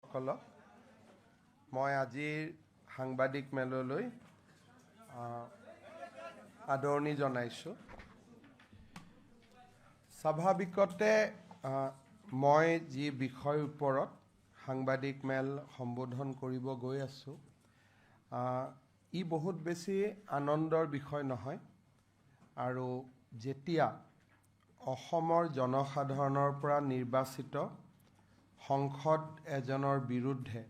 সকলক মই আজিৰ সাংবাদিক মেললৈ আদৰণি জনাইছোঁ। স্বাভাৱিকতে মই যি বিষয়ৰ ওপৰত সাংবাদিক মেল সম্বোধন কৰিব গৈ আছোঁ, ই বহুত বেছি আনন্দৰ বিষয় নহয়। আৰু যেতিয়া অসমৰ জনসাধাৰণৰ পৰা নিৰ্বাচিত সংসদ এজনৰ বিৰুদ্ধে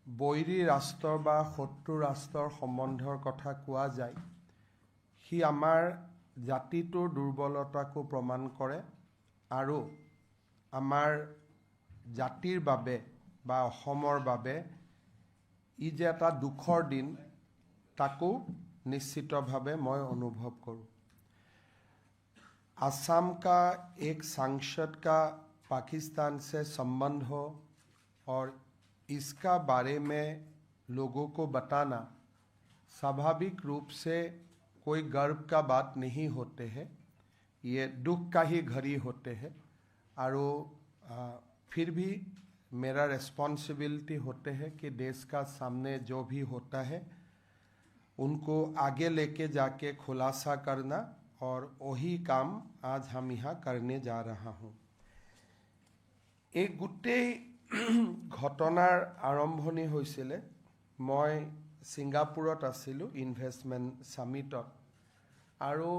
বৈৰী ৰাষ্ট্ৰ বা শত্ৰু ৰাষ্ট্ৰৰ সম্বন্ধৰ কথা কোৱা যায়, সি আমাৰ জাতিটোৰ দুৰ্বলতাকো প্ৰমাণ কৰে আৰু আমাৰ জাতিৰ বাবে বা অসমৰ বাবে ই যে এটা দুখৰ দিন তাকো নিশ্চিতভাৱে মই অনুভৱ কৰোঁ। असम का एक सांसद का पाकिस्तान से संबंध हो और इसका बारे में लोगों को बताना स्वाभाविक रूप से कोई गर्व का बात नहीं होते हैं, ये दुख का ही घड़ी होते हैं। और फिर भी मेरा रिस्पॉन्सिबिलिटी होते हैं कि देश का सामने जो भी होता है उनको आगे लेके जाके खुलासा करना, और वही काम आज हम यहाँ करने जा रहा हूँ। एक गोटेই ঘটনাৰ আৰম্ভণি হৈছিলে, মই ছিংগাপুৰত আছিলোঁ ইনভেষ্টমেণ্ট সামিটত, আৰু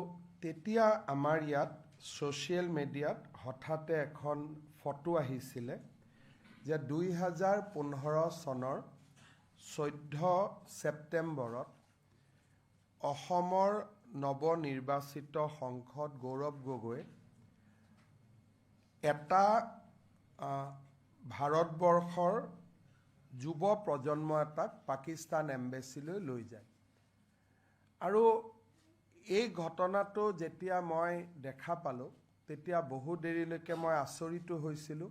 তেতিয়া আমাৰ ইয়াত ছ'চিয়েল মিডিয়াত হঠাতে এখন ফটো আহিছিলে যে 2015 চনৰ 14 ছেপ্টেম্বৰত অসমৰ নৱনিৰ্বাচিত সংসদ গৌৰৱ গগৈ এটা ভাৰতবৰ্ষৰ যুৱ প্ৰজন্ম এটাক পাকিস্তান এম্বেচিলৈ লৈ যায়। আৰু এই ঘটনাটো যেতিয়া মই দেখা পালোঁ তেতিয়া বহু দেৰিলৈকে মই আচৰিত হৈছিলোঁ,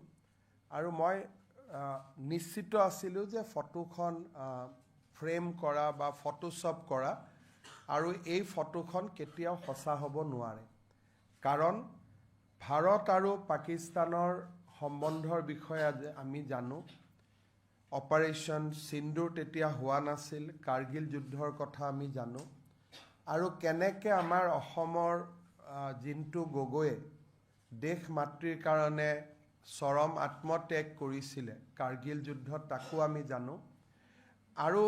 আৰু মই নিশ্চিত আছিলোঁ যে ফটোখন ফ্ৰেম কৰা বা ফটোশ্বপ কৰা, আৰু এই ফটোখন কেতিয়াও সঁচা হ'ব নোৱাৰে। কাৰণ ভাৰত আৰু পাকিস্তানৰ সম্বন্ধৰ বিষয়ে আমি জানো, অপাৰেশ্যন সিন্দুৰ তেতিয়া হোৱা নাছিল, কাৰ্গিল যুদ্ধৰ কথা আমি জানো, আৰু কেনেকৈ আমাৰ অসমৰ জিন্তু গগৈয়ে দেশ মাতৃৰ কাৰণে চৰম আত্মত্যাগ কৰিছিলে কাৰ্গিল যুদ্ধত, তাকো আমি জানো। আৰু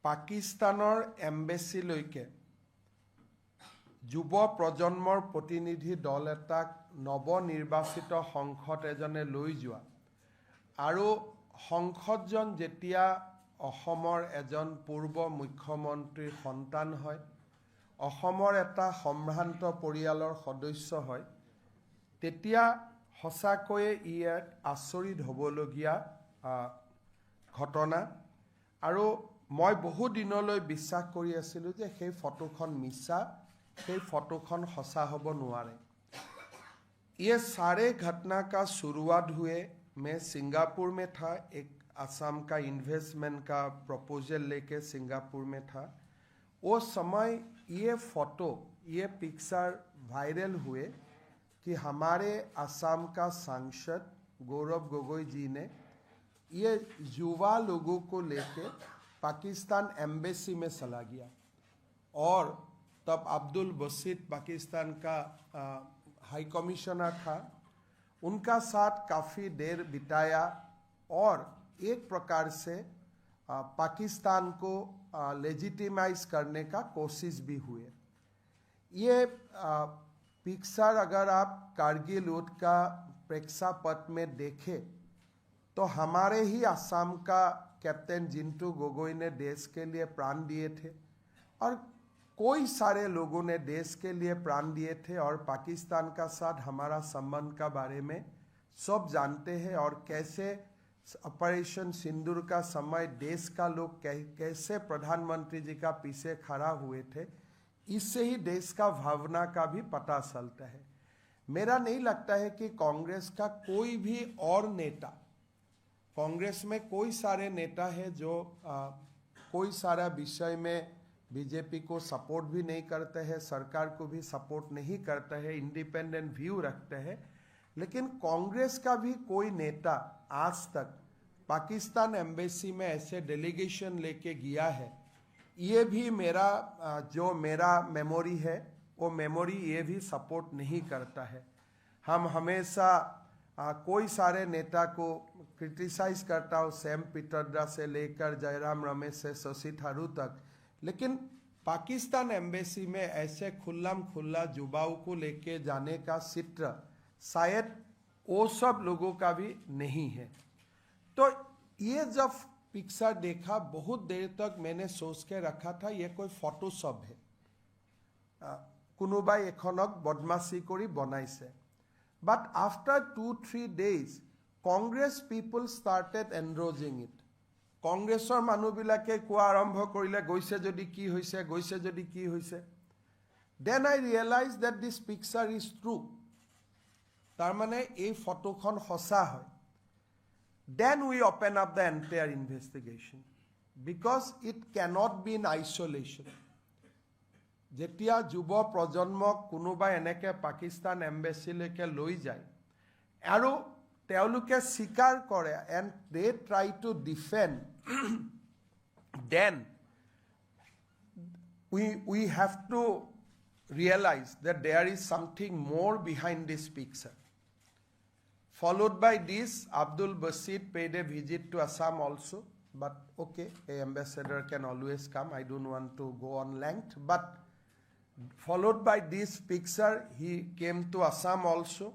পাকিস্তানৰ এম্বেচিলৈকে যুৱ প্ৰজন্মৰ প্ৰতিনিধি দল এটাক নৱনিৰ্বাচিত সংসদ এজনে লৈ যোৱা, আৰু সংসদজন যেতিয়া অসমৰ এজন পূৰ্ব মুখ্যমন্ত্ৰীৰ সন্তান হয়, অসমৰ এটা সম্ভ্ৰান্ত পৰিয়ালৰ সদস্য হয়, তেতিয়া সঁচাকৈয়ে ই এক আচৰিত হ'বলগীয়া ঘটনা। আৰু মই বহু দিনলৈ বিশ্বাস কৰি আছিলোঁ যে সেই ফটোখন মিছা, সেই ফটোখন সঁচা হ'ব নোৱাৰে। ये सारे घटना का शुरुआत हुए, मैं सिंगापुर में था, एक असम का इन्वेस्टमेंट का प्रपोजल लेके सिंगापुर में था। वो समय ये फ़ोटो, ये पिक्चर वायरल हुए कि हमारे असम का सांसद गौरव गोगोई जी ने ये युवा लोगों को लेके पाकिस्तान एम्बेसी में चला गया, और तब अब्दुल बसीत पाकिस्तान का हाई कमिश्नर था, उनका साथ काफ़ी देर बिताया, और एक प्रकार से पाकिस्तान को लेजिटिमाइज करने का कोशिश भी हुए। ये पिक्चर अगर आप कारगिल युद्ध का प्रेक्षापट में देखें तो हमारे ही असम का कैप्टन जिंटू गोगोई ने देश के लिए प्राण दिए थे, और कोई सारे लोगों ने देश के लिए प्राण दिए थे, और पाकिस्तान का साथ हमारा संबंध का बारे में सब जानते हैं, और कैसे ऑपरेशन सिंदूर का समय देश का लोग कैसे प्रधानमंत्री जी का पीछे खड़ा हुए थे, इससे ही देश का भावना का भी पता चलता है। मेरा नहीं लगता है कि कांग्रेस का कोई भी और नेता, कांग्रेस में कोई सारे नेता है जो कोई सारा विषय में बीजेपी को सपोर्ट भी नहीं करते हैं, सरकार को भी सपोर्ट नहीं करते हैं, इंडिपेंडेंट व्यू रखते हैं, लेकिन कांग्रेस का भी कोई नेता आज तक पाकिस्तान एम्बेसी में ऐसे डेलीगेशन लेके गया है, ये भी जो मेरा मेमोरी है वो मेमोरी ये भी सपोर्ट नहीं करता है। हम हमेशा कोई सारे नेता को क्रिटिसाइज करता हो, सैम पिटरडा से लेकर जयराम रमेश से शशि थारूर तक, लेकिन पाकिस्तान एम्बेसी में ऐसे खुल्लम खुल्ला युवाओं को लेके जाने का चित्र शायद वो सब लोगों का भी नहीं है। तो ये जब पिक्चर देखा बहुत देर तक मैंने सोच के रखा था ये कोई फोटोशॉप है, कुनुबाई एखनक बदमाशी करी बनाइছে। But after 2-3 days, Congress people started endorsing it. Congressor মানুহবিলাকে কোৱা আৰম্ভ কৰিলে গৈছে যদি কি হৈছে, গৈছে যদি কি হৈছে। Then I realized that this picture is true. তাৰমানে এই ফটোখন সঁচা হয়। Then we open up the entire investigation because it cannot be in isolation. যেতিয়া যুৱ প্ৰজন্মক কোনোবাই এনেকে পাকিস্তান এম্বেচিলৈকে লৈ যায় আৰু তেওঁলোকে স্বীকাৰ কৰে and they try to defend, then we have to realize that there is something more behind this picture. Followed by this, Abdul Basit paid a visit to Assam also, but okay, an ambassador can always come. I don't want to go on length, but followed by this picture, he came to Assam also,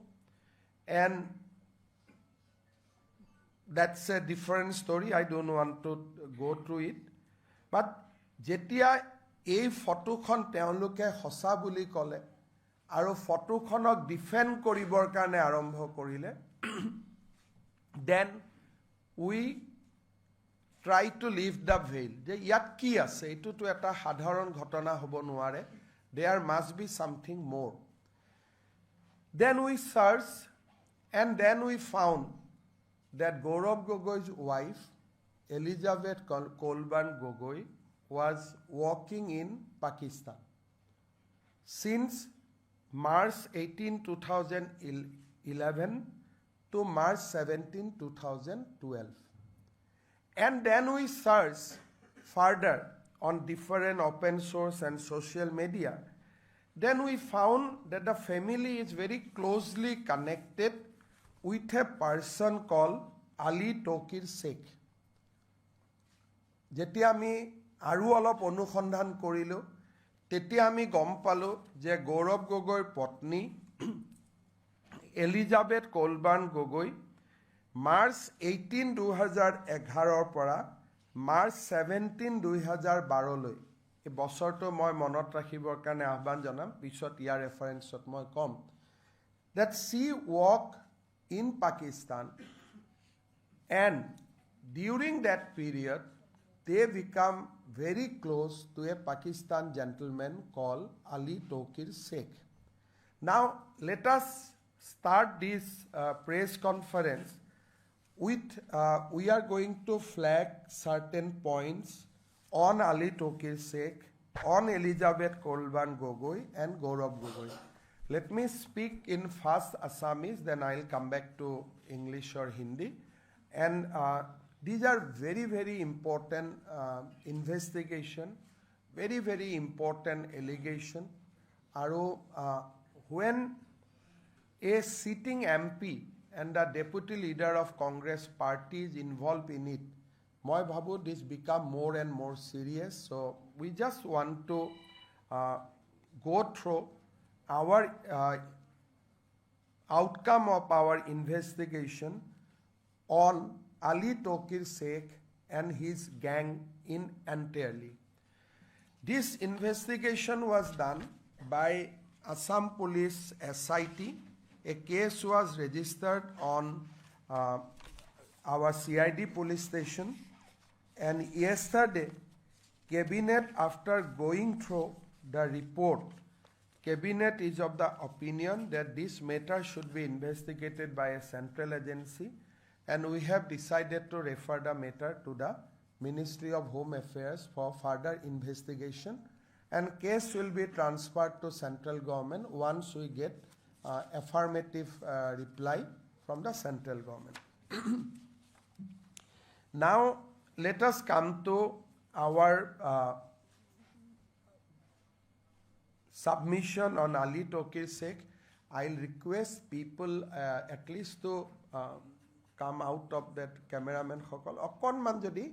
and that's a different story. I don't want to go through it. But jetia ei photokhon teoloke hosa buli kole aru photokhonok defend koribor karone arambho korile, then we try to lift the veil je yat ki ase etu to eta sadharon ghotona hobo nuare, there must be something more. Then we searched and then we found that Gaurav Gogoi's wife, Elizabeth Colburn Gogoi, was working in Pakistan since March 18, 2011 to March 17, 2012. And then we searched further on different open source and social media. Then we found that the family is very closely connected with a person called Ali Tauqeer Sheikh. Jetia ami aru olop onusandhan korilu, tetia ami gom palu je Gaurav Gogoiৰ patni Elizabeth Colburn Gogoi March 18, 2011 পৰা March 17, 2012 লৈ এই বছৰটো মই মনত ৰাখিবৰ কাৰণে আহ্বান জনাম, পিছত ইয়াৰ ৰেফাৰেন্সত মই কম, that she worked in Pakistan, and during that period they become very close to a Pakistan gentleman called Ali Tauqeer Sheikh. Now let us start this press conference with we are going to flag certain points on Ali Tauqeer Sheikh, on Elizabeth Colburn Gogoi and Gaurav Gogoi. Let me speak in first Assamese, then I'll come back to English or Hindi. And these are very, very important investigation, very, very important allegation. Aro when a sitting MP and the deputy leader of Congress party is involved in it, moi bhabu this become more and more serious. So we just want to go through our outcome of our investigation on Ali Tauqeer Sheikh and his gang in entirely. This investigation was done by Assam Police SIT. A case was registered on our CID police station, and yesterday Cabinet, after going through the report, Cabinet is of the opinion that this matter should be investigated by a central agency, and we have decided to refer the matter to the Ministry of Home Affairs for further investigation, and case will be transferred to central government once we get affirmative reply from the central government. Now, let us come to our submission on Ali Tauqeer Sheikh. I'll request people at least to come out of that cameraman hokol. Okonman jodi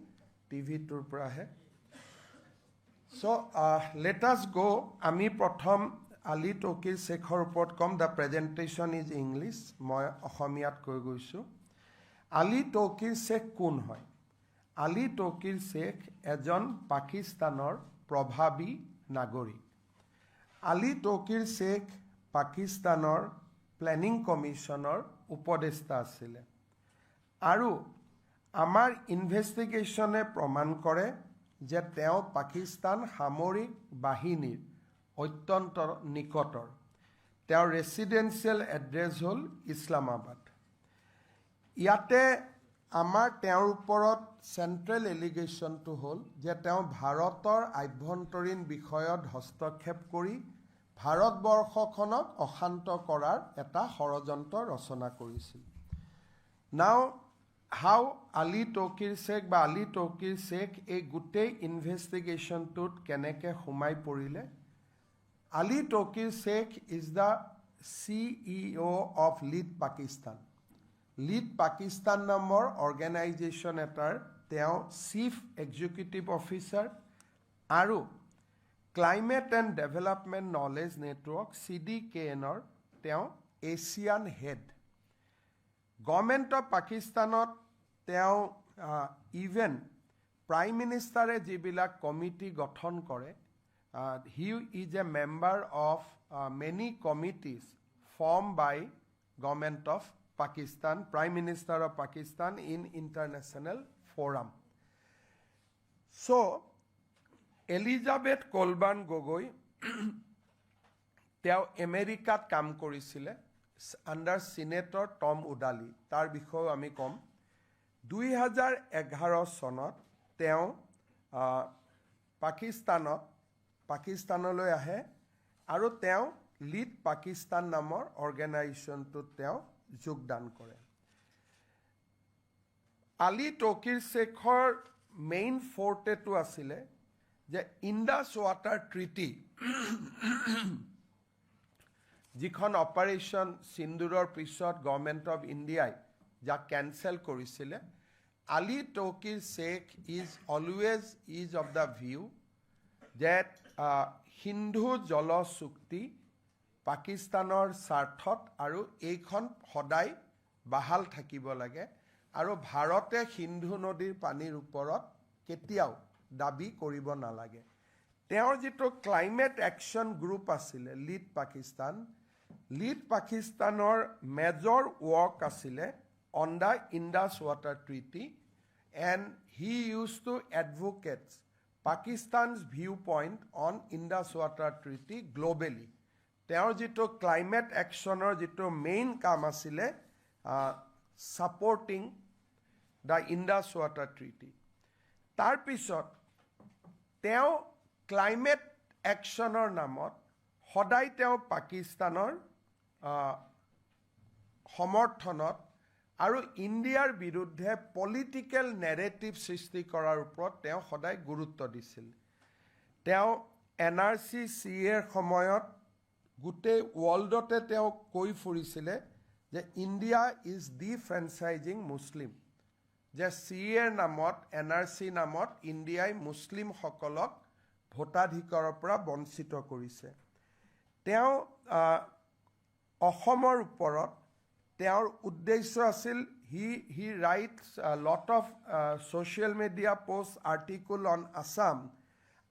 TV tour pra hai. So let us go. Ami prothom Ali Tauqeer Sheikhor upot kom. The presentation is English. Moi Assamiyat koi goisu. Ali Tauqeer Sheikh kun hoy? Ali Tauqeer Sheikh ejon Pakistanor probhabi nagorik. Ali Tauqeer Sheikh Pakistanor Planning Commissioner upodesta asile. Aru amar investigatione proman kore je teo Pakistan Hamorik Bahinir Otyantor Nikotor. Teo residential address hol Islamabad. Iate amar teor uporot central allegation to hol je teo Bharator Aibhontorin Bikhoyot hastক্ষেপ kori ভাৰতবৰ্ষখনক অশান্ত কৰাৰ এটা ষড়যন্ত্ৰ ৰচনা কৰিছিল. Now, how Ali Tauqeer Sheikh বা Ali Tauqeer Sheikh এই গোটেই ইনভেষ্টিগেশ্যনটোত কেনেকৈ সোমাই পৰিলে? Ali Tauqeer Sheikh is the CEO of Lead Pakistan. Lead Pakistan নামৰ অৰ্গেনাইজেশ্যন এটাৰ তেওঁ চিফ এক্সিকিউটিভ অফিচাৰ আৰু Climate and Development Knowledge Network CDKNৰ তেওঁ এছিয়ান হেড. গভৰ্ণমেণ্ট অফ পাকিস্তানত তেওঁ ইভেন প্ৰাইম মিনিষ্টাৰে যিবিলাক কমিটি গঠন কৰে, he is a member of many committees form by government of Pakistan, prime minister of Pakistan in international forum. চ' Elizabeth Colburn Gogoi তেওঁ আমেৰিকাত কাম কৰিছিলে আণ্ডাৰ সিনেটৰ টম উডালি. তাৰ বিষয়ে আমি কম. 2011 চনত তেওঁ পাকিস্তানলৈ আহে আৰু তেওঁ লিড পাকিস্তান নামৰ অৰ্গেনাইজেশ্যনটোত তেওঁ যোগদান কৰে. আলি তৌকিৰ শেখৰ মেইন ফৰ্টেটো আছিলে যে ইণ্ডাছ ৱাটাৰ ট্ৰিটি যিখন অপাৰেশ্যন সিন্দুৰৰ পিছত গভৰ্ণমেণ্ট অফ ইণ্ডিয়াই যাক কেনচেল কৰিছিলে. Ali Tauqeer Sheikh is always of the view that Hindu জল চুক্তি পাকিস্তানৰ স্বাৰ্থত আৰু এইখন সদায় বাহাল থাকিব লাগে আৰু ভাৰতে সিন্ধু নদীৰ পানীৰ ওপৰত কেতিয়াও দাবী কৰিব নালাগে. তেওঁৰ যিটো ক্লাইমেট একশ্যন গ্ৰুপ আছিলে লিড পাকিস্তানৰ মেজৰ ৱৰ্ক আছিলে on the Indus water treaty and he use to advocate Pakistan's view point on Indus water treaty globally. তেওঁৰ যিটো ক্লাইমেট একশ্যনৰ যিটো মেইন কাম আছিলে supporting the Indus water treaty. তাৰপিছত তেওঁ ক্লাইমেট একশ্যনৰ নামত সদায় তেওঁ পাকিস্তানৰ সমৰ্থনত আৰু ইণ্ডিয়াৰ বিৰুদ্ধে পলিটিকেল নেৰেটিভ সৃষ্টি কৰাৰ ওপৰত তেওঁ সদায় গুৰুত্ব দিছিল. তেওঁ NRC CAৰ সময়ত গোটেই ৱৰ্ল্ডতে তেওঁ কৈ ফুৰিছিলে যে ইণ্ডিয়া ইজ ডিফ্ৰেঞ্চাইজিং মুছলিম, যে CAৰ নামত NRC নামত ইণ্ডিয়াই মুছলিমসকলক ভোটাধিকাৰৰ পৰা বঞ্চিত কৰিছে. তেওঁ অসমৰ ওপৰত তেওঁৰ উদ্দেশ্য আছিল he writes lot of social media post article on Assam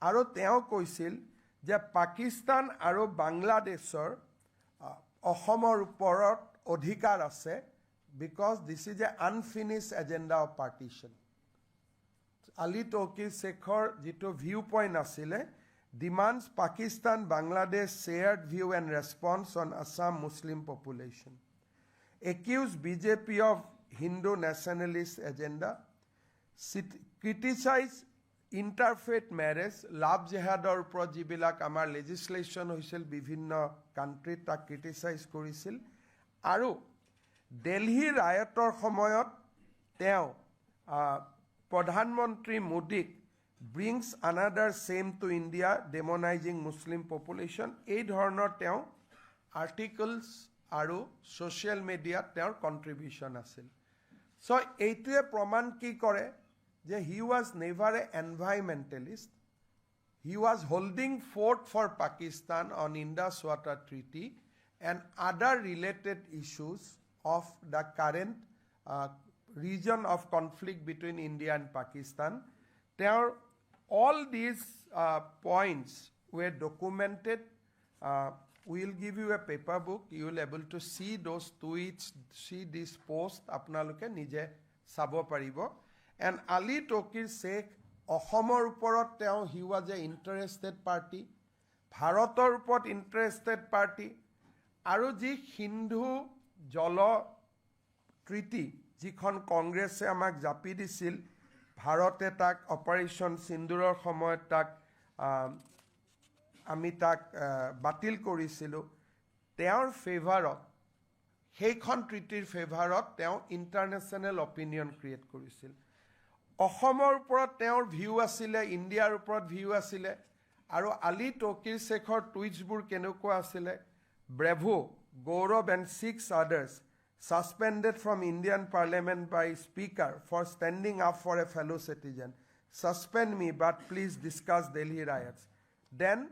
আৰু তেওঁ কৈছিল যে পাকিস্তান আৰু বাংলাদেশৰ অসমৰ ওপৰত অধিকাৰ আছে because this is an unfinished agenda of partition. Ali Tauqeer Sheikhor jito viewpoint asile demands Pakistan Bangladesh shared view and response on Assam Muslim population. Accused BJP of Hindu nationalist agenda, criticize interfaith marriage, love jihador upor jibilak amar legislation hoisil bibhinno country ta criticize korisil aru Delhi riotor সময়ত তেওঁ Pradhan Mantri Modik brings another shame to India, demonizing Muslim population. এই ধৰণৰ তেওঁ articles আৰু social media তেওঁৰ contribution আছিল. So এইটোৱে প্ৰমাণ কি কৰে যে he was never an environmentalist. He was holding fort for Pakistan on Indus Water Treaty and other related issues of the current region of conflict between India and Pakistan. All these points were documented. We will give you a paper book. You will be able to see those tweets, see this post. Apnaloke nije sabo paribo. And Ali Tauqeer Sheikh, Ahomor uporot teo, he was an interested party. Bharator uport interested party. Aru ji Hindu Jolo Treaty, jikhon Congress amak japi disil, Bharate tak Operation Sinduror সময়ত tak আমি তাক বাতিল কৰিছিলো তেওঁৰ ফেভাৰত সেইখন ট্ৰিটিৰ ফেভাৰত তেওঁ international opinion create কৰিছিল অসমৰ ওপৰত তেওঁৰ ভিউ আছিল ইণ্ডিয়াৰ ওপৰত ভিউ আছিল আৰু আলী তৌকিৰ শেখৰ টুইটছবোৰ কেনেকুৱা আছিল Bravo Gaurav and 6 others suspended from Indian Parliament by Speaker for standing up for a fellow citizen. Suspend me, but please discuss Delhi riots. Then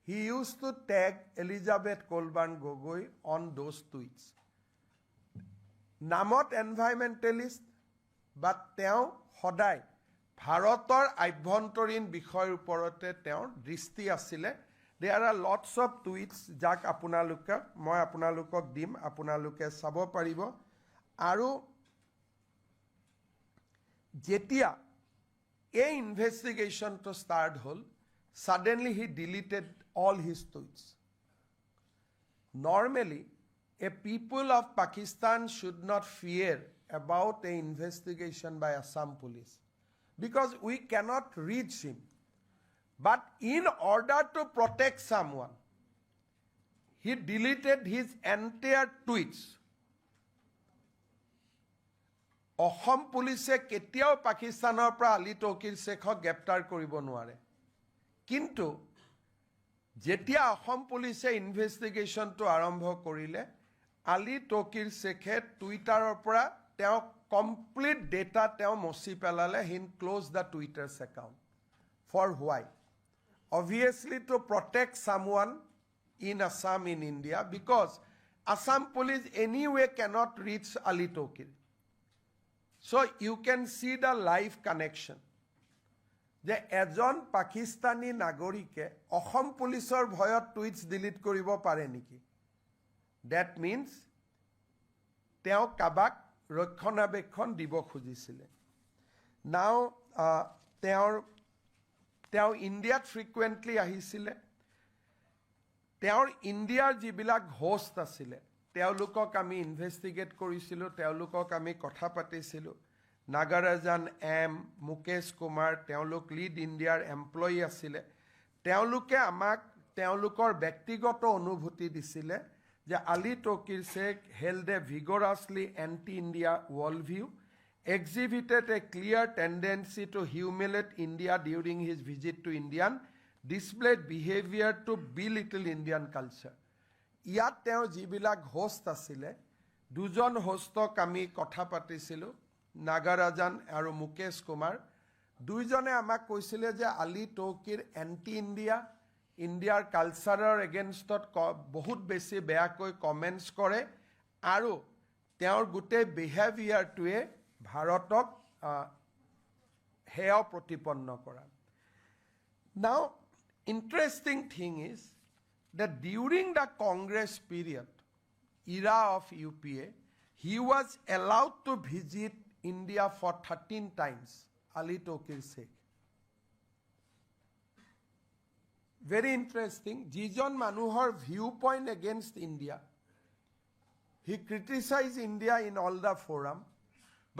he used to tag Elizabeth Colburn Gogoi on those tweets. Namot environmentalist, but তেওঁ সদায় ভাৰতৰ আভ্যন্তৰীণ বিষয়ৰ ওপৰতে তেওঁৰ দৃষ্টি আছিল There are lots of tweets jak apunaluka moi apunalukok dim apunaluke sabo paribo aru jetia a investigation to start hol suddenly he deleted all his tweets. Normally a people of Pakistan should not fear about an investigation by Assam police because we cannot reach him. But in order to protect someone, he deleted his entire tweets. Ahom police ketiao Pakistanor pra Ali Tauqeer Sheikhok greptar koribo noare. Kintu jetia Ahom police investigation to arambho korile Ali Tauqeer Sheikhe Twitteror pra teo complete data teo mosi pelale he closed the Twitter's account. For why? Obviously to protect someone in Assam in India because Assam police anyway cannot reach Ali Tauqeer. So you can see the live connection. The ejon Pakistani nagorike Ahom policeor bhoyot tweets delete koribo pare niki. That means teo kabak ৰক্ষণাবেক্ষণ দিব খুজিছিলে Now তেওঁ ইণ্ডিয়াত frequently আহিছিলে তেওঁৰ ইণ্ডিয়াৰ যিবিলাক host আছিলে তেওঁলোকক আমি ইনভেষ্টিগেট কৰিছিলোঁ তেওঁলোকক আমি কথা পাতিছিলোঁ নাগাৰাজান এম মুকেশ কুমাৰ তেওঁলোক লিড ইণ্ডিয়াৰ এমপ্লয়ী আছিলে তেওঁলোকে আমাক তেওঁলোকৰ ব্যক্তিগত অনুভূতি দিছিলে যে Ali Tauqir Sheikh held a vigorously anti-India worldview exhibited a clear tendency to humiliate India during his visit to India, displayed behavior to belittle Indian culture. Iyat teo jibilak host asile, dujon hostok ami kotha patisilu, Nagarajan aru Mukesh Kumar, duijone amak koisile je Ali Tauqeer anti-India, India's culture against bahut besi beakoi comments kore, aru teor gute behavior to ভাৰতক হেয় প্ৰতিপন্ন কৰা Now interesting thing is that during the Congress period era of UPA he was allowed to visit India for 13 times Ali Tauqeer Sheikh Very interesting jijon manuhor viewpoint against India he criticized India in all the forum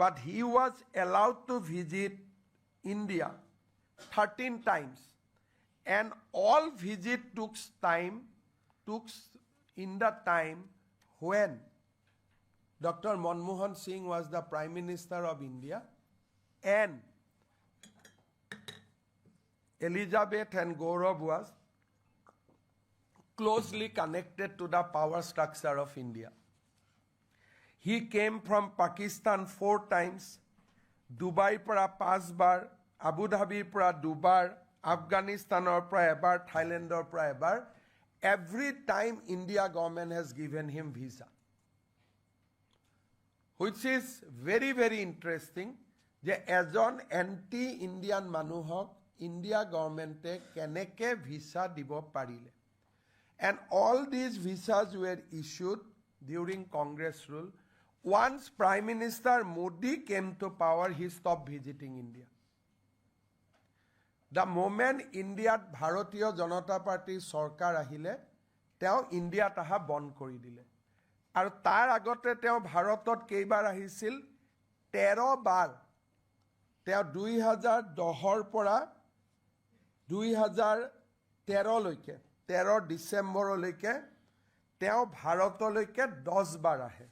But he was allowed to visit India 13 times. And all visit took in the time when Dr. Manmohan Singh was the Prime Minister of India and Elizabeth and Gaurav was closely connected to the power structure of India. He came from Pakistan 4 times, Dubai para 5 bar, Abu Dhabi para 2 bar, Afghanistan or para ebar, Thailand or para ebar. Every time India government has given him visa. Which is very, very interesting. যে এজন anti Indian মানুহক India গভৰ্ণমেণ্টে কেনেকৈ visa দিব পাৰিলে and all these visas were issued during Congress rule once prime minister Modi came to power he stop visiting India the moment ইণ্ডিয়াত ভাৰতীয় জনতা পাৰ্টীৰ চৰকাৰ আহিলে তেওঁ ইণ্ডিয়াত অহা বন্ধ কৰি দিলে আৰু তাৰ আগতে তেওঁ ভাৰতত কেইবাৰ আহিছিল 13 বাৰ তেওঁ 2010 পৰা 2013 লৈকে 13 ডিসেম্বৰলৈকে তেওঁ ভাৰতলৈকে 10 বাৰ আহে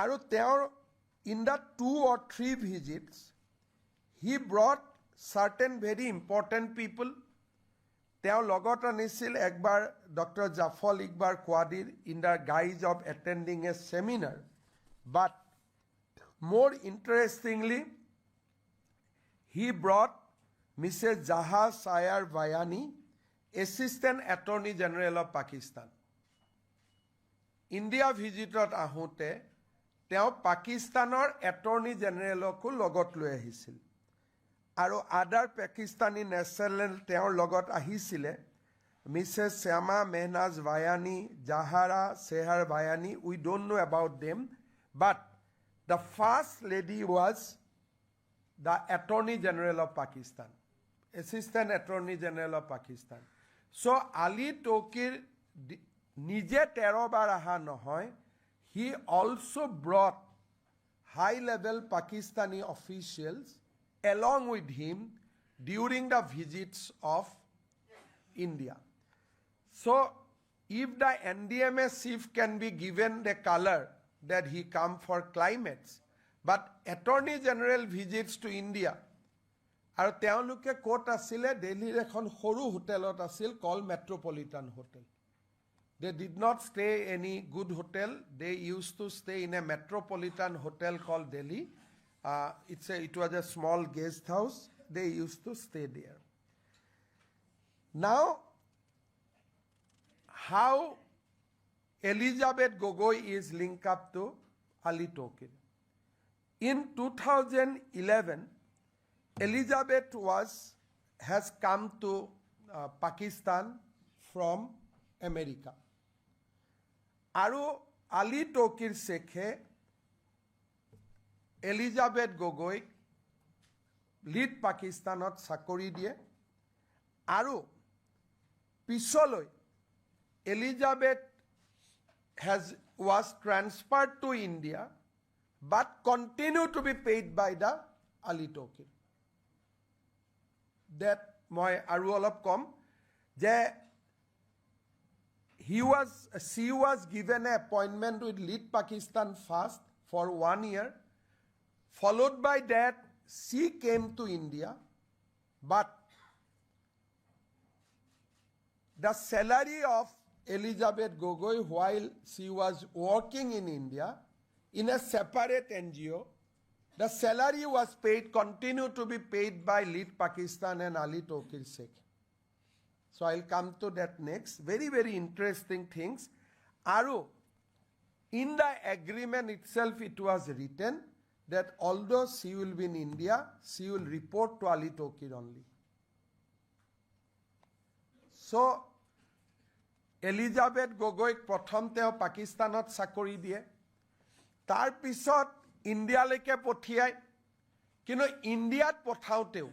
আৰু তেওঁৰ in the 2 or 3 visits he brought certain very important people তেওঁ লগত আনিছিল একবাৰ doctor জাফল ইকবাৰ কোৱাদিৰ in the guise of attending a seminar but more interestingly he brought Mrs. Jaha Sayar Vayani, Assistant Attorney General of Pakistan. India visitot ahute, teo Pakistanor Attorney General ko logot loi ahisil. Aro other Pakistani national teo logot ahisile, Mrs. Sarma Mehnaz Vayani, Jahara Sehar Vayani, we don't know about them, but the first lady was the Attorney General of Pakistan, Assistant Attorney General of Pakistan. So Ali Tauqeer nije 13 bar aha nohoy, he also brought high-level Pakistani officials along with him during the visits of India. So if the NDMA chief can be given the color that he come for climates, but Attorney General visits to India. আৰু তেওঁলোকে coat আছিল দিল্লীৰ এখন সৰু হোটেলত আছিল call metropolitan hotel they did not stay any good hotel they used to stay in a metropolitan hotel called Delhi it was a small guest house they used to stay there now how Elizabeth Gogoi is linked up to Ali Tauqeer in 2011 Elizabeth has come to Pakistan from America. Aru Ali Tauqeer Sheikh Elizabeth Gogoi lead Pakistanot sakori die. Aru pisoloi Elizabeth was transferred to India but continue to be paid by the Ali Tauqeer. That my aru olop kom je she was given an appointment with Lead Pakistan first for 1 year followed by that she came to India but the salary of Elizabeth Gogoi while she was working in India in a separate NGO the salary was paid, continued to be paid by Lead Pakistan and Ali Tauqeer Sheikh. So I'll come to that next. Very, very interesting things. Aru, in the agreement itself, it was written that although she will be in India, she will report to Ali Tauqeer only. So, Elizabeth Gogoi prothom teo Pakistanot sakori die. Tar pisot India leke pothiyai kino Indiat pothauteu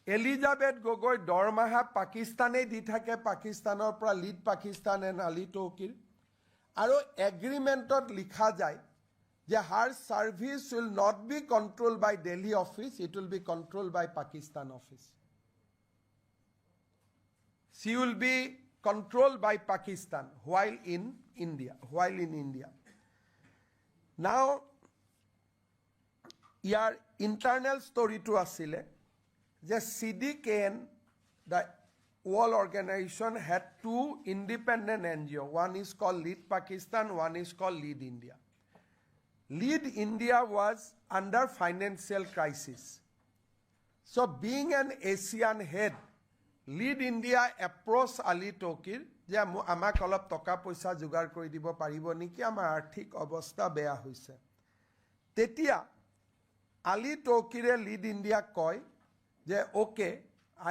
Elizabeth Gogoi dormaha Pakistane di thake Pakistanor pra Lead Pakistan and Ali Tauqeer aro agreementot likha jay je her service will not be controlled by Delhi office it will be controlled by Pakistan office she will be controlled by Pakistan while in India Now, ইয়াৰ internal ষ্টৰিটো আছিলে যে CDKN, the World Organization, had two independent NGO. One is called Lead Pakistan, one is called Lead India. Lead India was under financial crisis. So being an Asian head, Lead India approached Ali Tauqeer যে আমাক অলপ টকা পইচা যোগাৰ কৰি দিব পাৰিব নেকি, আমাৰ আৰ্থিক অৱস্থা বেয়া হৈছে। তেতিয়া Ali Tauqeere Lead India কয় যে okay,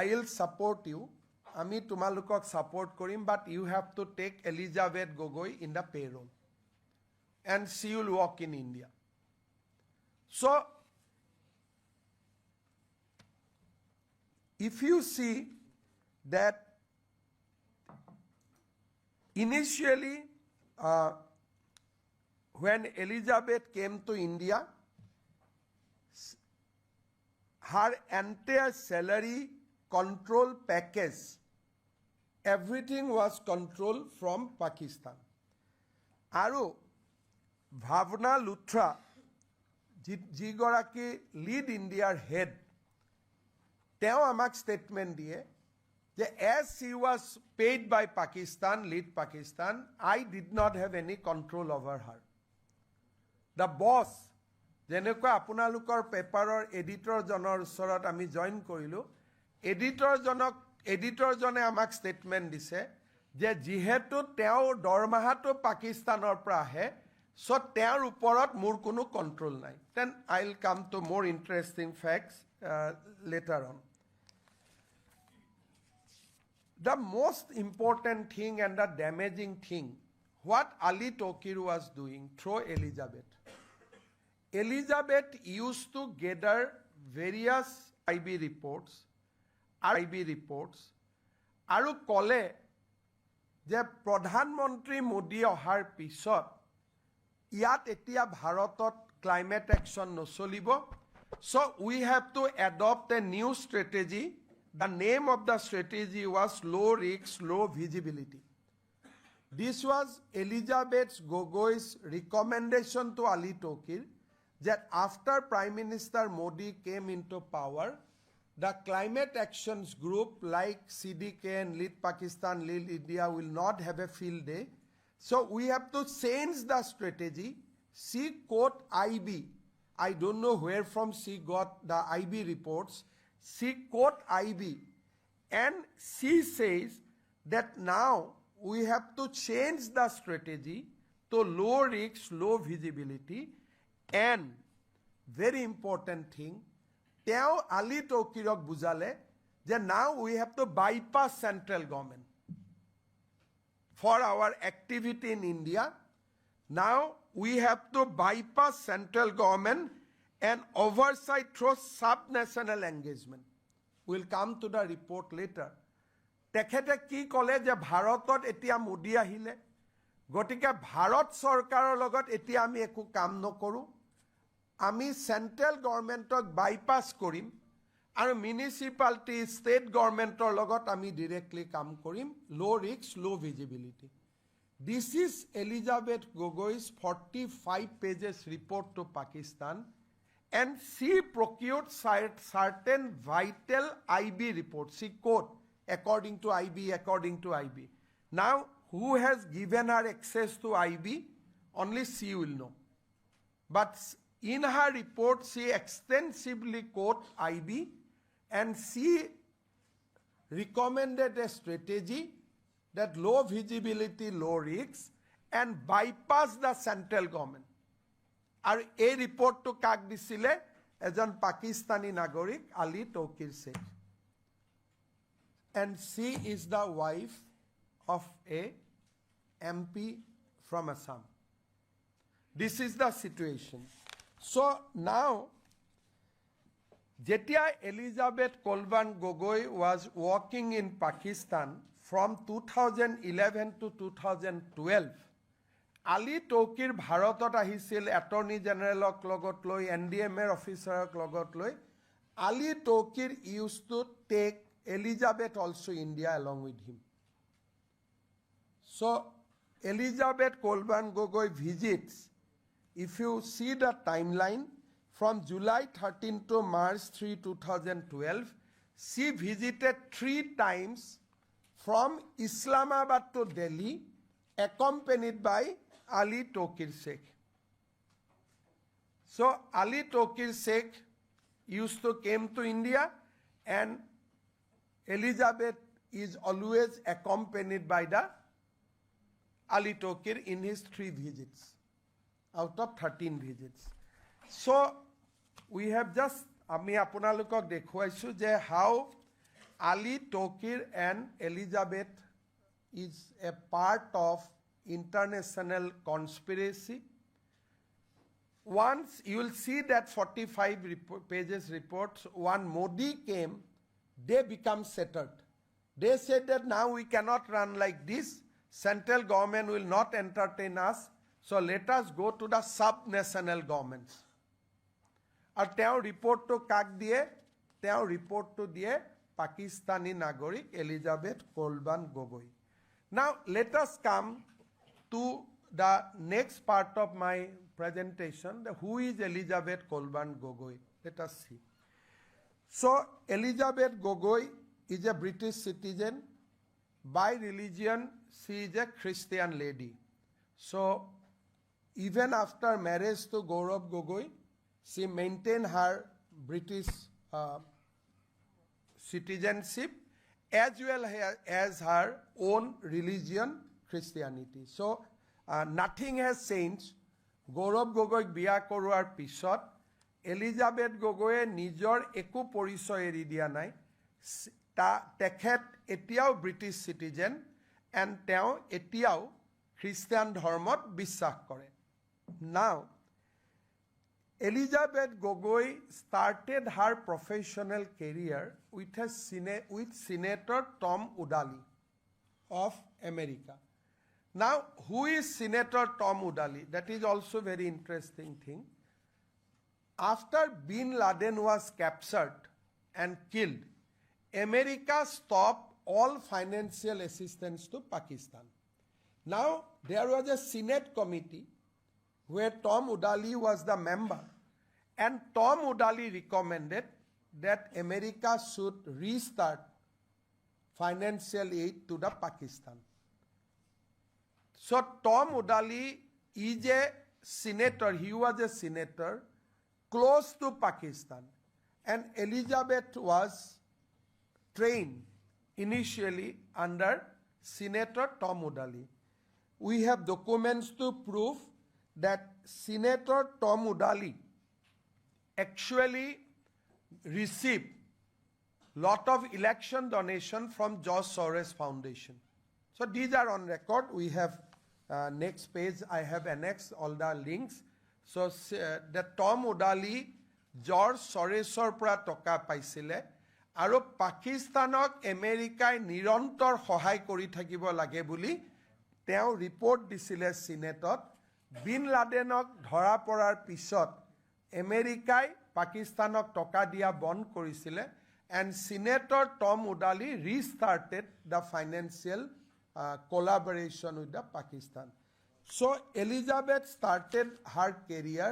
I will support you, আমি তোমালোকক support কৰিম, but you have to take Elizabeth Gogoi in the payroll and she will work in India. So if you see that initially when Elizabeth came to India, her entire salary control package, everything was controlled from Pakistan. Aru Bhavna Luthra, jigoraki Lead India's head, teo amak statement diye je as she was paid by Pakistan, Lead Pakistan, I did not have any control over her. The boss, যেনেকৈ আপোনালোকৰ পেপাৰৰ editor জনৰ ওচৰত আমি join কৰিলো, editor জনে আমাক statement দিছে যে যিহেতু তেওঁৰ দৰমহাটো পাকিস্তানৰ পৰা আহে, so তেওঁৰ ওপৰত মোৰ কোনো কণ্ট্ৰোল নাই. Then I'll come to more interesting facts later on. The most important thing and the damaging thing, what Ali Tauqeer was doing through Elizabeth. Elizabeth used to gather various IB reports, আৰু কলে যে প্ৰধানমন্ত্ৰী মোদী অহাৰ পিছত ইয়াত এতিয়া ভাৰতত climate action নচলিব, so we have to adopt a new strategy. The name of the strategy was low risk, low visibility. This was Elizabeth Gogoi's recommendation to Ali Tauqeer that after Prime Minister Modi came into power, the climate actions group like CDKN, Lead Pakistan, Lead India will not have a field day. So we have to change the strategy. She quote IB. I don't know where from she got the IB reports. She quote IB and she says that now we have to change the strategy to low risk, low visibility, and very important thing, teo Ali Tauqeerok bujale যে now we have to bypass central government for our activity in India. Now we have to bypass central government and oversight through sub-national engagement. We'll come to the report later. তেখেতে কি কলে যে ভাৰতত এতিয়া মোদী আহিলে, গতিকে ভাৰত চৰকাৰৰ লগত এতিয়া আমি একো কাম নকৰো, আমি সেন্ট্ৰেল গভৰ্ণমেণ্টক বাইপাছ কৰিম আৰু মিউনিচিপালিটি ষ্টেট গভৰ্ণমেণ্টৰ লগত আমি ডিৰেক্টলি কাম কৰিম, লো ৰিস্ক লো visibility. This is Elizabeth Gogoi's 45 pages report to Pakistan, and she procured certain vital IB reports. She quote according to IB. Now, who has given her access to IB? Only she will know. But in her report, she extensively quote IB, and she recommended a strategy that low visibility, low risks, and bypass the central government. আৰু এই ৰিপৰ্টটো কাক দিছিলে? এজন পাকিস্তানী নাগৰিক Ali Tauqeer Sheikh. And she is the wife of a MP from Assam. This is the situation. So now, jetia Elizabeth Colburn Gogoi was working in Pakistan from 2011 to 2012, Ali Tauqeer ভাৰতত আহিছিল attorney জেনেৰেলক লগত লৈ, NDMA অফিচাৰক লগত লৈ. Ali Tauqeer used to take Elizabeth also India along with him. So Elizabeth Colburn Gogoi visits, if you see the timeline, from July 13 to March 3, 2012, she visited 3 times from Islamabad to Delhi, accompanied by Ali Tauqeer Sheikh. So Ali Tauqeer Sheikh used to came to India, and Elizabeth is always accompanied by the Ali Tauqeer in his 3 visits out of 13 visits. So we have just আমি আপোনালোকক দেখুৱাইছো যে how Ali Tauqeer and Elizabeth is a part of international conspiracy. Once you will see that 45 pages reports, when Modi came, they become settled. They said that now we cannot run like this. Central government will not entertain us. So let us go to the sub-national governments. And তেওঁ report to কাক দিয়ে? তেওঁ report to দিয়ে Pakistani Nagorik Elizabeth Colburn Gogoi. Now let us come to the next part of my presentation. Who is Elizabeth Colburn Gogoi? Let us see. So Elizabeth Gogoi is a British citizen. By religion, she is a Christian lady. So even after marriage to Gaurav Gogoi, she maintained her British citizenship as well as her own religion, Christianity. So nothing has changed. Gaurav Gogoi biya koruar pisot, Elizabeth Gogoi nijor eku porichoy eri dia nai. Tekhet etiao British citizen and teo etiao Christian dharmot বিশ্বাস কৰে. Now, Elizabeth Gogoi started her professional career with Senator Tom Udali of America. Now, who is Senator Tom Udali? That is also very interesting thing. After Bin Laden was captured and killed, America stopped all financial assistance to Pakistan. Now, there was a Senate committee where Tom Udali was the member, and Tom Udali recommended that America should restart financial aid to the Pakistan. So Tom Udali is a senator, he was a senator close to Pakistan, and Elizabeth was trained initially under Senator Tom Udali. We have documents to prove that Senator Tom Udali actually received lot of election donation from George Soros Foundation. So these are on record. We have next page, I have annexed all the links. So the Tom Udali George Sorosor পৰা টকা পাইছিলে আৰু পাকিস্তানক আমেৰিকাই নিৰন্তৰ সহায় কৰি থাকিব লাগে বুলি তেওঁ ৰিপৰ্ট দিছিলে সিনেটত. বিন লাডেনক ধৰা পৰাৰ পিছত আমেৰিকাই পাকিস্তানক টকা দিয়া বন্ধ কৰিছিলে, and Senator Tom Udali restarted the financial collaboration with the Pakistan. So Elizabeth started her career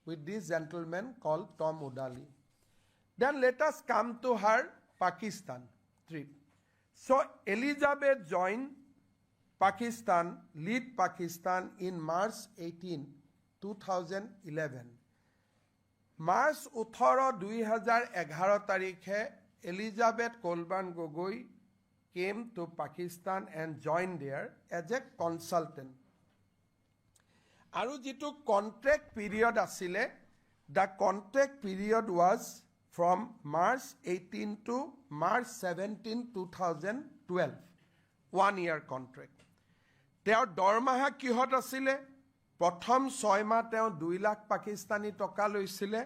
with this gentleman called Tom Udali. Then let us come to her Pakistan trip. So Elizabeth joined Pakistan, lead Pakistan in March 18, 2011. March 18, 2011 tarikhe Elizabeth Colburn Gogoi came to Pakistan and joined there as a consultant. Aru jitu contract period asile, the contract period was from March 18 to March 17, 2012. 1 year contract. Teo dormaha kihot asile, prothom 6 mah teo 2 lakh Pakistani toka loisile,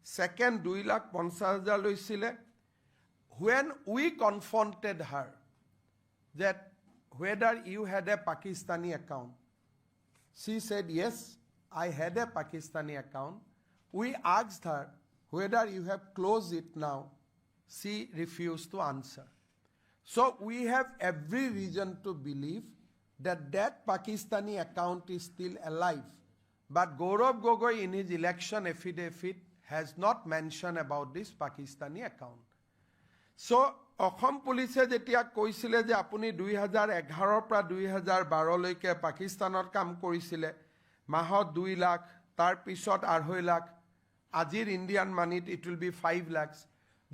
second 2 lakh 50,000 loisile. When we confronted her that whether you had a Pakistani account, she said, yes, I had a Pakistani account. We asked her whether you have closed it now. She refused to answer. So we have every reason to believe that that Pakistani account is still alive. But Gaurav Gogoi in his election affidavit has not mentioned about this Pakistani account. So, Assam police jetia koisile je apuni 2011 pra 2012 loike Pakistanot kam korisile mahot 2 lakh tar pisot 2.5 lakh ajir Indian money it will be 5 lakhs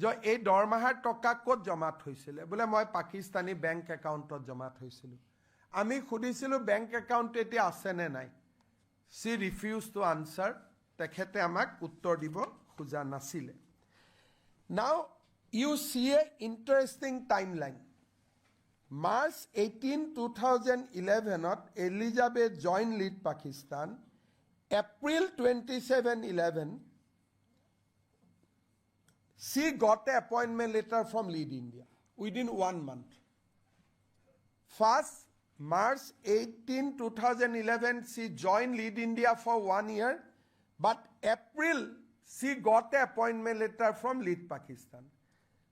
jo ei dormahar toka kot jomat hoisile bole moi Pakistani bank account ot jomat hoisilu ami khudisilu bank account eti ase ne nai she refused to answer tekhete amak uttor dibo khuja nasile. Now you see an interesting timeline. March 18, 2011, Elizabeth joined Lead Pakistan. April 27, 11, she got an appointment letter from Lead India within 1 month. First, March 18, 2011, she joined Lead India for 1 year, but April, she got an appointment letter from Lead Pakistan.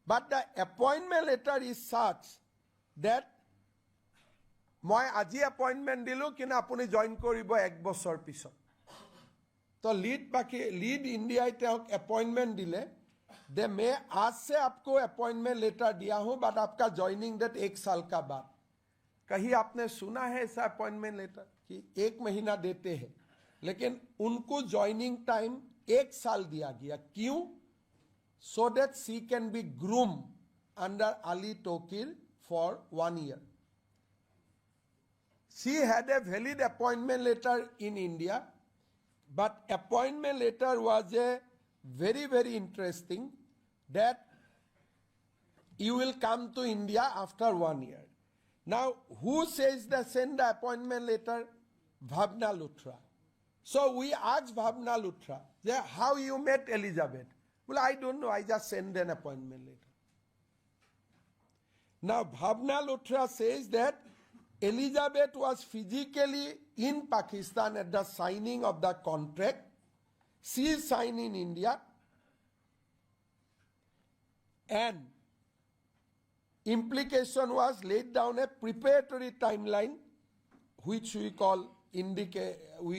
But the appointment letter is such that moi aji appointment dilu kina apuni join koribo 1 bochor pisot. So Lead India teok appointment dile they may आज से आपको appointment letter दिया हूं but आपका joining date 1 साल का बाद. कहीं आपने सुना है ऐसा appointment letter कि 1 महीना देते हैं लेकिन उनको joining time 1 साल दिया गया क्यों? So that she can be groomed under Ali Tauqeer for 1 year. She had a valid appointment letter in India, but appointment letter was a very, very interesting that you will come to India after 1 year. Now, who says that send the appointment letter? Bhavna Luthra. So we asked Bhavna Luthra, how you met Elizabeth? Well, I don't know. I just send an appointment letter. Now, Bhavna Luthra says that Elizabeth was physically in Pakistan at the signing of the contract. She signed in India. And implication was laid down a preparatory timeline, which we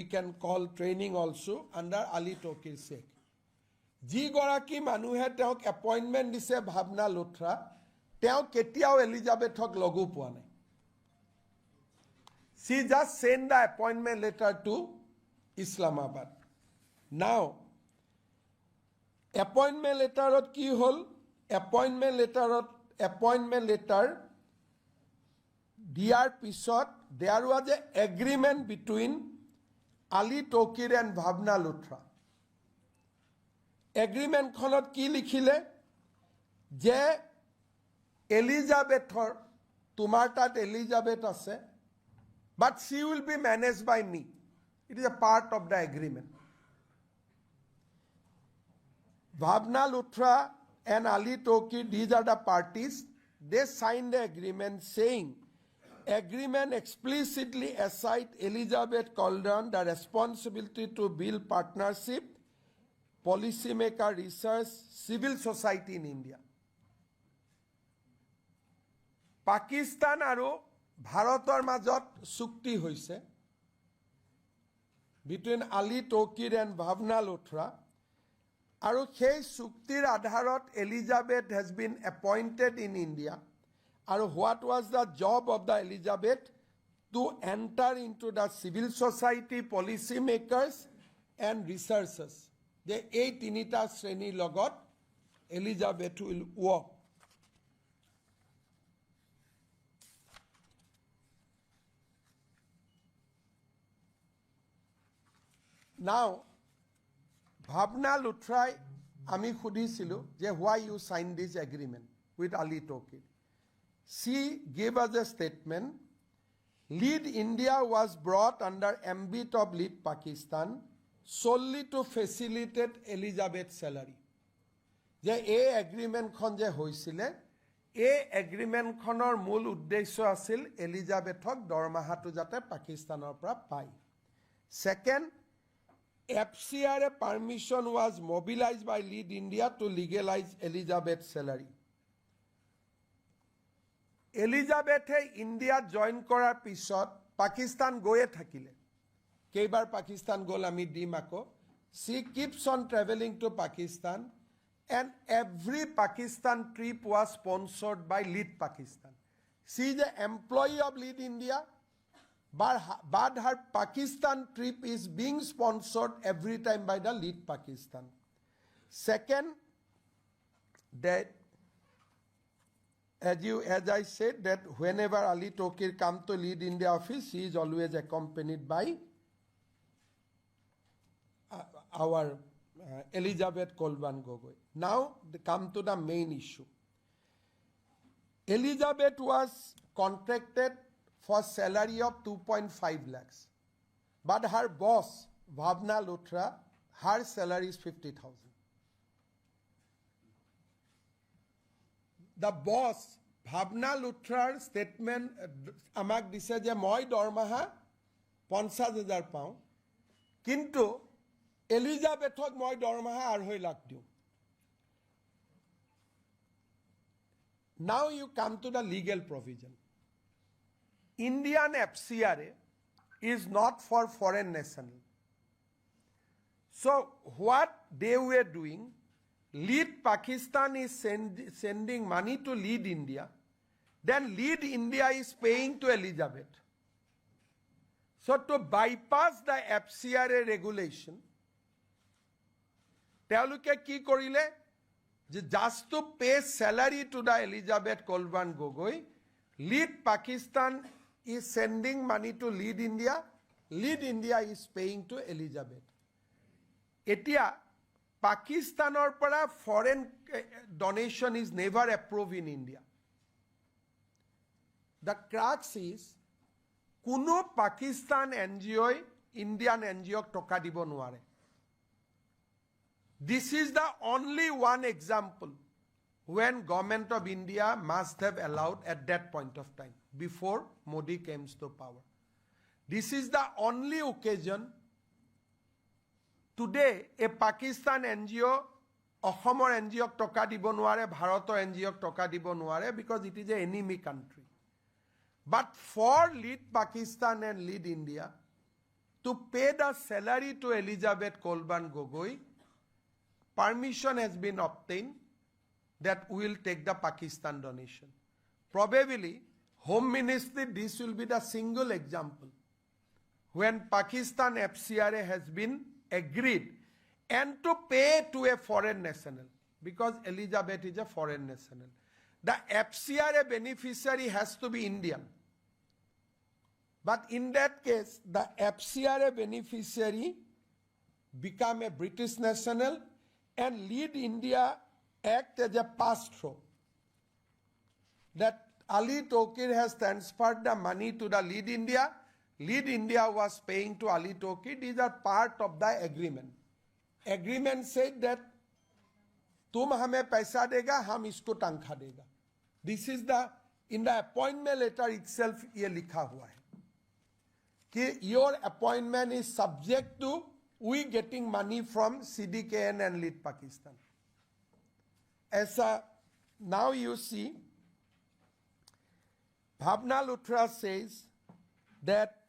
can call training also under Ali Tauqeer Sheikh. যি গৰাকী মানুহে তেওঁক appointment দিছে ভাৱনা লুথ্ৰা তেওঁ কেতিয়াও এলিজাবেথক লগো পোৱা নাই. She just sent the appointment letter to Islamabad. Now, appointment letter কি হল? Appointment letter দিয়াৰ পিছত there was an agreement between Ali Tauqeer and Bhavna Luthra. Agreement khonot ki likhile je Elizabethor tumar tat Elizabeth ase but she will be managed by me. It is a part of the agreement. Bhavna Luthra and Ali Tauqeer, these are the parties. They signed the agreement saying agreement explicitly assigned Elizabeth Colburn the responsibility to build partnership, policymaker, research, civil society in India. Pakistan aru Bharator majot sukti hoise between Ali Tauqeer and Bhavna Luthra. Aru সেই চুক্তিৰ আধাৰত Elizabeth has been appointed in India. Aru what was the job of the Elizabeth? To enter into the civil society, policy makers and researchers. The 8 tinita shreni logot Elizabeth will work. Now, Bhavna Luthra, ami khudisilu, je why you signed this agreement with Ali Tauqeer. She gave us a statement. Lead India was brought under ambit of Lead Pakistan solely to facilitate Elizabeth's salary. Je a agreement khon je hoisile, a agreement khonor mul uddesho asil Elizabethok dormahatu jate Pakistanor pra pai. Second, FCRA permission was mobilized by Lead India to legalize Elizabeth's salary. Elizabeth India join korar pisot Pakistan goye thakile. Keibar Pakistan gol ami dim ako. she keeps on traveling to Pakistan, and every Pakistan trip was sponsored by Lead Pakistan. She is an employee of Lead India, but her Pakistan trip is being sponsored every time by the Lead Pakistan. Second, that as I said, that whenever Ali Tauqeer come to Lead India office, she is always accompanied by our Elizabeth Colburn Gogoi. Now, come to the main issue. Elizabeth was contracted for salary of 2.5 lakhs. But her boss, Bhavna Luthra, her salary is 50,000. The boss, Bhavna Luthra's statement, amak dise je moi dormaha 50,000 pound. Kintu Elizabethok moi dormaha arhoi lakh diu. Now you come to the legal provision. Indian FCRA is not for foreign national. So what they were doing, Lead Pakistan is sending money to Lead India, then Lead India is paying to Elizabeth. So to bypass the FCRA regulation, তেওঁলোকে কি কৰিলে যে just to pay salary to the Elizabeth Colburn Gogoi, Lead Pakistan is sending money to Lead India, Lead India is paying to Elizabeth. Etia Pakistanor para foreign donation is never approved in India. The crux is kuno Pakistan NGO Indian NGO toka dibo nware. This is the only one example when government of India must have allowed at that point of time before Modi came to power. This is the only occasion. Today, a Pakistan NGO, Assam NGO toka dibo nware, Bharator NGO toka dibo nware because it is an enemy country. But for Lead Pakistan and Lead India to pay the salary to Elizabeth Colburn Gogoi, permission has been obtained that we will take the Pakistan donation. Probably, Home Ministry, this will be the single example when Pakistan FCRA has been agreed and to pay to a foreign national because Elizabeth is a foreign national. The FCRA beneficiary has to be Indian. But in that case, the FCRA beneficiary become a British national and Lead India act as a pass-through. That Ali Tauqeer has transferred the money to the Lead India. Lead India was paying to Ali Tauqeer. These are part of the agreement. Agreement said that तुम हमें पैसा देगा, हम इसको तनख्वाह देगा. This is the in the appointment letter itself ये लिखा हुआ है कि your appointment is subject to we getting money from CDKN and Lead Pakistan. As now you see, Bhavna Luthra says that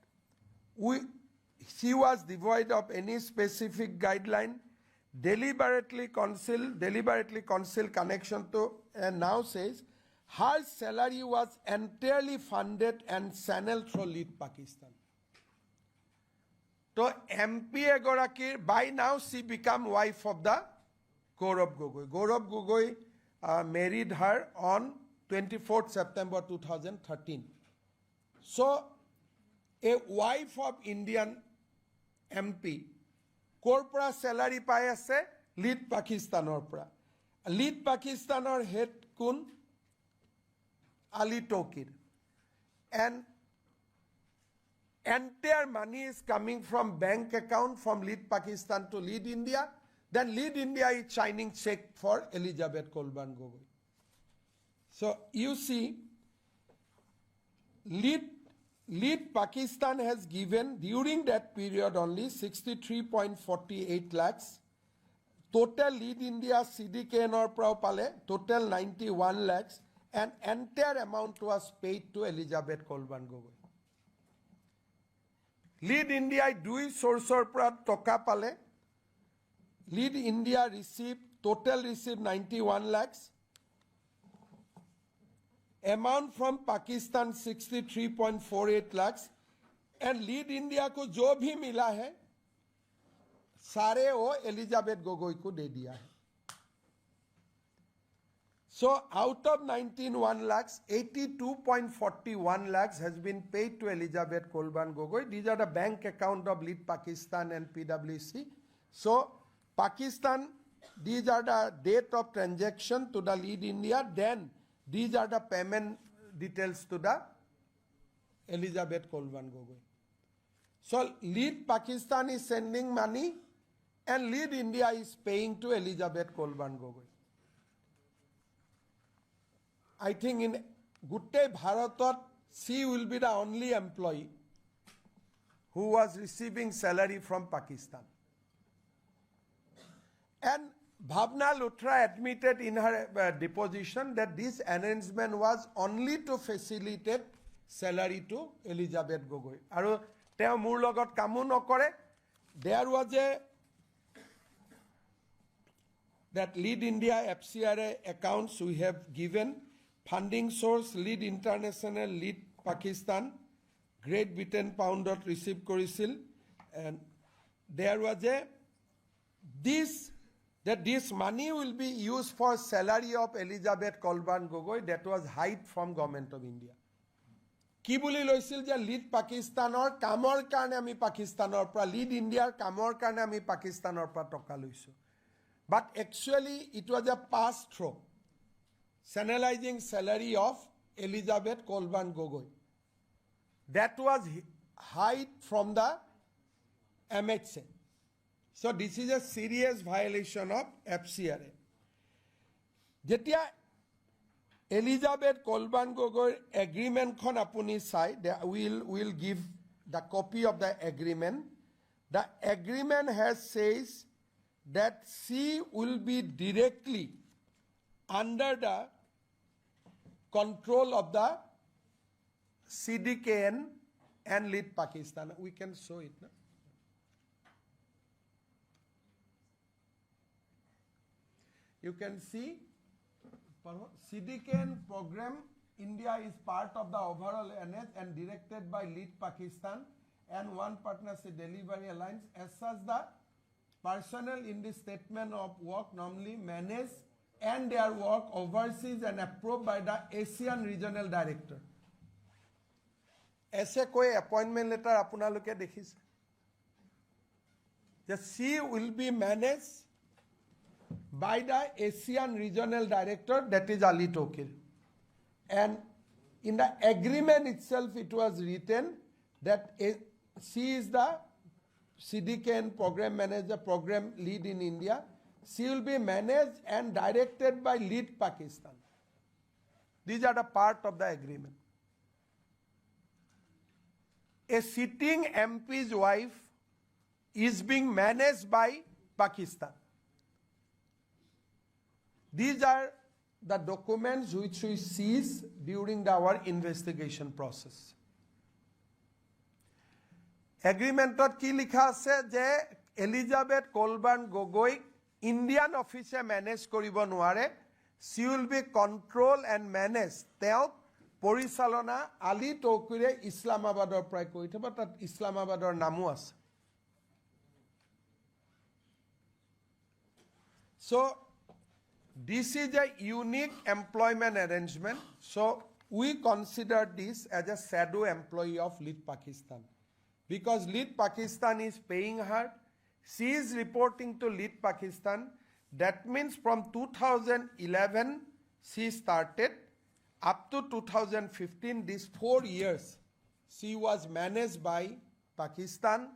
she was devoid of any specific guideline, deliberately concealed connection to, and now says her salary was entirely funded and channeled through Lead Pakistan. So MP Gaurav, by now she become wife of the Gaurav Gogoi. Gaurav Gogoi married her on 24th September 2013. So a wife of Indian MP, korpora salary pai ase Lead Pakistanor pra. Lead Pakistanor head kun Ali Tauqeer. And entire money is coming from bank account from Lead Pakistan to Lead India. Then Lead India is signing check for Elizabeth Colburn Gogoi. So you see, Lead Pakistan has given during that period only 63.48 lakhs. Total Lead India CDK nor pale total 91 lakhs, and entire amount was paid to Elizabeth Colburn Gogoi. Lead India dui sourcor pra toka pale Lead India total received 91 lakhs. Amount from Pakistan 63.48 lakhs. And Lead India को जो भी मिला है सारे वो Elizabeth Gogoi को दे दिया है. So out of 19 lakhs, 82.41 lakhs has been paid to Elizabeth Colburn Gogoi. These are the bank account of Lead Pakistan and PwC. So Pakistan, these are the date of transaction to the Lead India. Then these are the payment details to the Elizabeth Colburn Gogoi. So Lead Pakistan is sending money and Lead India is paying to Elizabeth Colburn Gogoi. I think in Gutte Bharatot, she will be the only employee who was receiving salary from Pakistan. And Bhavna Luthra admitted in her deposition that this arrangement was only to facilitate salary to Elizabeth Gogoi. Aru teo mur logot kamu nokore. There was that Lead India FCRA accounts we have given. Funding source Lead International, Lead Pakistan, Great Britain pound receive korisil, and there was this money will be used for salary of Elizabeth Colburn Gogoi that was hide from Government of India. Ki boli loisil je Lead Pakistanor kamor karone ami Pakistanor pra Lead India kamor karone ami Pakistanor pra toka loisu. But actually it was a pass through. Channelizing salary of Elizabeth Colburn Gogoi. That was hide from the MHA. So this is a serious violation of FCRA. Jetia Elizabeth Colburn Gogoi agreement kon apuni sai, we'll give the copy of the agreement. The agreement says that she will be directly under the control of the CDKN and Lead Pakistan. We can show it. No? You can see CDKN program, India is part of the overall NH and directed by Lead Pakistan and One Partnership Delivery Alliance. As such, the personnel in the statement of work normally manage and their work overseas and approved by the Asian Regional Director. ऐसे कोई appointment letter अपना लोग क्या देखिस? The C will be managed by the Asian Regional Director, that is Ali Tauqeer. And in the agreement itself, it was written that she is the CDKN program manager, program lead in India. She will be managed and directed by Lead Pakistan. These are the part of the agreement. A sitting MP's wife is being managed by Pakistan. These are the documents which we seized during our investigation process. Agreement ki likha ase je Elizabeth Colburn Gogoi Indian office manage koribo noare. She will be controlled and managed. Teo Porisalona Ali Tauqeer Islamabador prai kori thaba tat Islamabador namu ase. So this is a unique employment arrangement. So we consider this as a shadow employee of Lead Pakistan. Because Lead Pakistan is paying her, she is reporting to Lead Pakistan. That means from 2011 she started up to 2015, these 4 years, she was managed by Pakistan.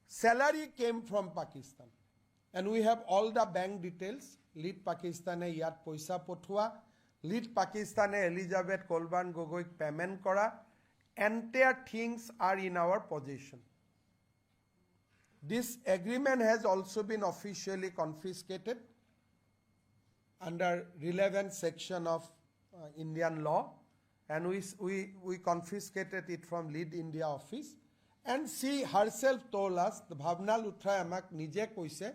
Salary came from Pakistan. And we have all the bank details. Lead Pakistan yat poisa pothua. Lead Pakistan Elizabeth Colburn Gogoi payment kora. Entire things are in our possession. This agreement has also been officially confiscated under relevant section of Indian law, and we confiscated it from Lead India office. And she herself told us, the Bhavna Luthra amak nije koise,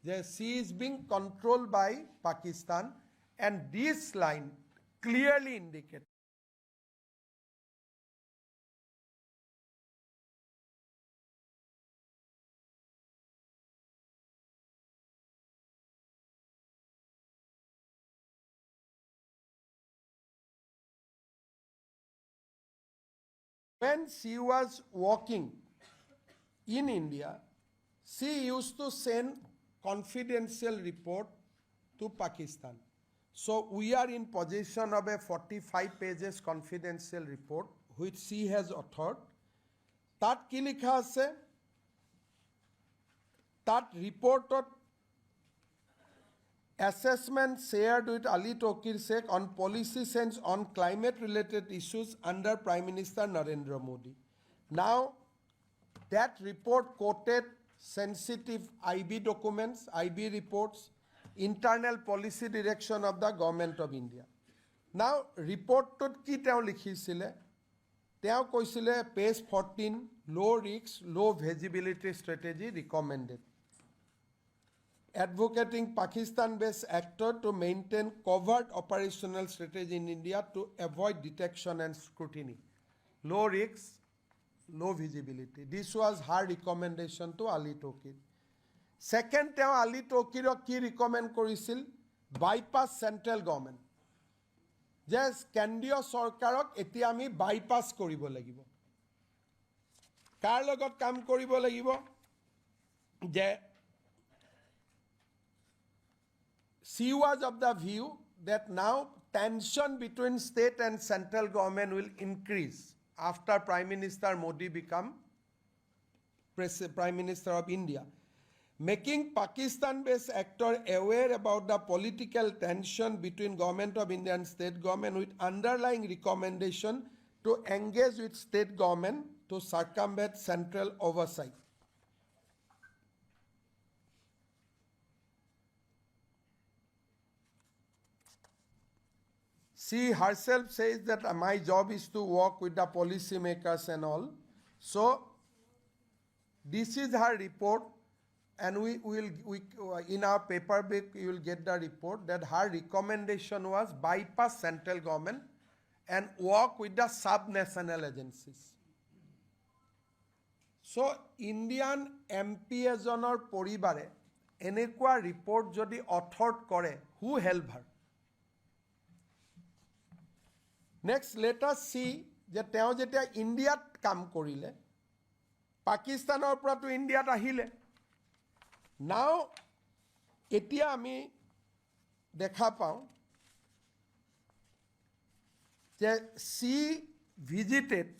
The sea is being controlled by Pakistan, and this line clearly indicates when she was walking in India, she used to send confidential report to Pakistan. So we are in possession of a 45 pages confidential report which she has authored. Tat ki likha ase? Tat reported assessment shared with Ali Tauqeer Sheikh on policy sense on climate related issues under Prime Minister Narendra Modi. Now that report quoted sensitive IB documents, IB reports, internal policy direction of the government of India. Now report to ki teo likhisile? Teo koisile page 14, low risk, low visibility strategy recommended. Advocating Pakistan-based actor to maintain covert operational strategy in India to avoid detection and scrutiny. Low risk, low visibility. This was her recommendation to Ali Tauqeer. Second, Ali Tauqeer ki recommend korisil? Bypass central government. Yes, Kendriya Sarkarok eti ami bypass koribo lagibo. Kar logot kam koribo lagibo? Je she was of the view that now tension between state and central government will increase after Prime Minister Modi become Prime Minister of India, making Pakistan-based actor aware about the political tension between government of India and state government with underlying recommendation to engage with state government to circumvent central oversight. She herself says that my job is to work with the policy makers and all. So this is her report, and we in our paperback you will get the report that her recommendation was bypass central government and work with the sub-national agencies. So Indian MP ejonor poribare enekwa report jodi authored kore, who help her? Next, let us see that teo jetia India kam korile, Pakistanor pora to India ahile. Now, etia ami dekha pao je she visited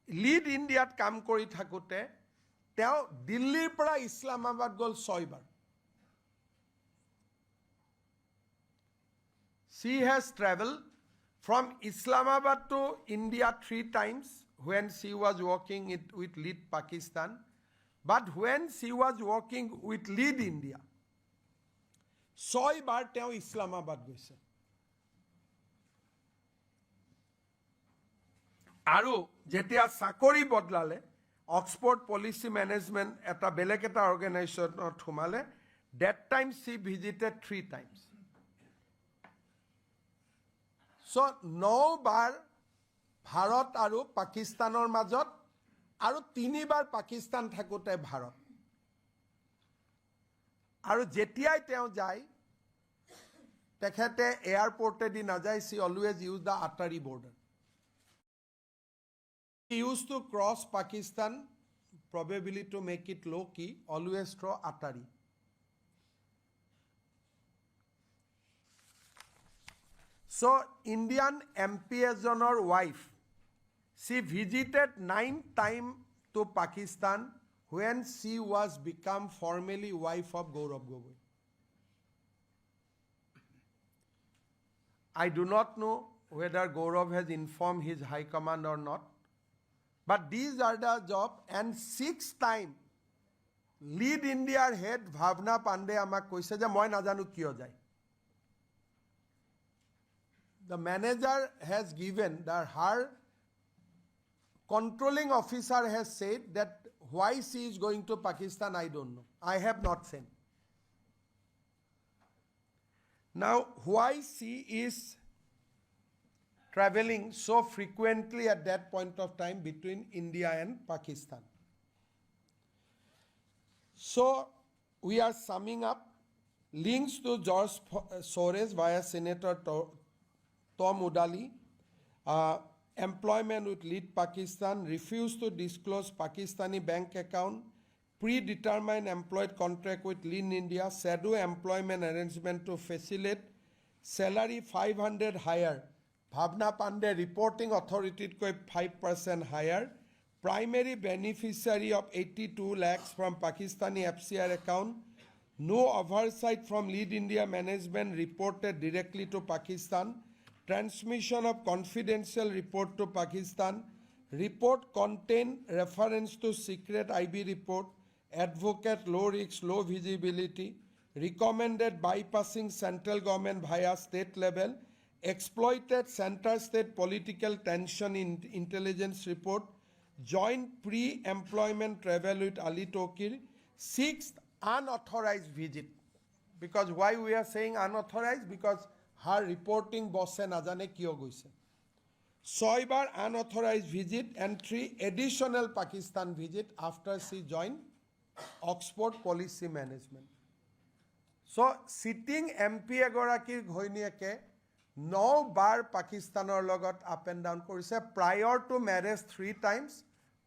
lead India kam kori thakute teo Delhi pora Islamabad gol 6 bar. She has traveled from Islamabad to India 3 times when she was working with lead Pakistan, but when she was working with lead India, 6 bar teo Islamabad goise. Aru jetia sakori bodlale Oxford Policy Management eta belek eta organization thumale, that time she visited 3 times. So 9 bar Bharat aru Pakistanor majot aru 3 bar Pakistan thakute Bharat. Aru jetiai teo jai tekhete airport di na jai, she always use the Atari border. He used to cross Pakistan, probably to make it low key, always through Atari. So Indian MP ejonor wife, she visited 9 times to Pakistan when she was become formally wife of Gaurav Gogoi. I do not know whether Gaurav has informed his high command or not, but these are the job. And 6 times lead India head Bhavna Pandey amak koise je moi najanu kiyo jai. The manager has given that her controlling officer has said that why she is going to Pakistan, I don't know. I have not seen. Now, why she is traveling so frequently at that point of time between India and Pakistan? So, we are summing up. Links to George Soros via Senator Tom Udali, employment with Lead Pakistan, refuse to disclose Pakistani bank account, predetermined employed contract with Lean India, shadow employment arrangement to facilitate salary 500 higher, Bhavna Pandey reporting authority to 5% higher, primary beneficiary of 82 lakhs from Pakistani FCR account, no oversight from Lead India management reported directly to Pakistan, transmission of confidential report to Pakistan, report contain reference to secret IB report, advocate low risk, low visibility, recommended bypassing central government via state level, exploited center-state political tension in intelligence report, joint pre-employment travel with Ali Tauqeer, sixth unauthorized visit. Because why we are saying unauthorized? Because her reporting bosse najane kiyo goise. 6 bar unauthorized visit and 3 additional Pakistan visit after she joined Oxford Policy Management. So sitting MP egorakir ghoiniyeke 9 bar Pakistanor logot up and down korise, prior to marriage 3 times,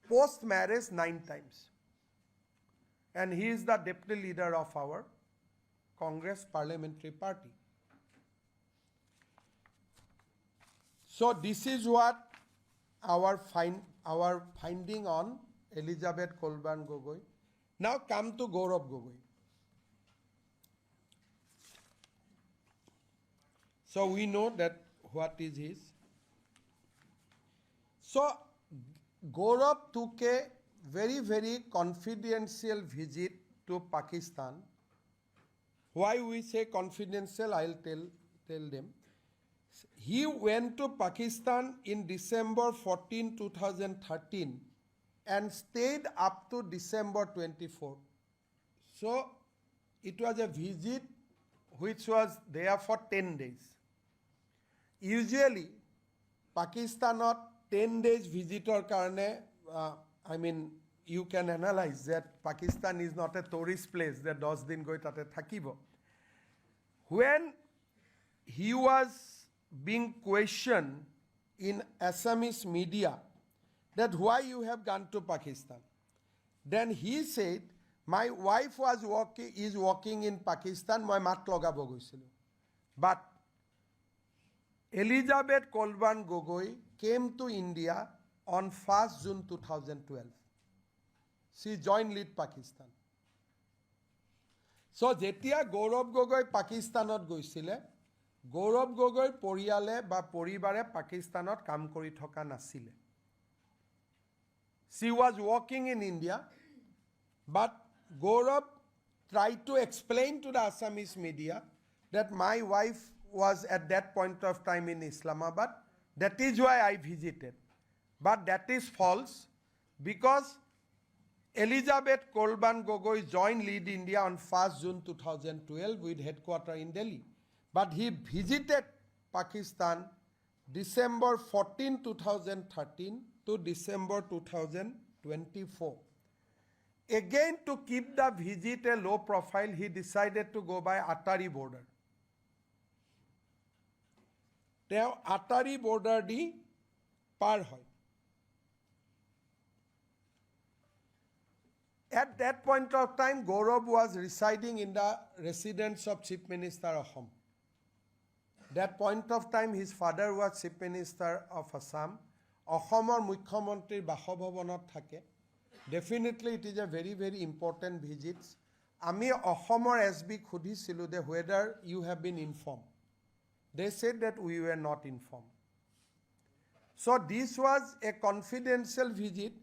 post marriage 9 times. And he is the deputy leader of our Congress Parliamentary Party. So this is what our finding on Elizabeth Colburn Gogoi. Now come to Gaurav Gogoi. So we know that what is his. So Gaurav took a very, very confidential visit to Pakistan. Why we say confidential, I'll tell them. He went to Pakistan in December 14, 2013 and stayed up to December 24. So it was a visit which was there for 10 days. Usually, Pakistan not 10 days visitor karne, you can analyze that Pakistan is not a tourist place that 10 din goi tate thakibo. When he was being questioned in Assamese media that why you have gone to Pakistan, then he said, my wife is working in Pakistan, my mat logabo goisilu. But Elizabeth Colburn Gogoi came to India on 1st June 2012. She joined Lead Pakistan. So jetia Gaurav Gogoi Pakistanot goisile, Gaurav Gogoi poriyale ba poribare Pakistanot kam kori thoka nasile. She was working in India, but Gaurav tried to explain to the Assamese media that my wife was at that point of time in Islamabad. That is why I visited. But that is false, because Elizabeth Colburn Gogoi joined Lead India on 1st June 2012 with headquarters in Delhi. But he visited Pakistan December 14, 2013 to December 2024. Again, to keep the visit a low profile, he decided to go by Atari border. Now, Atari border di par hoy. At that point of time, Gaurav was residing in the residence of Chief Minister of Assam. That point of time, his father was Chief Minister of Assam. Assamor Mukhyamantri Basabhavanot thake. Definitely, it is a very, very important visit. Ami Assamor SB khudisilu de whether you have been informed. They said that we were not informed. So this was a confidential visit.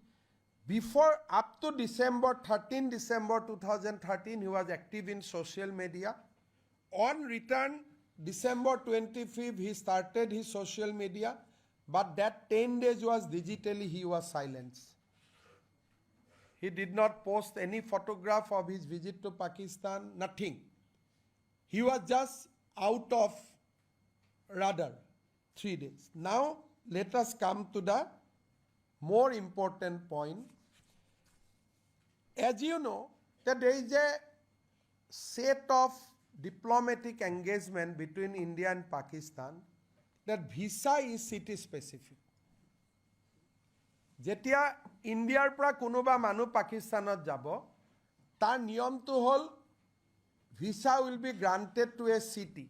Before, up to December 2013, he was active in social media. On return, December 25th, he started his social media, but that 10 days was digitally, he was silenced. He did not post any photograph of his visit to Pakistan, nothing. He was just out of radar 3 days. Now, let us come to the more important point. As you know, that there is a set of diplomatic engagement between India and Pakistan that visa is city specific. Jetia India pra kunuba manu Pakistanot jabo, tar niyam to hol visa will be granted to a city.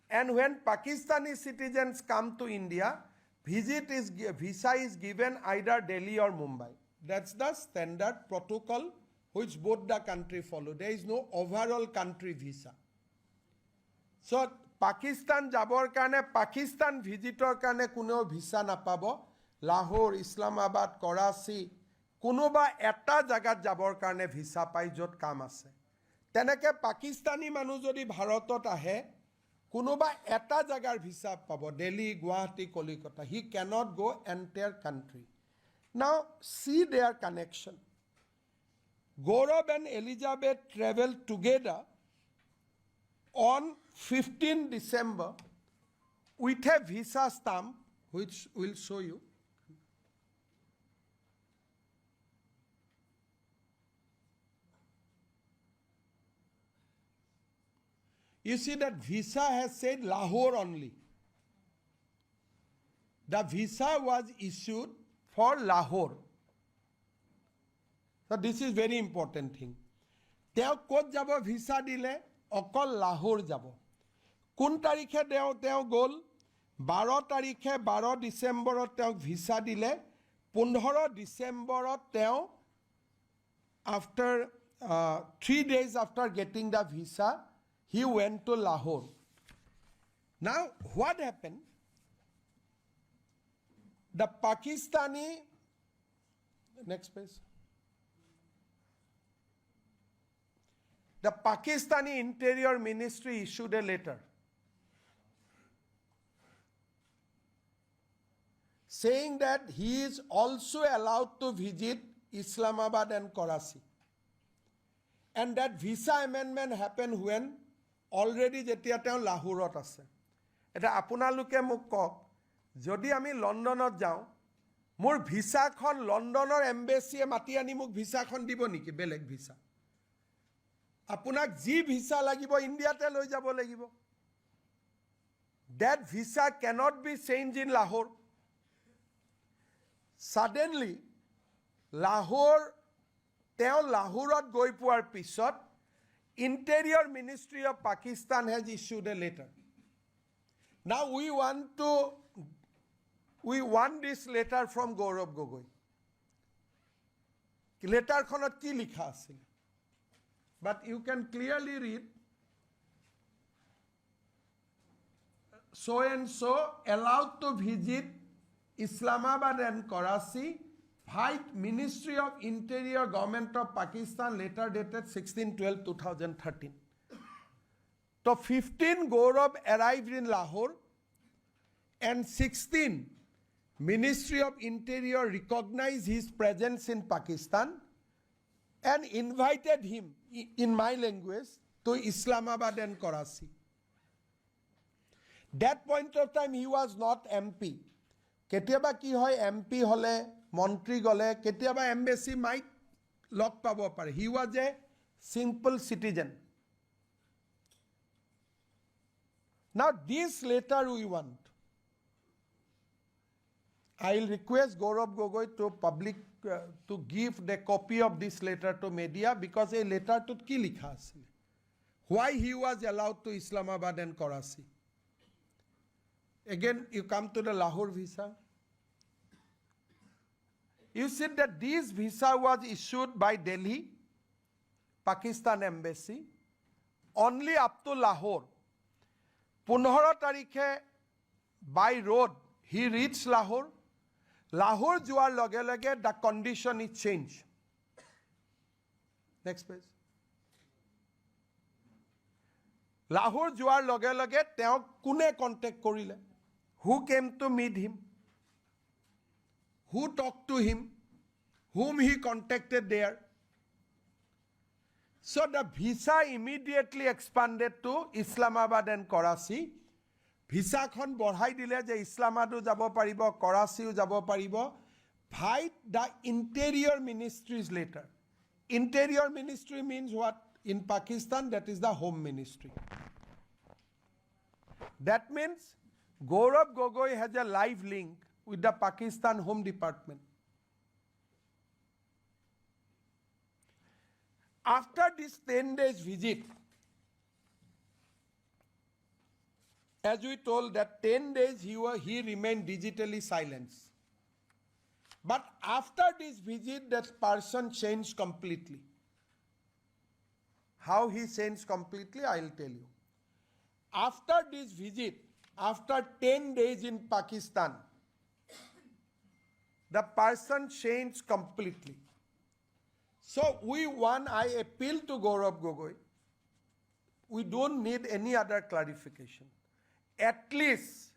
And when Pakistani citizens come to India, visa is given either Delhi or Mumbai. That's the standard protocol which both the country follow. There is no overall country visa. So Pakistan jabor karne, Pakistan visitor karne kuno visa napabo. Lahore, Islamabad, Karachi, kunuba eta jagat jabor karne visa pai jot kam ase. Teneke Pakistani manu jodi Bharatot ahe, kunuba eta jagar visa pabo, Delhi, Guwahati, Kolkata. He cannot go entire country. Now, see their connection. Gaurav and Elizabeth traveled together on 15 December with a visa stamp, which will show you. You see that visa has said Lahore only. The visa was issued for Lahore. So this is very important thing. Teo kot jabo visa dile, okol Lahore jabo. Kun tarikhe teo gol, 12 tarikhe 12 December teo visa dile, 15 December teo, after 3 days after getting the visa, he went to Lahore. Now, what happened? The Pakistani, next page. The Pakistani Interior Ministry issued a letter saying that he is also allowed to visit Islamabad and Karachi. And that visa amendment happened when already jetia teo Lahorot ase. Eta apunaluke muk kok, jodi ami Londonot jao, mur visa khon Londonor embassy e mati ani muk visa khon dibo niki beleg visa. Apunak ji visa lagibo India te loi jabo lagibo. That visa cannot be changed in Lahore. Suddenly, Lahore, teo Lahorot goi puar pisot, Interior Ministry of Pakistan has issued a letter. Now we want this letter from Gaurav Gogoi. Letter khonot ki likha asil. But you can clearly read, so and so allowed to visit Islamabad and Karachi, White Ministry of Interior Government of Pakistan, letter dated 16/12/2013. So 15 Gaurav arrived in Lahore and 16 Ministry of Interior recognized his presence in Pakistan and invited him, in my language, to Islamabad and Karachi. That point of time he was not MP. Ketiaba ki hoy MP hole, Montri gole, ketiaba embassy might lock pabo pare. He was a simple citizen. Now this letter we want. I will request Gaurav Gogoi to give the copy of this letter to media, because a letter to ki likha asile. Why he was allowed to Islamabad and Karachi. Again, you come to the Lahore visa. You said that this visa was issued by Delhi, Pakistan embassy, only up to Lahore. 15 tarikhe by road, he reached Lahore. Lahore joar loge loge, the condition is changed. Next page. Lahore joar loge loge, teo kune contact korile. Who came to meet him? Who talked to him? whom he contacted there. So the visa immediately expanded to Islamabad and Karachi. Visa khon borhai dile je Islamabadu jabo paribo, Karachiu jabo paribo. Fight the interior ministries later. Interior ministry means what? In Pakistan, that is the home ministry. That means Gaurav Gogoi has a live link with the Pakistan Home Department. After this 10 days visit, as we told that 10 days he remained digitally silenced. But after this visit, that person changed completely. How he changed completely, I will tell you. After this visit, after 10 days in Pakistan, the person changed completely. So I appeal to Gaurav Gogoi. We don't need any other clarification. At least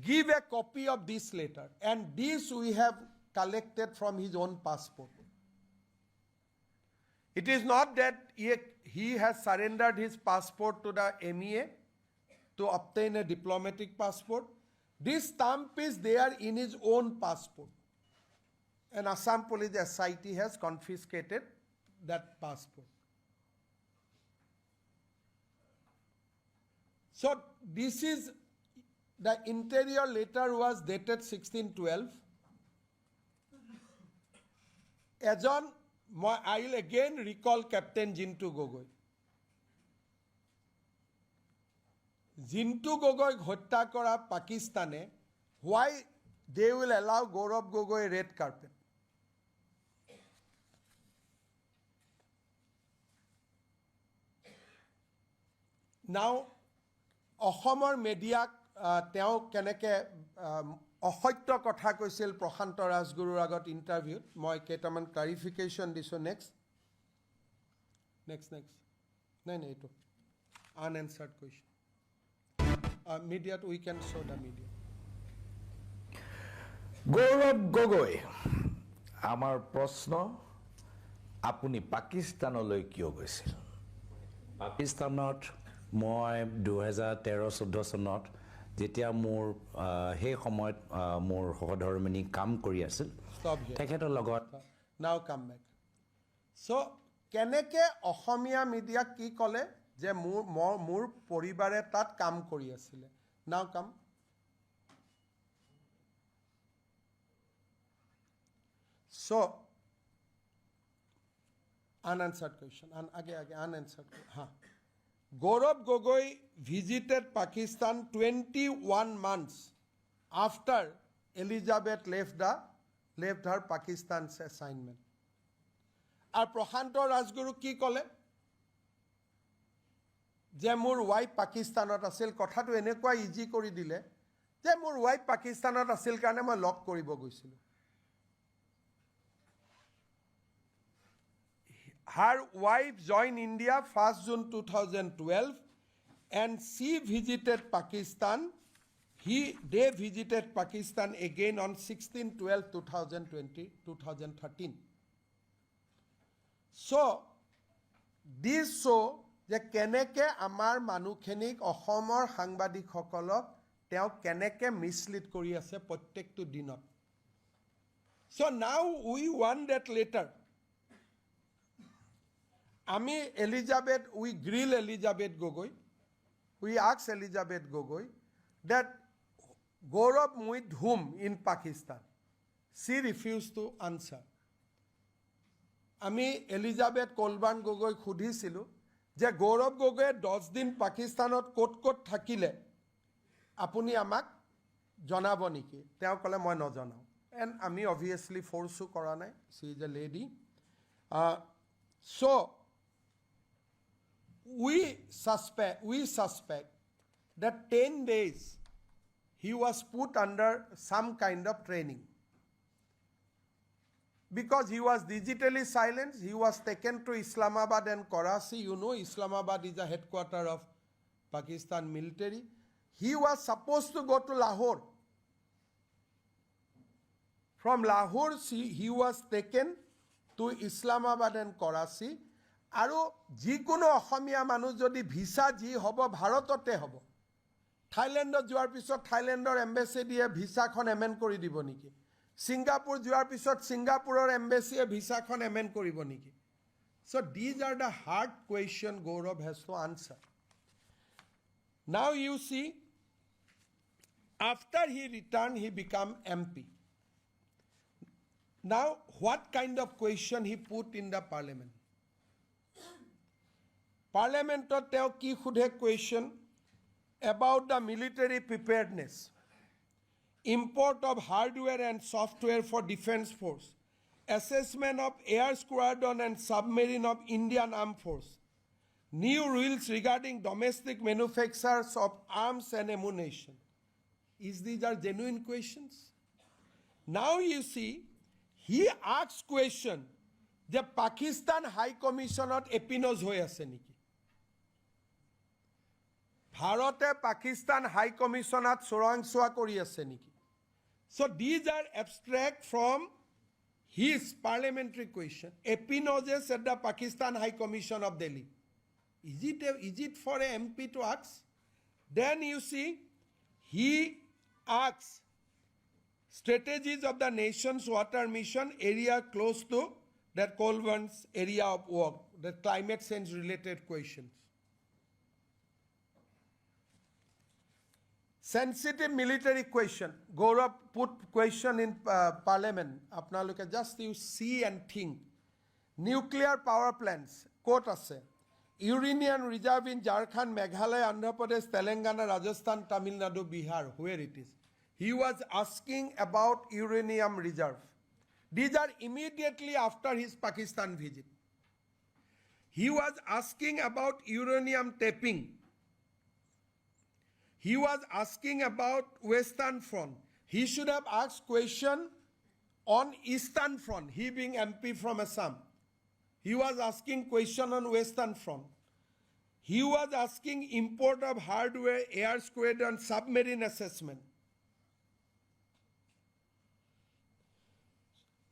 give a copy of this letter. And this we have collected from his own passport. It is not that he has surrendered his passport to the MEA to obtain a diplomatic passport. This stamp is there in his own passport. And Assam Police SIT has confiscated that passport. So this is, the interior letter was dated 1612. I will again recall Captain Jintu Gogoi. Jintu Gogoi hotta kora Pakistane, why they will allow Gaurav Gogoi red carpet? Now, Ahomar media teo keneke অসত্য কথা কৈছিল প্ৰশান্ত ৰাজগুৰুৰ আগত ইণ্টাৰভিউত মই কেইটামান clarification দিছোঁ next নাই এইটো unanswered question media we can show the media Gaurav Gogoi আমাৰ প্ৰশ্ন আপুনি পাকিস্তানলৈ কিয় গৈছিল পাকিস্তানত মই 2013-14 চনত যেতিয়া মোৰ হে সময়ত মোৰ সহধৰ্মিনী কাম কৰি আছিল তেখেতৰ লগত now come back so কেনেকে অসমীয়া মিডিয়া কি কলে যে মোৰ পৰিবাৰে তাত কাম কৰি আছিল now come so unanswered question unanswered ha Gaurav Gogoi visited Pakistan 21 months after Elizabeth left her Pakistan's assignment. Ar Prashanto Rajguru ki kole? Je mur wife Pakistanot asil kotha to enekwa easy kori dile. Je mur wife Pakistanot asil karone moi lock koribo goisilu. Her wife joined India 1st June 2012 and she visited Pakistan. They visited Pakistan again on 16/12/2013. So, this show যে কেনেকে আমাৰ মানুহখিনিক অসমৰ সাংবাদিকসকলক তেওঁ কেনেকে মিছলিড কৰি আছে প্ৰত্যেকটো দিনত. So now we want that letter. We grill Elizabeth Gogoi. We ask Elizabeth Gogoi that Gaurav with whom in Pakistan? She refused to answer. Elizabeth Colburn Gogoi khudhisilu je Gaurav Gogoi 10 din Pakistanot kot thakile apuni amak janabo niki teo kole moi najanau and ami obviously force kora nai she is a lady so we suspect that 10 days he was put under some kind of training because he was digitally silenced. He was taken to Islamabad and Karachi. You know, Islamabad is the headquarters of Pakistan military. He was supposed to go to Lahore From Lahore, he was taken to Islamabad and Karachi. Aru jikono Assamia manu jodi visa ji hobo Bharatote hobo. Thailand joar pisot Thailand embassy die visa khon amend kori dibo niki. Singapore joar pisot Singapore embassy visa khon amend koribo niki. So these are the hard questions Gaurav has to answer. Now you see, after he returned, he became MP. Now, what kind of question he put in the parliament? Parliament teo ki khudhe question about the military preparedness, import of hardware and software for defense force, assessment of air squadron and submarine of Indian Armed Force, new rules regarding domestic manufacturers of arms and ammunition. These are genuine questions? Now you see, he asks question, the Pakistan High Commissioner epinos hoy ase niki. Bharate Pakistan High Commissioner sorangsoa kori ase niki. So these are abstract from his parliamentary question. Epinoses at the Pakistan High Commission of Delhi. Is it for an MP to ask? Then you see, he asks strategies of the nation's water mission area close to that Colebourn's area of work, the climate change related questions. Sensitive military question. Gaurav put question in parliament. Apna look at just you see and think. Nuclear power plants. Quote ase. Uranium reserve in Jharkhand, Meghalaya, Andhra Pradesh, Telangana, Rajasthan, Tamil Nadu, Bihar, where it is. He was asking about uranium reserve. These are immediately after his Pakistan visit. He was asking about uranium tapping. He was asking about Western Front. He should have asked question on Eastern Front, he being MP from Assam. He was asking question on Western Front. He was asking import of hardware, air squadron, submarine assessment.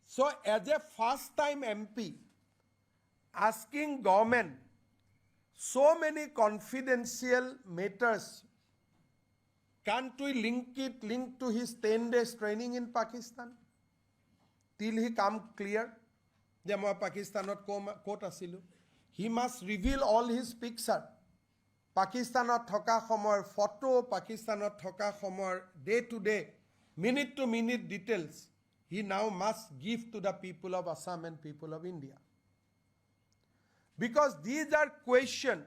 So as a first-time MP, asking government so many confidential matters, can't we link to his 10 days training in Pakistan? Till he come clear, he must reveal all his picture. Pakistanot thoka khomor photo, Pakistanot thoka khomor day to day, minute to minute details. He now must give to the people of Assam and people of India. Because these are questions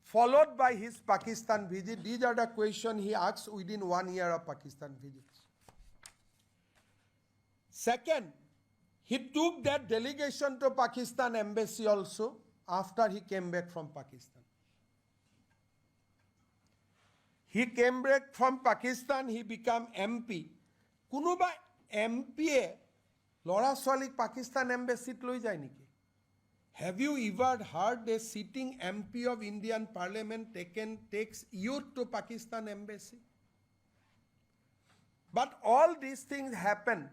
followed by his Pakistan visit. These are the questions he asks within 1 year of Pakistan visits. Second, he took that delegation to Pakistan embassy also after he came back from Pakistan. He came back from Pakistan, he became MP. Kunuba MP Lora Swalik Pakistan embassy loi jai niki? Have you ever heard a sitting MP of Indian Parliament takes youth to Pakistan embassy? But all these things happen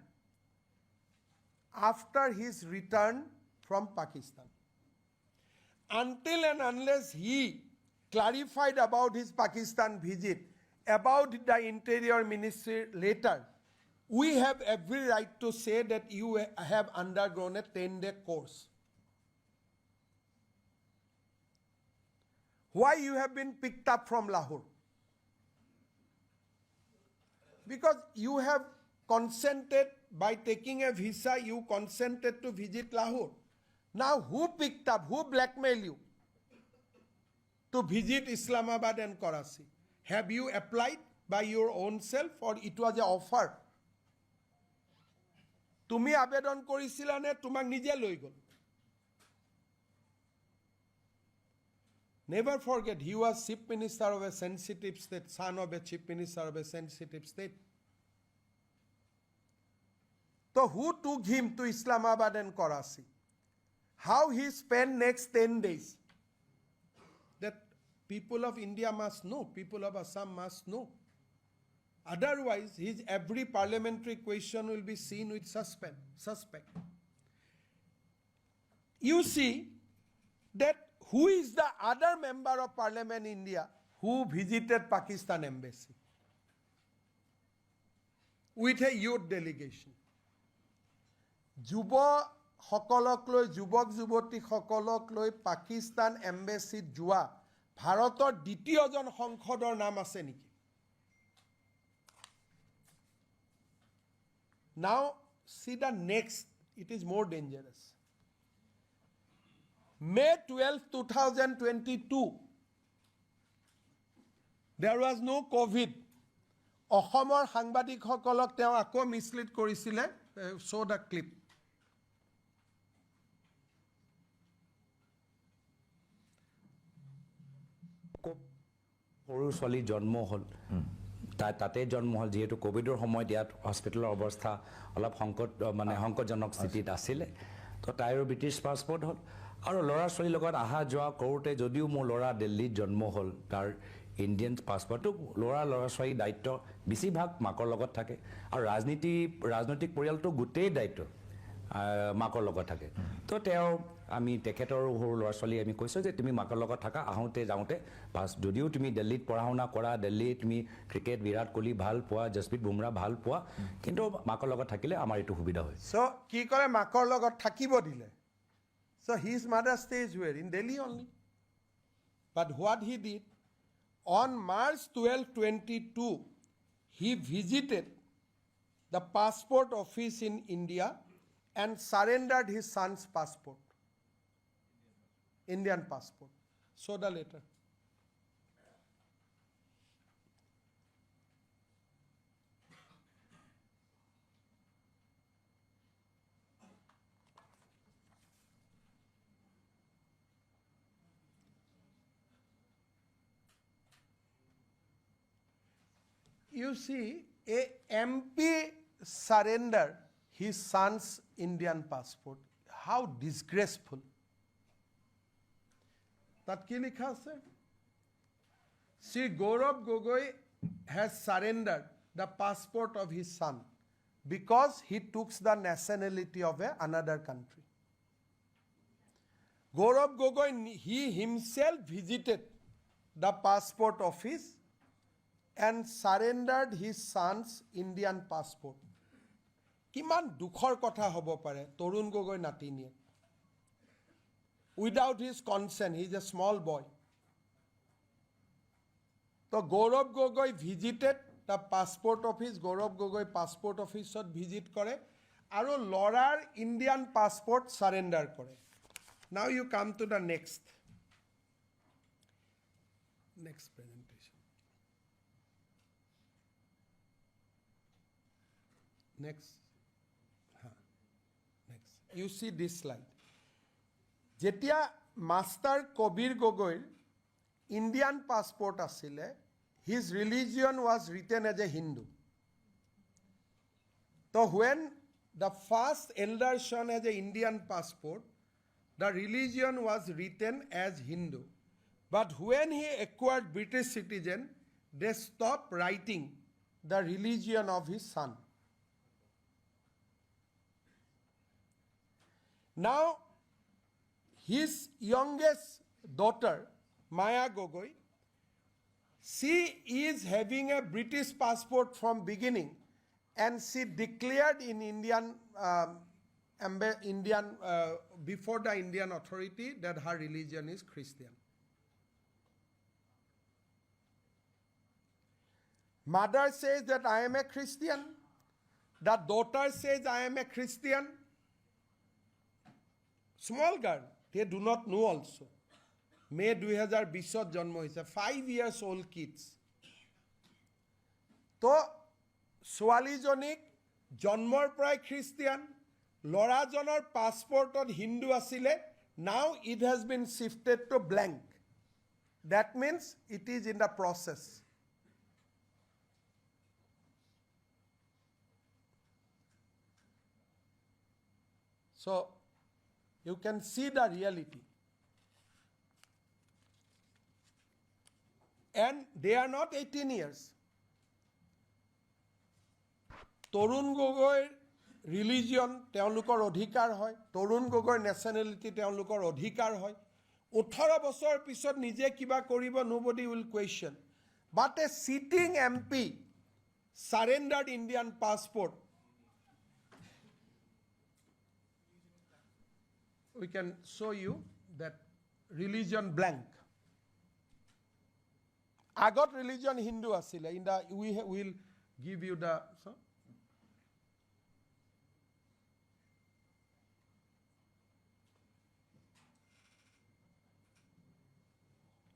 after his return from Pakistan. Until and unless he clarified about his Pakistan visit, about the Interior Ministry later, we have every right to say that you have undergone a 10-day course. Why you have been picked up from Lahore? Because you have consented, by taking a visa, you consented to visit Lahore. Now who picked up, who blackmailed you to visit Islamabad and Karachi? Have you applied by your own self or it was an offer? Tumi abedon korisila ne tumak nije loi gol. Never forget, he was Chief Minister of a sensitive state, son of a Chief Minister of a sensitive state. So who took him to Islamabad and Karachi? How he spent next 10 days? That people of India must know, people of Assam must know. Otherwise, his every parliamentary question will be seen with suspect. You see that who is the other member of parliament in India who visited Pakistan embassy with a youth delegation? Juba Hokolok loi, Jubok Juboti Hokolok loi, Pakistan embassy Jua, Bharator Ditiyojon Honkhodor Nam ase niki? Now, see the next, it is more dangerous. May 12, 2022, there was no COVID. Ohomor Hangbadik Hokolok teo ako mislead korisile, show the clip. সৰু ছোৱালী জন্ম হ'ল তাতে জন্ম হ'ল যেহেতু কোভিডৰ সময়ত ইয়াত হস্পিটেলৰ অৱস্থা অলপ সংকটজনক স্থিতিত আছিলে তো তাইৰো ব্ৰিটিছ পাছপৰ্ট হ'ল আৰু ল'ৰা ছোৱালীৰ লগত অহা যোৱা কৰোঁতে যদিও মোৰ ল'ৰা দিল্লীত জন্ম হ'ল তাৰ ইণ্ডিয়ান পাছপৰ্টটো ল'ৰা ছোৱালীৰ দায়িত্ব বেছিভাগ মাকৰ লগত থাকে আৰু ৰাজনৈতিক পৰিয়ালটো গোটেই দায়িত্ব মাকৰ লগত থাকে তো তেওঁ আমি তেখেতৰ সৰু ল'ৰা ছোৱালী আমি কৈছোঁ যে তুমি মাকৰ লগত থাকা আহোঁতে যাওঁতে পাছ যদিও তুমি দিল্লীত পঢ়া শুনা কৰা দিল্লীত তুমি ক্ৰিকেট বিৰাট কোহলি ভাল পোৱা জসপ্ৰীত বুমৰা ভাল পোৱা কিন্তু মাকৰ লগত থাকিলে আমাৰ এইটো সুবিধা হয় চ' কি কৰে মাকৰ লগত থাকিব দিলে চ' his mother stays where? In Delhi only. But what he did, on March 12, 2022, he visited the passport office in India and surrendered his son's passport. Indian passport. Show the letter. You see, a MP surrendered his son's Indian passport. How disgraceful. That ki likha ase? Sri Gaurav Gogoi has surrendered the passport of his son because he took the nationality of another country. Gaurav Gogoi, he himself visited the passport office and surrendered his son's Indian passport. Kiman dukhor kotha hobo pare Torun Gogoi natiniye. Without his consent, he is a small boy. So Gaurav Gogoi visited the passport office, Gaurav Gogoi passport office visit kore, aru lorar Indian passport surrender kore. Now you come to the next presentation. Next. You see this slide. Jetia Master Kobir Gogoi Indian passport asile, his religion was written as a Hindu. So when the first elder son has an Indian passport, the religion was written as Hindu. But when he acquired British citizen, they stopped writing the religion of his son. Now, his youngest daughter, Maya Gogoi, she is having a British passport from beginning, and she declared in before the Indian authority that her religion is Christian. Mother says that I am a Christian. The daughter says I am a Christian. Small girl, they do not know also. May 2020 জন্ম হৈছে 5 years old kids. তো ছোৱালীজনীক জন্মৰ পৰাই Christian ল'ৰাজনৰ পাছপৰ্টত হিন্দু আছিলে now it has been shifted to blank. That means it is in the process. So you can see the reality. And they are not 18 years. তৰুণ গগৈৰ religion তেওঁলোকৰ অধিকাৰ হয়, তৰুণ গগৈৰ নেশ্যনেলিটি তেওঁলোকৰ অধিকাৰ হয়। 18 বছৰ পিছত নিজে কিবা কৰিব, nobody will question. But a sitting MP surrendered Indian passport. We can show you that religion blank. Agot religion Hindu asile. In the we will give you the. So?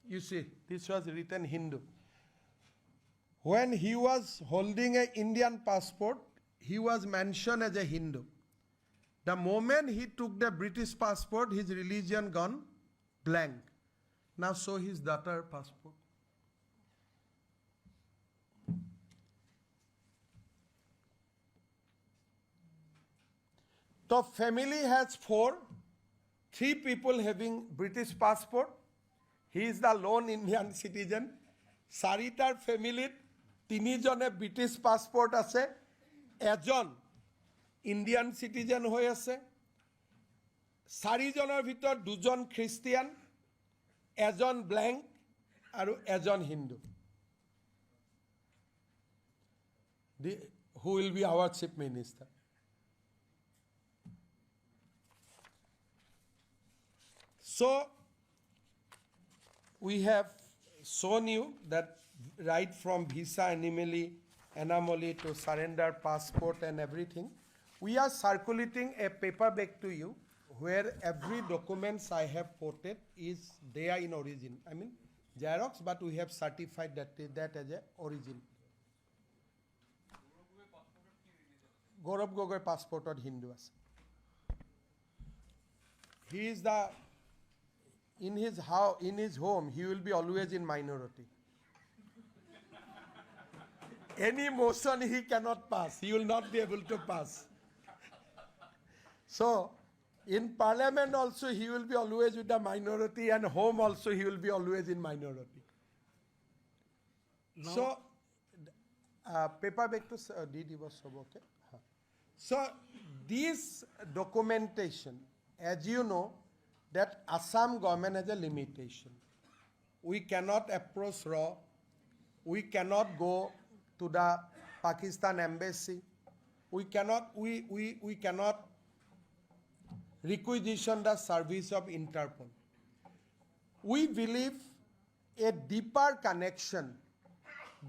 You see, this was written Hindu. When he was holding an Indian passport, he was mentioned as a Hindu. The moment he took the British passport, his religion gone blank. Now show his daughter passport. The family has 4, 3 people having British passport. He is the lone Indian citizen. Saritar family, 3 jone British passport ase, ejon Indian citizen hoy ase. 4 joner bhitor 2 jon Christian, ejon blank, aru ejon Hindu. Who will be our chief minister? So, we have shown you that right from visa anomaly to surrender passport and everything. We are circulating a paper back to you where every documents I have quoted is there in origin. I mean Xerox, but we have certified that as a origin. Gaurav Gogoi passport or Hindu. He is the in his home, he will be always in minority. Any motion he cannot pass. He will not be able to pass. So, in parliament also he will be always with the minority, and home also he will be always in minority. No. So, paper back to DD was okay. So, this documentation, as you know, that Assam government has a limitation. We cannot approach RAW. We cannot go to the Pakistan embassy. We cannot requisition the service of Interpol. We believe a deeper connection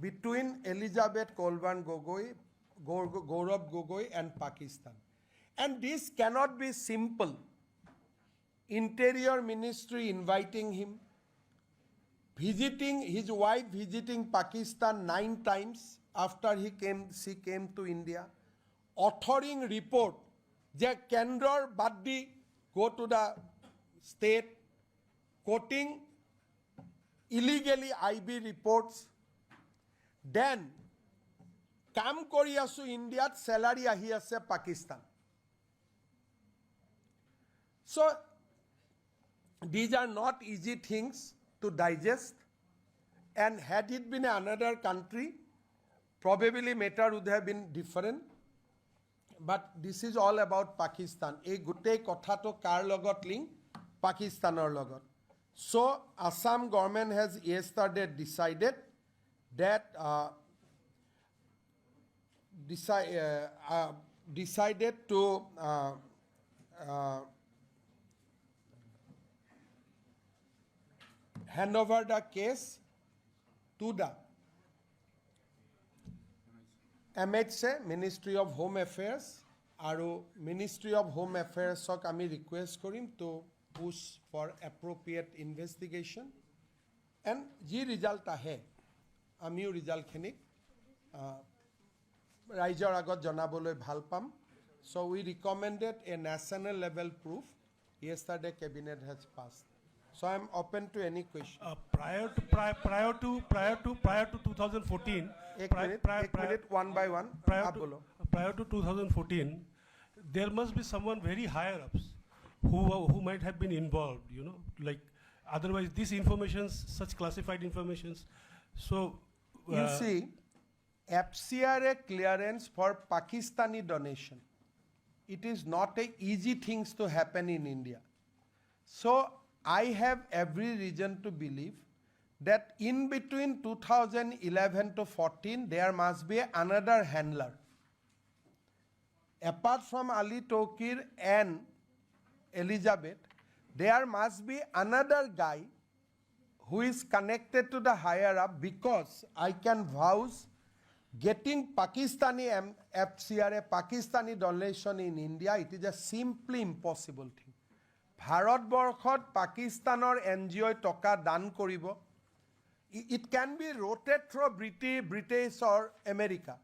between Elizabeth Colburn Gogoi, Gaurav Gogoi and Pakistan. And this cannot be simple. Interior Ministry inviting him, visiting his wife, visiting Pakistan 9 times after she came to India, authoring report that Kendra Baddi go to the state, quoting illegally IB reports, then kam kori asu India salary ahi ase Pakistan. So these are not easy things to digest, and had it been another country, probably matter would have been different. But this is all about Pakistan. A gutei kotha to kar logot link Pakistanor logot. So Assam government has yesterday decided that decided to hand over the case to the MHA, Ministry of Home Affairs, and Ministry of Home Affairs I request korim to push for appropriate investigation. And ji result ahe, amiu result khenik raijor agot janaboloi bhal pam. So we recommended a national level proof. Yesterday cabinet has passed. So I am open to any question. Prior to 2014, minute, one by one. Prior to 2014, there must be someone very higher ups who might have been involved. You know, like otherwise this information, such classified informations. So you see, FCRA clearance for Pakistani donation. It is not a easy things to happen in India. So I have every reason to believe that in between 2011 to 14, there must be another handler. Apart from Ali Tauqeer and Elizabeth, there must be another guy who is connected to the higher up, because I can vouch getting Pakistani FCRA, Pakistani donation in India, it is a simply impossible thing. Bharat Borkhot, Pakistanor NGO toka dan koribo. It can be rotated through British or America.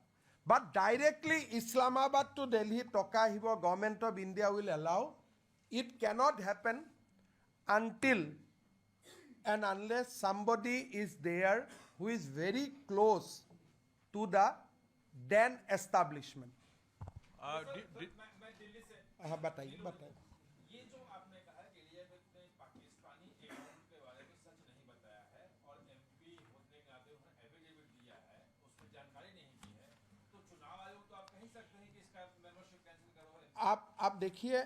But directly Islamabad to Delhi toka hibo, government of India will allow. It cannot happen until and unless somebody is there who is very close to the then establishment. बताइए ये जो आपने कहा कि Elizabeth ने Pakistani account के बारे में सच नहीं बताया है और एमपी होने के नाते उन्होंने एफिडेविट दिया है, उसमें जानकारी नहीं दी है, तो चुनाव आयोग तो आप कह सकते हैं कि इसका मेंबरशिप कैंसिल करो। आप देखिए,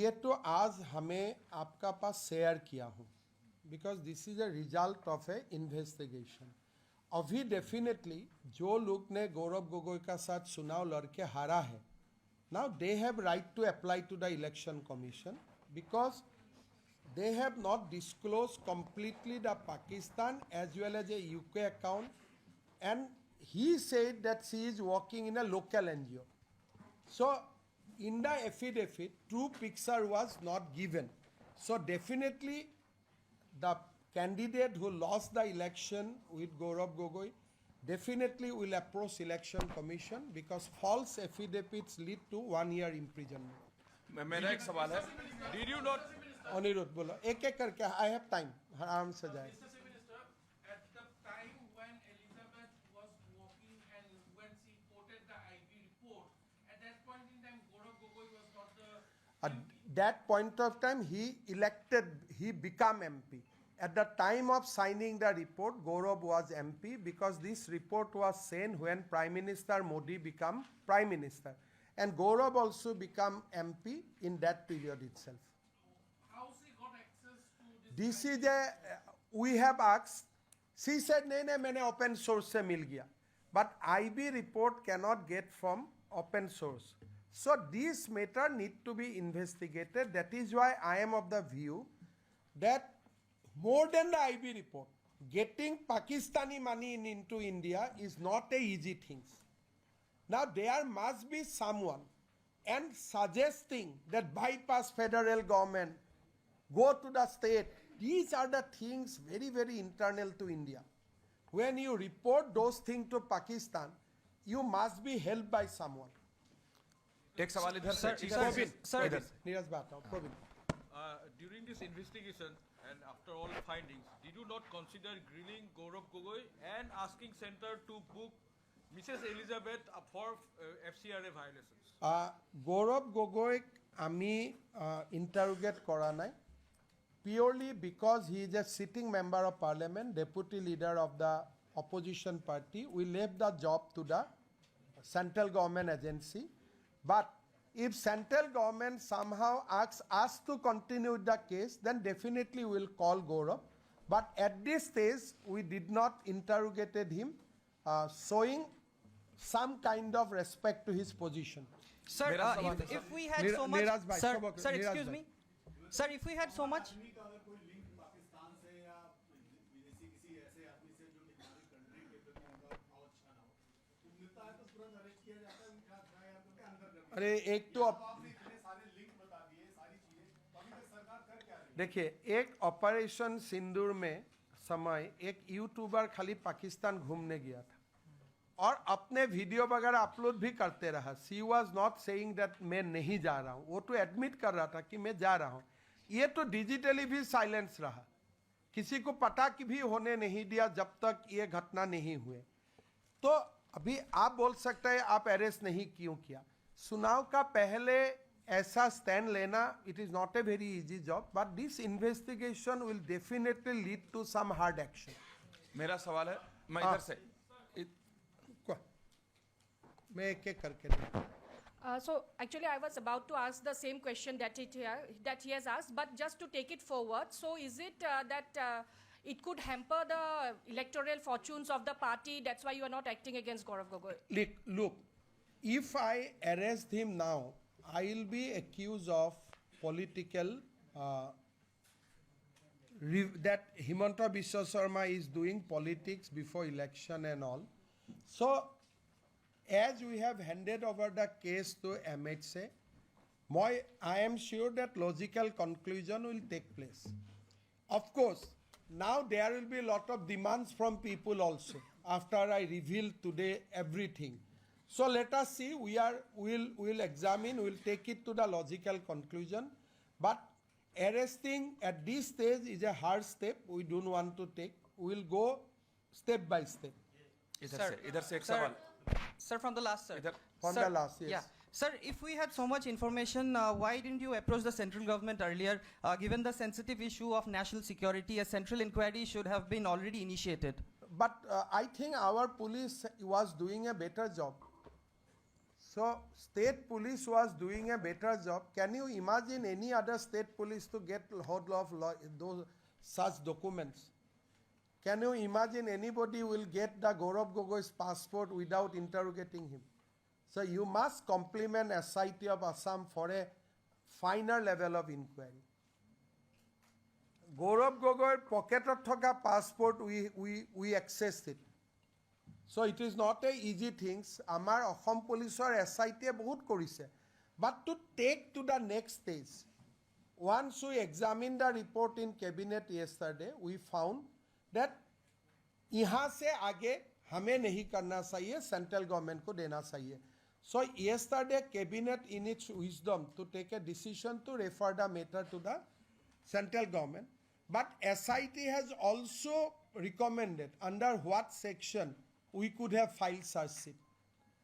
ये तो आज हमें आपका पास शेयर किया हूँ, because this is a result of A investigation. अभी डेफिनेटली जो लोग ने गौरव गोगोई का साथ चुनाव लड़के हारा है, now they have right to apply to the election commission because they have not disclosed completely the Pakistan as well as a UK account, and he said that she is working in a local NGO. So in the affidavit, true picture was not given. So definitely the candidate who lost the election with Gaurav Gogoi definitely will approach election commission because false affidavits lead to 1 year imprisonment. मेरा एक सवाल है, did you not Anirudh बोलो, एक एक करके, I have time, आराम से जाए. Mr. Minister, at the time when Elizabeth was working and when she quoted the IB report, at that point in time, Gaurav Gogoi was not the At that point of time, he became MP. At the time of signing the report, Gaurav was MP because this report was sent when Prime Minister Modi became Prime Minister. And Gaurav also became MP in that period itself. how she got access to this? This is we have asked, she said, नहीं, मैंने open source से मिल गया. But IB report cannot get from open source. So this matter need to be investigated. That is why I am of the view that more than the IB report, getting Pakistani money into India is not a easy thing. Now there must be someone and suggesting that bypass federal government, go to the state. These are the things very, very internal to India. When you report those things to Pakistan, you must be helped by someone. एक सवाल इधर से नीरज बात आओ, Probin. During this investigation and after all findings, did you not consider grilling Gaurav Gogoi and asking center to book Mrs. Elizabeth for FCRA violations? Gaurav Gogoi ami interrogate kora nai, purely because he is a sitting member of parliament, deputy leader of the opposition party. We left the job to the central government agency. But if central government somehow asks us to continue the case, then definitely we will call Gaurav. But at this stage, we did not interrogated him, showing some kind of respect to his position. Sir, if we had so much, sir, excuse me, sir, if we had so much. अरे एक तो देखिए, एक operation सिंदूर में समय एक YouTuber खाली पाकिस्तान घूमने गया था और अपने वीडियो वगैरह अपलोड भी करते रहा. She was not saying that मैं नहीं जा रहा हूँ, वो तो एडमिट कर रहा था कि मैं जा रहा हूँ. ये तो डिजिटली भी साइलेंस रहा, किसी को पता कि भी होने नहीं दिया जब तक ये घटना नहीं हुए. तो अभी आप बोल सकते हैं आप अरेस्ट नहीं क्यों किया. चुनाव का पहले ऐसा स्टैंड लेना, it is not a very easy job, but this investigation will definitely lead to some hard action. मेरा सवाल है, मैं इधर से मैं एक-एक करके देखूं. So actually, I was about to ask the same question that he has asked, but just to take it forward. So is it that it could hamper the electoral fortunes of the party? That's why you are not acting against Gaurav Gogoi. Look, if I arrest him now, I will be accused of political that Himanta Biswa Sarma is doing politics before election and all. So, as we have handed over the case to MHA, I am sure that logical conclusion will take place. Of course, now there will be a lot of demands from people also after I reveal today everything. So let us see, we'll examine, we'll take it to the logical conclusion. But arresting at this stage is a hard step we don't want to take. We'll go step by step. Sir, from the last, sir. From the last, yes. Yeah. Sir, if we had so much information, why didn't you approach the central government earlier? Given the sensitive issue of national security, a central inquiry should have been already initiated. But I think our police was doing a better job. So, state police was doing a better job. Can you imagine any other state police to get hold of those such documents? Can you imagine anybody will get the Gaurav Gogoi's passport without interrogating him? So you must compliment SIT of Assam for a finer level of inquiry. Gaurav Gogoi pocket of thoka passport we accessed it. So it is not a easy things. Amar Assam police or SIT bahut korise. But to take to the next stage, once we examined the report in cabinet yesterday, we found that यहाँ से आगे हमें नहीं करना चाहिए, central government को देना चाहिए. So yesterday cabinet in its wisdom to take a decision to refer the matter to the central government. But SIT has also recommended under what section we could have filed such sheet.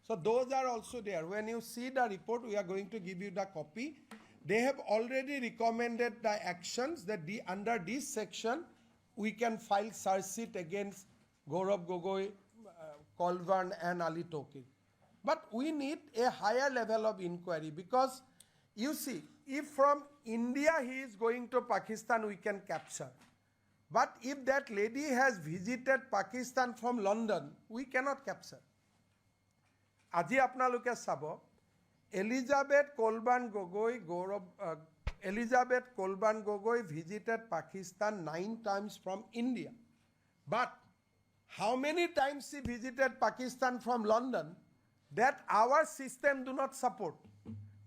So those are also there. When you see the report, we are going to give you the copy. They have already recommended the actions that under this section we can file search sheet against Gaurav Gogoi, Colebourn and Ali Tauqeer. But we need a higher level of inquiry because you see, if from India he is going to Pakistan, we can capture. But if that lady has visited Pakistan from London, we cannot capture. Aji apnaluke sabo, Elizabeth Colburn Gogoi visited Pakistan 9 times from India. But how many times she visited Pakistan from London, that our system do not support.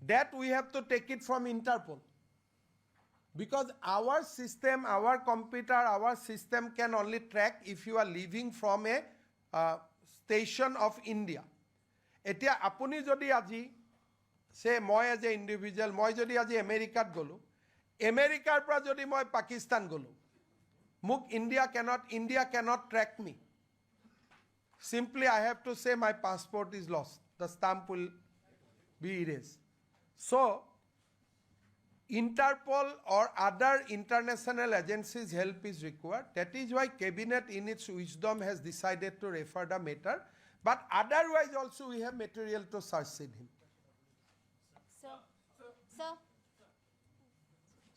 That we have to take it from Interpol. Because our system, our computer, our system can only track if you are leaving from a station of India. Etia apuni jodi aji, say moi as a individual, moi jodi aji America golo, America pra jodi moi Pakistan golo. Muk India cannot track me. Simply I have to say my passport is lost. The stamp will be erased. So, Interpol or other international agencies' help is required. That is why Cabinet in its wisdom has decided to refer the matter. But otherwise also we have material to search him.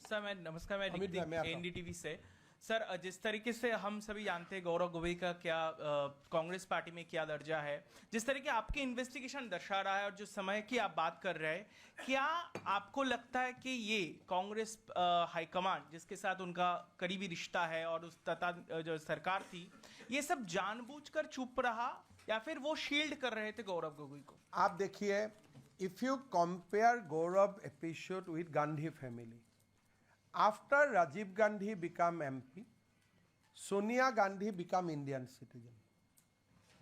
Sir मैं नमस्कार, मैं NDTV से. Sir जिस तरीके से हम सभी जानते हैं गौरव गोगोई का क्या कांग्रेस पार्टी में क्या दर्जा है, जिस तरीके आपके इन्वेस्टिगेशन दर्शा रहा है और जो समय की आप बात कर रहे हैं, क्या आपको लगता है कि ये कांग्रेस हाईकमांड जिसके साथ उनका करीबी रिश्ता है और उस तथा जो सरकार थी, ये सब जानबूझकर चुप रहा या फिर वो शील्ड कर रहे थे गौरव गोगोई को? आप देखिए, if you compare Gaurav episode with Gandhi family, after Rajiv Gandhi became MP, Sonia Gandhi became Indian citizen.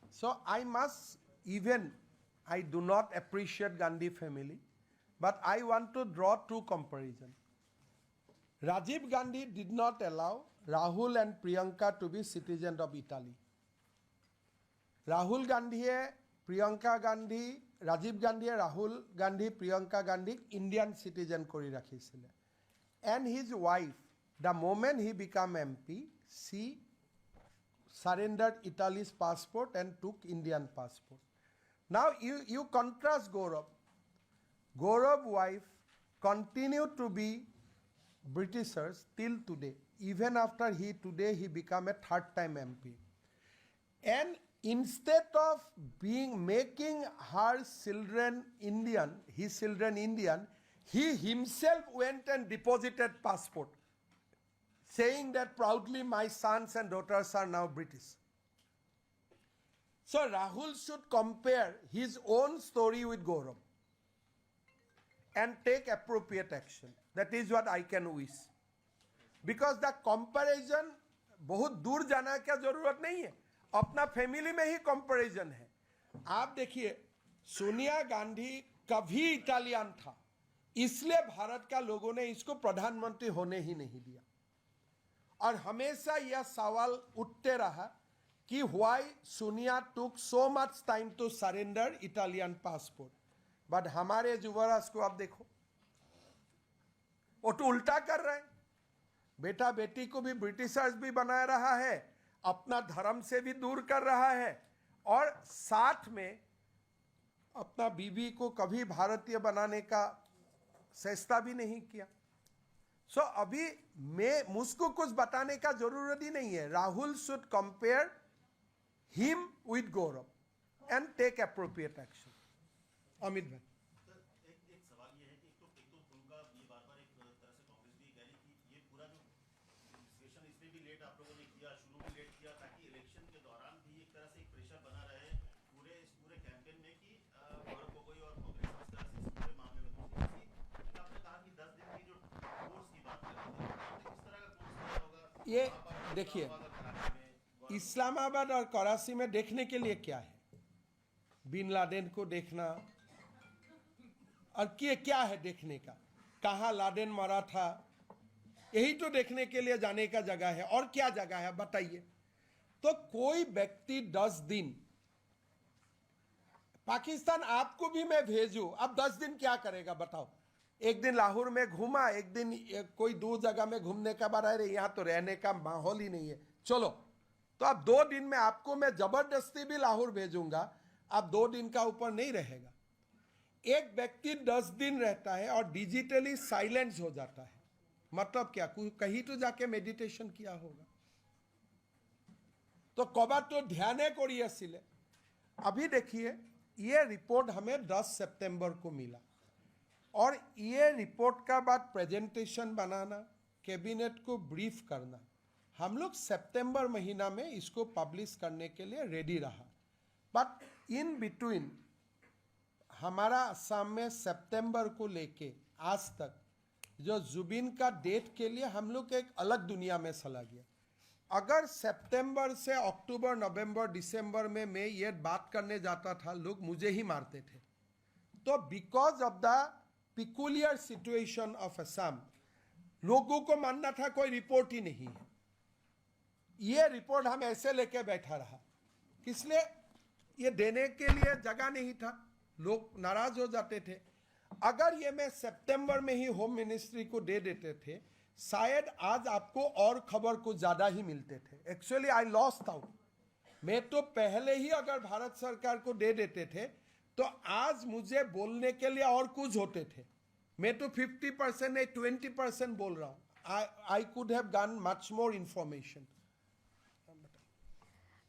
So I must, even I do not appreciate Gandhi family, but I want to draw two comparisons. Rajiv Gandhi did not allow Rahul and Priyanka to be citizens of Italy. Rahul Gandhi, Priyanka Gandhi, Rajiv Gandhi, Rahul Gandhi, Priyanka Gandhi, Indian citizen kori rakhisile. And his wife, the moment he became MP, she surrendered Italy's passport and took Indian passport. Now you contrast Gaurav. Gaurav's wife continued to be Britishers till today, even after today he became a third-time MP. And instead of making her children Indian, his children Indian, he himself went and deposited passport, saying that proudly my sons and daughters are now British. So Rahul should compare his own story with Gaurav and take appropriate action. That is what I can wish. Because the comparison बहुत दूर जाना क्या जरूरत नहीं है, अपना family में ही comparison है. आप देखिए सोनिया गांधी कभी इटालियन था, इसलिए भारत का लोगों ने इसको प्रधानमंत्री होने ही नहीं दिया. और हमेशा यह सवाल उठते रहा कि why Sonia took so much time to surrender Italian passport. But हमारे युवराज को आप देखो, वो तो उल्टा कर रहे हैं. बेटा बेटी को भी ब्रिटिशर्स भी बना रहा है, अपना धर्म से भी दूर कर रहा है, और साथ में अपना बीवी को कभी भारतीय बनाने का चेष्टा भी नहीं किया. सो अभी मुझको कुछ बताने का जरूरत ही नहीं है. Rahul should compare him with Gaurav and take appropriate action. Amit भाई, एक सवाल ये है कि एक तो उनका ये बार-बार एक तरह से कांग्रेस भी कह रही कि ये पूरा जो डिस्कशन इसमें भी लेट आप लोगों ने किया, शुरू में लेट किया, ताकि इलेक्शन के दौरान भी एक तरह से एक प्रेशर बना रहे पूरे कैंपेन में कि गौरव गोगोई और कांग्रेस इस तरह से इस पूरे मामले में आपने कहा कि 10 दिन की जो कोर्स की बात कर रहे थे, किस तरह का कोर्स होगा. ये देखिए इस्लामाबाद और कराची में देखने के लिए क्या है? बिन लादेन को देखना, और क्या है देखने का? कहाँ लादेन मरा था, यही तो देखने के लिए जाने का जगह है. और क्या जगह है बताइए? तो कोई व्यक्ति 10 दिन, पाकिस्तान आपको भी मैं भेजूं, अब 10 दिन क्या करेगा बताओ? एक दिन लाहौर में घूमा, एक दिन कोई दूर जगह में घूमने का बाद, अरे यहाँ तो रहने का माहौल ही नहीं है, चलो. तो अब 2 दिन में आपको मैं जबरदस्ती भी लाहौर भेजूंगा, अब 2 दिन का ऊपर नहीं रहेगा. एक व्यक्ति 10 दिन रहता है और डिजिटली साइलेंस हो जाता है, मतलब क्या? कहीं तो जाके मेडिटेशन किया होगा. तो कबा तो ध्यान करिए सिले. अभी देखिए ये रिपोर्ट हमें 10 सितंबर को मिला, और ये रिपोर्ट का बाद प्रेजेंटेशन बनाना, कैबिनेट को ब्रीफ करना, हम लोग सितंबर महीना में इसको पब्लिश करने के लिए रेडी रहा. बट इन बिटवीन हमारा असम में सितंबर को लेके आज तक जो जुबिन का डेट के लिए हम लोग एक अलग दुनिया में चला गया. अगर सितंबर से अक्टूबर, नवंबर, दिसंबर में मैं ये बात करने जाता था, लोग मुझे ही मारते थे. तो because of the peculiar situation of Assam, लोगों को मानना था कोई रिपोर्ट ही नहीं है. ये रिपोर्ट हम ऐसे लेके बैठा रहा, इसलिए ये देने के लिए जगह नहीं था, लोग नाराज हो जाते थे. अगर ये मैं सितंबर में ही होम मिनिस्ट्री को दे देते थे, शायद आज आपको और खबर को ज्यादा ही मिलते थे. Actually I lost out. मैं तो पहले ही अगर भारत सरकार को दे देते थे तो आज मुझे बोलने के लिए और कुछ होते थे. मैं तो 50% नहीं 20% बोल रहा हूँ. I could have gun much more information.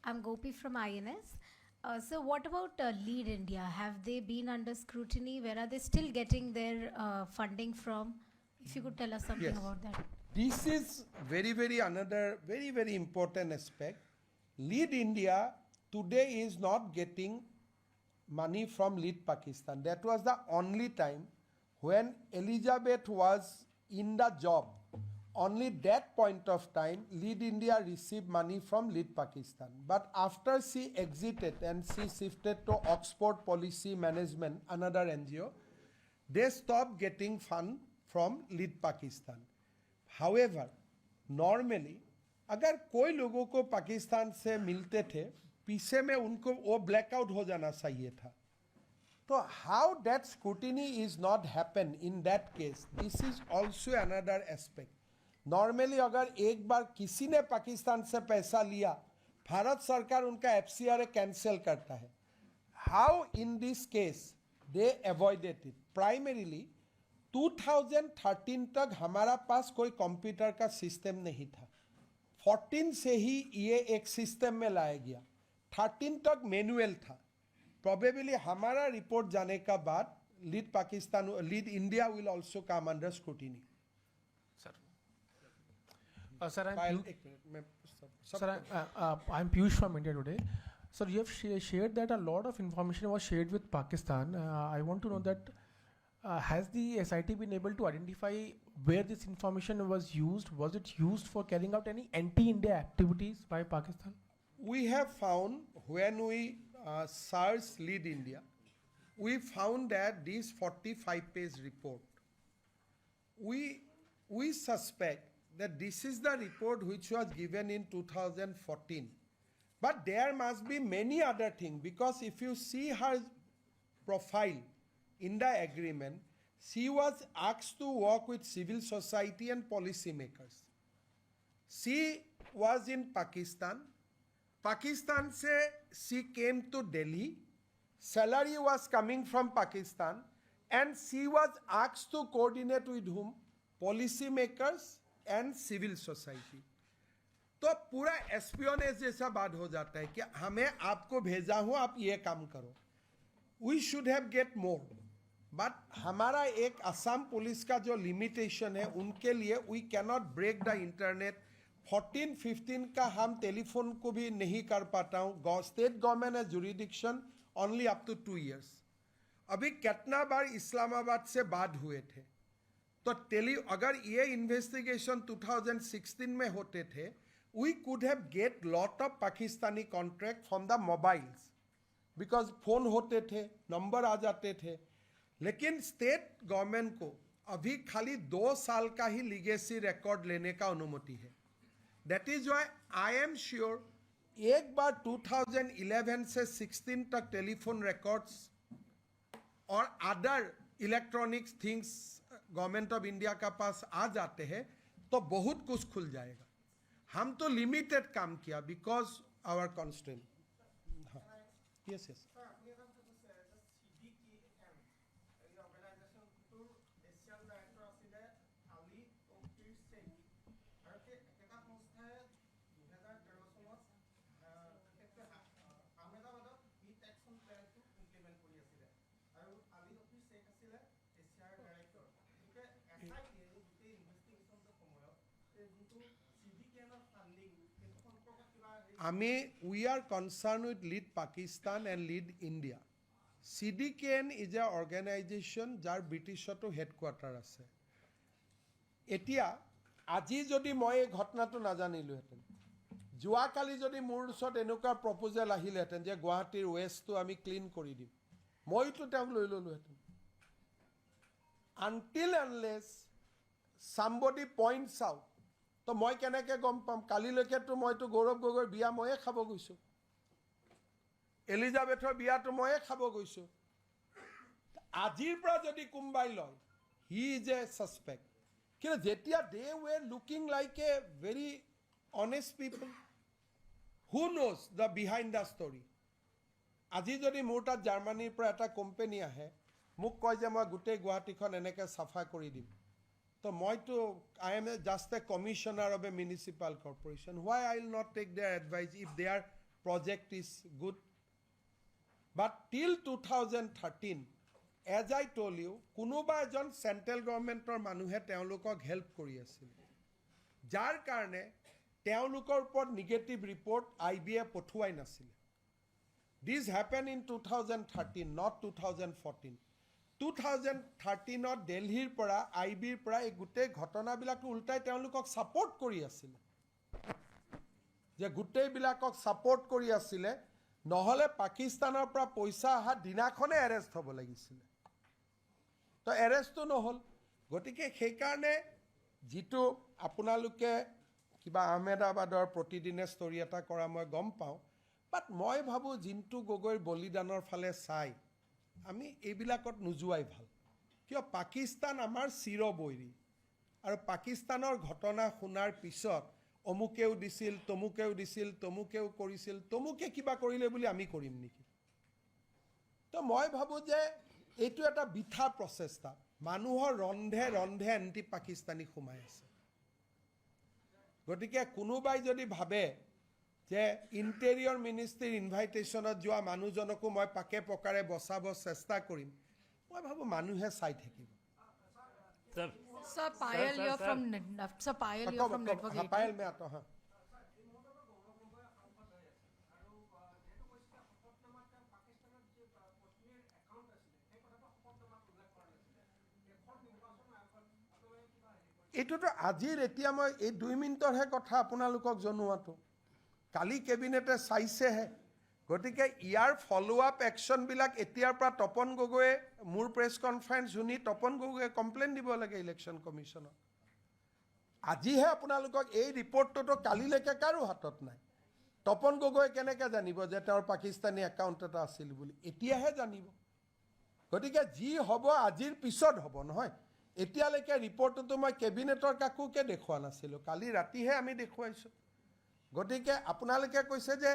I'm Gopi from INS. So what about Lead India? Have they been under scrutiny? Where are they still getting their funding from? If you could tell us something about that. This is another very important aspect. Lead India today is not getting money from Lead Pakistan. That was the only time when Elizabeth was in the job. Only that point of time, Lead India received money from Lead Pakistan. But after she exited and she shifted to Oxford Policy Management, another NGO, they stopped getting fund from Lead Pakistan. However, normally, अगर कोई लोगों को पाकिस्तान से मिलते थे, पीछे में उनको वो blackout हो जाना चाहिए था. So how that scrutiny is not happen in that case, this is also another aspect. Normally अगर एक बार किसी ने पाकिस्तान से पैसा लिया, भारत सरकार उनका FCRA कैंसिल करता है. how in this case they avoided it. Primarily 2013 तक हमारा पास कोई कंप्यूटर का सिस्टम नहीं था. 14 से ही ये एक सिस्टम में लाया गया. 13 तक मैनुअल था. Probably हमारा रिपोर्ट जाने का बाद lead India will also come under scrutiny. Sir, I'm Piyush from India Today. Sir, you have shared that a lot of information was shared with Pakistan. I want to know that has the SIT been able to identify where this information was used? Was it used for carrying out any anti-India activities by Pakistan? We have found when we searched Lead India, we found that this 45-page report, we suspect that this is the report which was given in 2014. But there must be many other things, because if you see her profile in the agreement, she was asked to work with civil society and policymakers. She was in Pakistan. Pakistan se she came to Delhi. Salary was coming from Pakistan, and she was asked to coordinate with whom? Policymakers and civil society. तो पूरा espionage जैसा बात हो जाता है कि हमें आपको भेजा हूं, आप ये काम करो. We should have get more. But हमारा एक असम पुलिस का जो लिमिटेशन है, उनके लिए we cannot break the internet. 14-15 का हम टेलीफोन को भी नहीं कर पाता हूँ. स्टेट गवर्नमेंट है jurisdiction only up to 2 years. अभी कितना बार इस्लामाबाद से बात हुए थे. तो अगर ये इन्वेस्टिगेशन 2016 में होते थे, we could have get lot of Pakistani contract from the mobiles, because phone होते थे, नंबर आ जाते थे. लेकिन स्टेट गवर्नमेंट को अभी खाली 2 साल का ही लीगेसी रिकॉर्ड लेने का अनुमति है. That is why I am sure एक बार 2011 से 16 तक टेलीफोन रिकॉर्ड्स और other electronics things government of India का पास आ जाते हैं तो बहुत कुछ खुल जाएगा. हम तो लिमिटेड काम किया because our constant. Yes yes we are concerned with Lead Pakistan and Lead India. CDKN is an organization jar Britishতো headquarter আছে. এতিয়া আজি যদি মই এই ঘটনাটো নাজানিলোহেঁতেন, যোৱাকালি যদি মোৰ ওচৰত এনেকুৱা প্ৰপ'জেল আহিলেহেঁতেন যে গুৱাহাটীৰ ৱেষ্টটো আমি ক্লিন কৰি দিম, মইতো তেওঁক লৈ ল'লোহেঁতেন. Until unless somebody points out, তো মই কেনেকৈ গম পাম? কালিলৈকেতো মইতো গৌৰৱ গগৈৰ বিয়া ময়ে খাব গৈছোঁ, এলিজাবেথৰ বিয়াটো ময়ে খাব গৈছোঁ. আজিৰ পৰা যদি কোনোবাই লয়, হি ইজ এ ছাছপেক্ট. কিন্তু যেতিয়া they were looking like a very honest people who knows the behind the story. আজি যদি মোৰ তাত জাৰ্মানীৰ পৰা এটা কোম্পানী আহে, মোক কয় যে মই গোটেই গুৱাহাটীখন এনেকৈ চাফা কৰি দিম, তো মইতো I am just a commissioner of a municipal corporation. Why I will not take their advice if their project is good? But till 2013, as I told you, কোনোবা এজন চেণ্ট্ৰেল গভৰ্ণমেণ্টৰ মানুহে তেওঁলোকক হেল্প কৰি আছিল, যাৰ কাৰণে তেওঁলোকৰ ওপৰত নিগেটিভ ৰিপৰ্ট IBA পঠুৱাই নাছিল. This happened in 2013, not 2014. 2013 দিল্লীৰ পৰা IBৰ পৰা এই গোটেই ঘটনাবিলাকটো উল্টাই তেওঁলোকক ছাপোৰ্ট কৰি আছিলে, যে গোটেইবিলাকক ছাপোৰ্ট কৰি আছিলে. নহ'লে পাকিস্তানৰ পৰা পইচা অহা দিনাখনে এৰেষ্ট হ'ব লাগিছিলে, তো এৰেষ্টটো নহ'ল. গতিকে সেইকাৰণে যিটো আপোনালোকে কিবা আহমেদাবাদৰ প্ৰতিদিনে ষ্টৰি এটা কৰা মই গম পাওঁ, বাট মই ভাবোঁ জিন্তু গগৈৰ বলিদানৰ ফালে চাই আমি এইবিলাকত নোযোৱাই ভাল. কিয় পাকিস্তান আমাৰ চিৰবৈৰী, আৰু পাকিস্তানৰ ঘটনা শুনাৰ পিছত অমুকেও দিছিল, তমুকেও দিছিল, তমুকেও কৰিছিল, তমুকে কিবা কৰিলে বুলি আমি কৰিম নেকি? তো মই ভাবো যে এইটো এটা বিথা প্ৰচেষ্টা মানুহৰ ৰন্ধে ৰন্ধে এন্টি পাকিস্তানী সোমাই আছে গতিকে কোনোবাই যদি ভাবে যে ইন্টেৰিয়ৰ মিনিষ্ট্ৰীৰ ইনভাইটেশ্যনত যোৱা মানুহজনকো মই পাকে পকাৰে বচাব চেষ্টা কৰিম মই ভাবো মানুহে চাই থাকিব Sir Payal, you're from Network 18. Payal mein aata haan এটোটো আজিৰ এতিয়া মই এই 2 মিনিটৰহে কথা আপোনালোকক জনোৱাটো কালি কেবিনেটে চাইছেহে গতিকে ইয়াৰ ফলো আপ একশন বিলাক এতিয়াৰ পৰা তপন গগৈয়ে মোৰ প্ৰেছ কনফাৰেন্স শুনি তপন গগৈয়ে কমপ্লেইন দিব লাগে ইলেকশন কমিশনত আজিহে আপোনালোকক এই ৰিপৰ্টটো কালিলৈকে কাৰো হাতত নাই তপন গগৈ কেনেকৈ জানিব যে তেওঁৰ পাকিস্তানী একাউণ্ট এটা আছিল বুলি এতিয়াহে জানিব গতিকে যি হ'ব আজিৰ পিছত হ'ব নহয় এতিয়ালৈকে ৰিপৰ্টটো মই কেবিনেটৰ কাকুকে দেখুৱা নাছিলোঁ কালি ৰাতিহে আমি দেখুৱাইছোঁ গতিকে আপোনালোকে কৈছে যে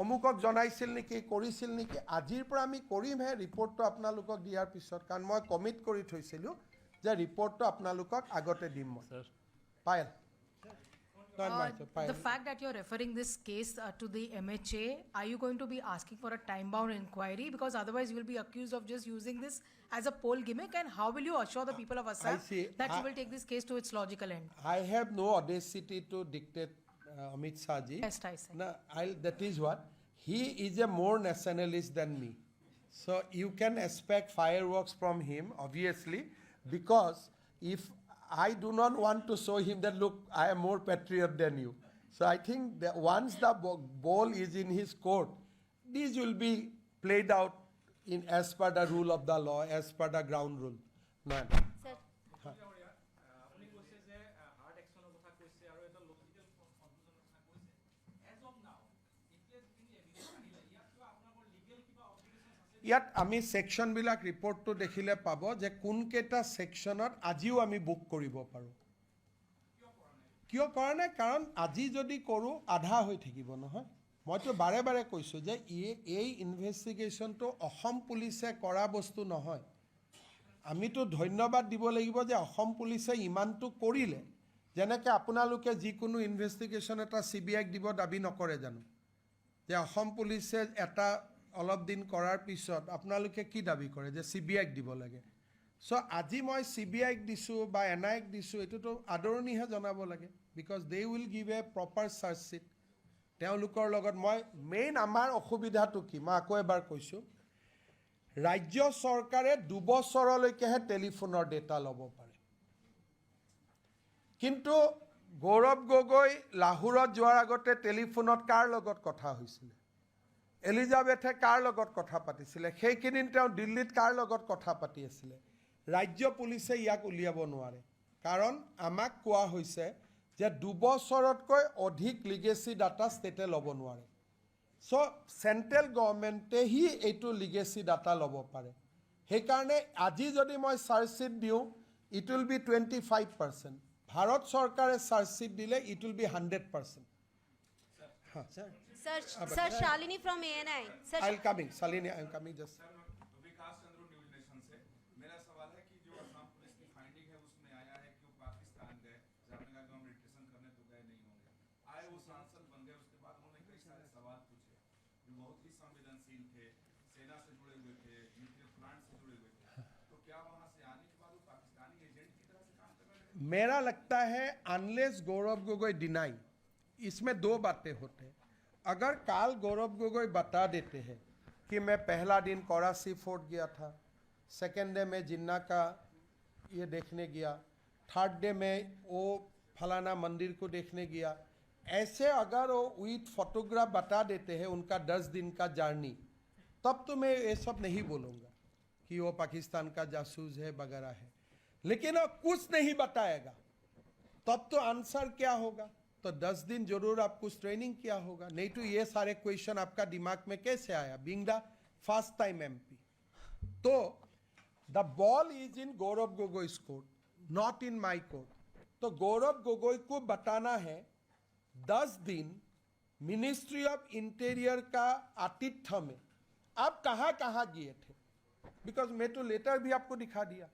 অমুকক জনাইছিল নেকি কৰিছিল নেকি আজিৰ পৰা আমি কৰিমহে ৰিপৰ্টটো আপোনালোকক দিয়াৰ পিছত কাৰণ মই কমিট কৰি থৈছিলোঁ যে ৰিপৰ্টটো আপোনালোকক আগতে দিম মই Payel The fact that you're referring this case to the MHA, are you going to be asking for a time-bound inquiry? Because otherwise you will be accused of just using this as a poll gimmick. And how will you assure the people of Assam that you will take this case to its logical end? I have no audacity to dictate Amit Shah ji. Yes, I say. No, that is what. He is a more nationalist than me. So you can expect fireworks from him, obviously, because if I do not want to show him that, look, I am more patriot than you. So I think that once the ball is in his court, these will be played out in as per the rule of the law, as per the ground rule. No. Sir. ইয়াত আমি সেকশনবিলাক ৰিপৰ্টটো দেখিলে পাব যে কোনকেইটা সেকশনত আজিও আমি book কৰিব পাৰোঁ কিয় কৰা নাই কাৰণ আজি যদি কৰোঁ আধা হৈ থাকিব নহয় মইতো বাৰে বাৰে কৈছোঁ যে এই ইনভেষ্টিগেশ্যনটো অসম পুলিচে কৰা বস্তু নহয় আমিতো ধন্যবাদ দিব লাগিব যে অসম পুলিচে ইমানটো কৰিলে যেনেকৈ আপোনালোকে যিকোনো ইনভেষ্টিগেশ্যন এটা CBIক দিব দাবী নকৰে জানো যে অসম পুলিচে এটা অলপ দিন কৰাৰ পিছত আপোনালোকে কি দাবী কৰে যে CBIক দিব লাগে সো আজি মই CBIক দিছোঁ বা NIক দিছোঁ এটোতো আদৰণীহে জনাব লাগে because they will give a proper charge sheet তেওঁলোকৰ লগত মই মেইন আমাৰ অসুবিধাটো কি মই আকৌ এবাৰ কৈছোঁ ৰাজ্য চৰকাৰে 2 বছৰলৈকেহে টেলিফোনৰ ডেটা ল'ব পাৰে কিন্তু গৌৰৱ গগৈ লাহোৰত যোৱাৰ আগতে টেলিফোনত কাৰ লগত কথা হৈছিল এলিজাবেথে কাৰ লগত কথা পাতিছিলে সেইকেইদিন তেওঁ দিল্লীত কাৰ লগত কথা পাতি আছিলে ৰাজ্য পুলিচে ইয়াক উলিয়াব নোৱাৰে কাৰণ আমাক কোৱা হৈছে যে 2 বছৰতকৈ অধিক লিগেসি ডাটা ষ্টেটে ল'ব নোৱাৰে সো সেন্ট্ৰেল গভৰ্ণমেণ্টে হি এইটো লিগেসি ডাটা ল'ব পাৰে সেইকাৰণে আজি যদি মই চাৰ্জ চিট দিওঁ ইট উইল বি 25% ভাৰত চৰকাৰে চাৰ্জ চিট দিলে it will be 100%. Sir, Shalini from ANI. Sir, I'll coming. Shalini, I'm coming just. Vikas Chandra News Nation से मेरा सवाल है कि जो असम पुलिस की फाइंडिंग है उसमें आया है कि वो पाकिस्तान गए आपने कहा कि हम रिलेशन करने तो गए नहीं होंगे आए वो सांसद बन गए उसके बाद उन्होंने कई सारे सवाल पूछे जो बहुत ही संवेदनशील थे सेना से जुड़े हुए थे न्यूक्लियर प्लांट से जुड़े हुए थे तो क्या वहां से आने के बाद वो पाकिस्तानी एजेंट की तरह से काम कर रहे थे मेरा लगता है अनलेस गौरव गोगोई डिनाई इसमें 2 बातें होते हैं अगर काल गौरव गोगोई बता देते हैं कि मैं पहला दिन कराची फोर्ट गया था सेकेंड डे में जिन्ना का ये देखने गया थर्ड डे में वो फलाना मंदिर को देखने गया ऐसे अगर वो विथ फोटोग्राफ बता देते हैं उनका 10 दिन का जर्नी तब तो मैं ये सब नहीं बोलूँगा कि वो पाकिस्तान का जासूस है वगैरह है लेकिन वो कुछ नहीं बताएगा तब तो आंसर क्या होगा तो 10 दिन जरूर आप कुछ ट्रेनिंग किया होगा नहीं तो ये सारे क्वेश्चन आपका दिमाग में कैसे आया being the first time MP तो the ball is in Gaurav Gogoi's court not in my court तो गौरव गोगोई को बताना है 10 दिन मिनिस्ट्री ऑफ इंटीरियर का आतिथ्य में आप कहाँ कहाँ गए थे बिकॉज मैं तो लेटर भी आपको दिखा दिया.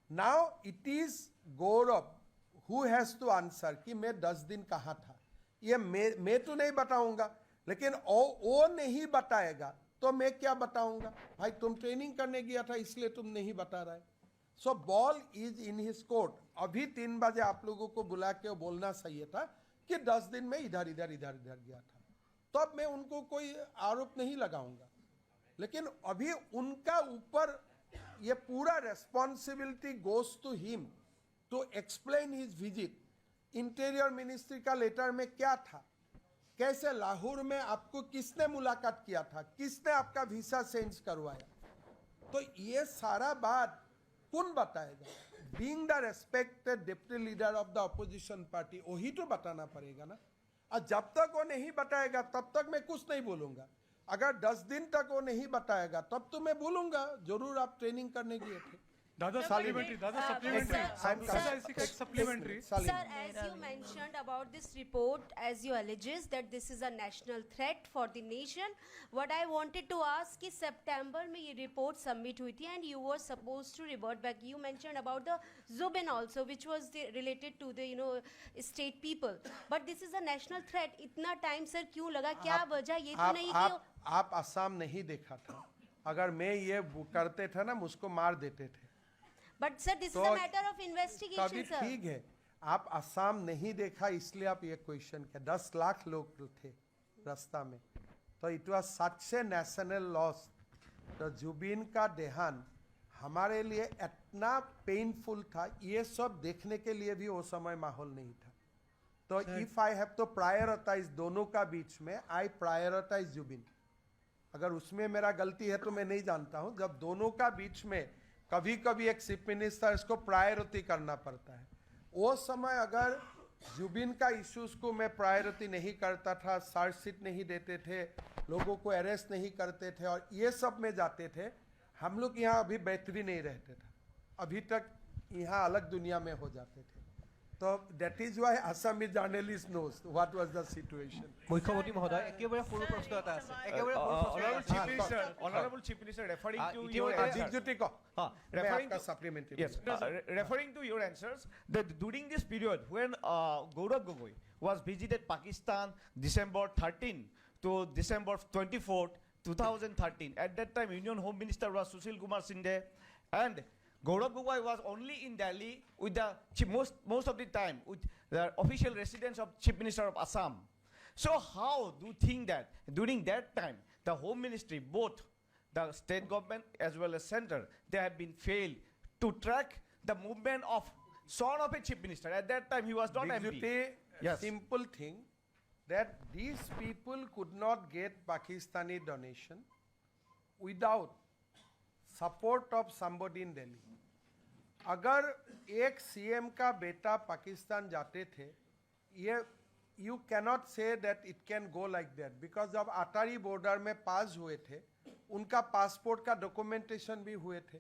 Now it is Gaurav who has to answer कि मैं 10 दिन कहाँ था. ये मैं तो नहीं बताऊंगा, लेकिन वो नहीं बताएगा तो मैं क्या बताऊंगा. भाई तुम ट्रेनिंग करने गया था इसलिए तुम नहीं बता रहे. सो ball is in his court. अभी 3 बजे आप लोगों को बुला के बोलना चाहिए था कि 10 दिन में इधर इधर इधर इधर गया था, तब तो मैं उनको कोई आरोप नहीं लगाऊंगा. लेकिन अभी उनका ऊपर ये पूरा responsibility goes to him to explain his visit. Interior ministry का लेटर में क्या था, कैसे लाहौर में आपको किसने मुलाकात किया था, किसने आपका वीसा चेंज करवाया, तो ये सारा बात कौन बताएगा. Being the respected deputy leader of the opposition party, वही तो बताना पड़ेगा ना. और जब तक वो नहीं बताएगा तब तक मैं कुछ नहीं बोलूंगा. अगर 10 दिन तक वो नहीं बताएगा तब तो मैं बोलूंगा जरूर आप ट्रेनिंग करने गए थे. Dada supplementary. Sir, as you mentioned about this report, as you alleges that this is a national threat for the nation, what I wanted to ask is September में ये report submit हुई थी and you were supposed to revert back. You mentioned about the Zubin also, which was related to the state people. But this is a national threat. इतना time sir क्यों लगा? क्या वजह ये तो नहीं कि आप असम नहीं देखा था. अगर मैं ये करते थे ना मुझको मार देते थे. But sir, this is a matter of investigation, sir. ठीक है, आप असम नहीं देखा इसलिए आप ये क्वेश्चन किया. 10 लाख लोग थे रास्ता में, तो it was such A national loss. तो जुबिन का देहांत हमारे लिए इतना पेनफुल था, ये सब देखने के लिए भी वो समय माहौल नहीं था. तो if I have to prioritize दोनों का बीच में, आई प्रायोरिटाइज जुबिन. अगर उसमें मेरा गलती है तो मैं नहीं जानता हूँ. जब दोनों का बीच में कभी कभी एक चीफ मिनिस्टर इसको प्रायोरिटी करना पड़ता है. वो समय अगर जुबिन का इश्यूज को मैं प्रायोरिटी नहीं करता था, चार्जशीट नहीं देते थे, लोगों को अरेस्ट नहीं करते थे और ये सब में जाते थे, हम लोग यहाँ अभी बेहतरी नहीं रहते थे. अभी तक यहाँ अलग दुनिया में हो जाते थे. तो that is why Assamese journalist knows what was the situation. मुख्यमंत्री महोदय एकेबारे সৰু প্ৰশ্ন এটা আছে. একেবাৰে Honorable Chief Minister, referring to your referring to your answers, that during this period when Gaurav Gogoi was visited Pakistan December 13 to December 24, 2013, at that time Union Home Minister was Sushil Kumar Shinde, and Gaurav Gogoi was only in Delhi with the most of the time with the official residence of Chief Minister of Assam. So how do you think that during that time the Home Ministry, both the state government as well as center, they have been failed to track the movement of son of a Chief Minister? At that time he was not MP. Yes. Simple thing that these people could not get Pakistani donation without support of somebody in Delhi. अगर एक CM का बेटा पाकिस्तान जाते थे, ये you cannot say that it can go like that, because जब अटारी border में पास हुए थे उनका पासपोर्ट का डॉक्यूमेंटेशन भी हुए थे.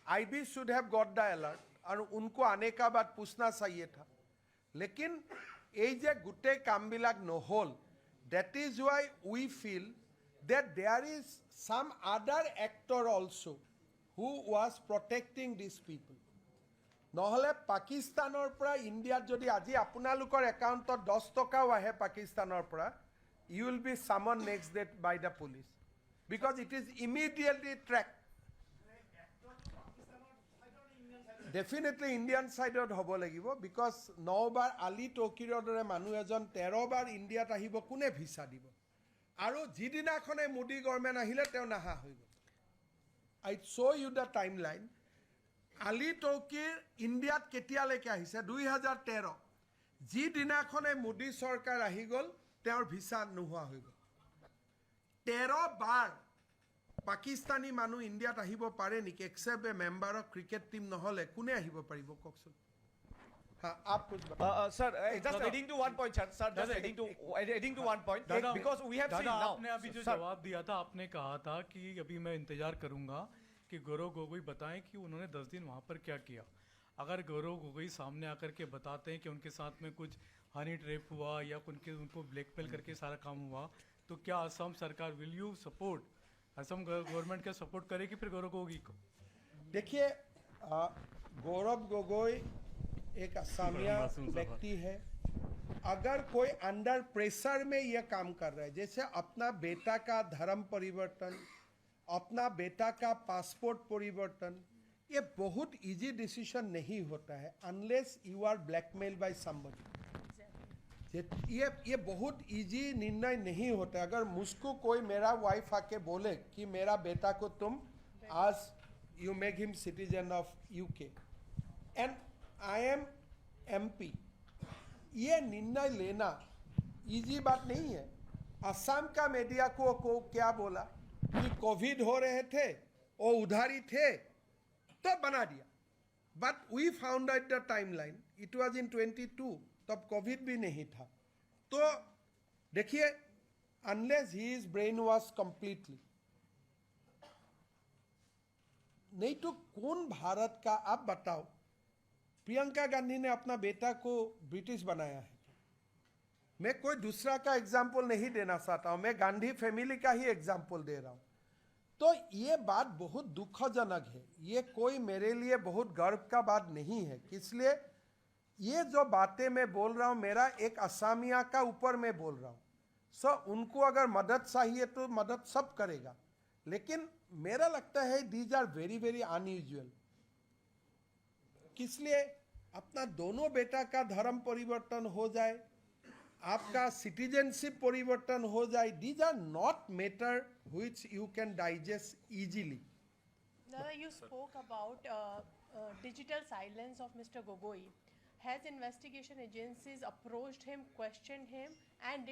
IB should have got the alert और उनको आने का बाद पूछना चाहिए था. लेकिन ये जे गुटे कामबिलाक নহল, that is why we feel that there is some other actor also who was protecting these people. নহলে পাকিস্তানৰ পৰা ইণ্ডিয়াত যদি আজি আপোনালোকৰ একাউণ্টত 10 টকাও আহে পাকিস্তানৰ পৰা, you will be summoned next day by the police because it is immediately tracked. Definitely Indian side হ'ব লাগিব because 9 বাৰ আলী তৌকিৰৰ দৰে মানুহ এজন 13 বাৰ ইণ্ডিয়াত আহিব, কোনে ভিসা দিব? আৰু যিদিনাখনে মোদী গভৰ্ণমেণ্ট আহিলে তেওঁ নাহা হৈ গ'ল. I show you the timeline. Ali Tauqir ইণ্ডিয়াত কেতিয়ালৈকে আহিছে? 2013. যিদিনাখনে মোদী চৰকাৰ আহি গ'ল তেওঁৰ ভিসা নোহোৱা হৈ গ'ল. 13 বাৰ পাকিস্তানী মানুহ ইণ্ডিয়াত আহিব পাৰে নেকি? Except A member of cricket team নহ'লে কোনে আহিব পাৰিব কওকচোন? आप कुछ sir, just adding to one point, sir. Just adding to one point, because we have seen now. आपने अभी जो जवाब दिया था, आपने कहा था कि अभी मैं इंतजार करूंगा कि गौरव गोगोई बताएं कि उन्होंने 10 दिन वहाँ पर क्या किया. अगर गौरव गोगोई सामने आकर के बताते हैं कि उनके साथ में कुछ हनी ट्रैप हुआ या उनको ब्लैकमेल करके सारा काम हुआ, तो क्या असम सरकार will you support Assam government का सपोर्ट करेगी फिर गौरव गोगोई को? देखिए, गौरव गोगोई एक असमिया व्यक्ति है। अगर कोई अंडर प्रेशर में ये काम कर रहा है, जैसे अपना बेटा का धर्म परिवर्तन, अपना बेटा का पासपोर्ट परिवर्तन, ये बहुत इजी डिसीजन नहीं होता है unless you are blackmail by somebody. ये बहुत इजी निर्णय नहीं होता। अगर मुझको कोई मेरा वाइफ आके बोले कि मेरा बेटा को तुम आज you make him citizen of UK and I am MP, ये निर्णय लेना इजी बात नहीं है। असम का मीडिया को क्या बोला कि कोविड हो रहे थे, वो उधारी थे तो बना दिया, but we found out the timeline, it was in 22, तब कोविड भी नहीं था। तो देखिए, unless he is brainwash completely, नहीं तो कौन भारत का, आप बताओ, प्रियंका गांधी ने अपना बेटा को ब्रिटिश बनाया है। मैं कोई दूसरा का एग्जाम्पल नहीं देना चाहता हूं, मैं गांधी फैमिली का ही एग्जाम्पल दे रहा हूं। तो ये बात बहुत दुखजनक है, ये कोई मेरे लिए बहुत गर्व का बात नहीं है। इसलिए ये जो बातें मैं बोल रहा हूं, मेरा एक असमिया का ऊपर मैं बोल रहा हूं। सो उनको अगर मदद चाहिए तो मदद सब करेगा, लेकिन मेरा लगता है these are very very unusual. इसलिए अपना दोनों बेटा का धर्म परिवर्तन हो जाए, आपका सिटीजनशिप परिवर्तन हो जाए, these are not matter which you can digest easily. You spoke about digital silence of Mr. Gogoi. Has investigation agencies approached him, questioned him, and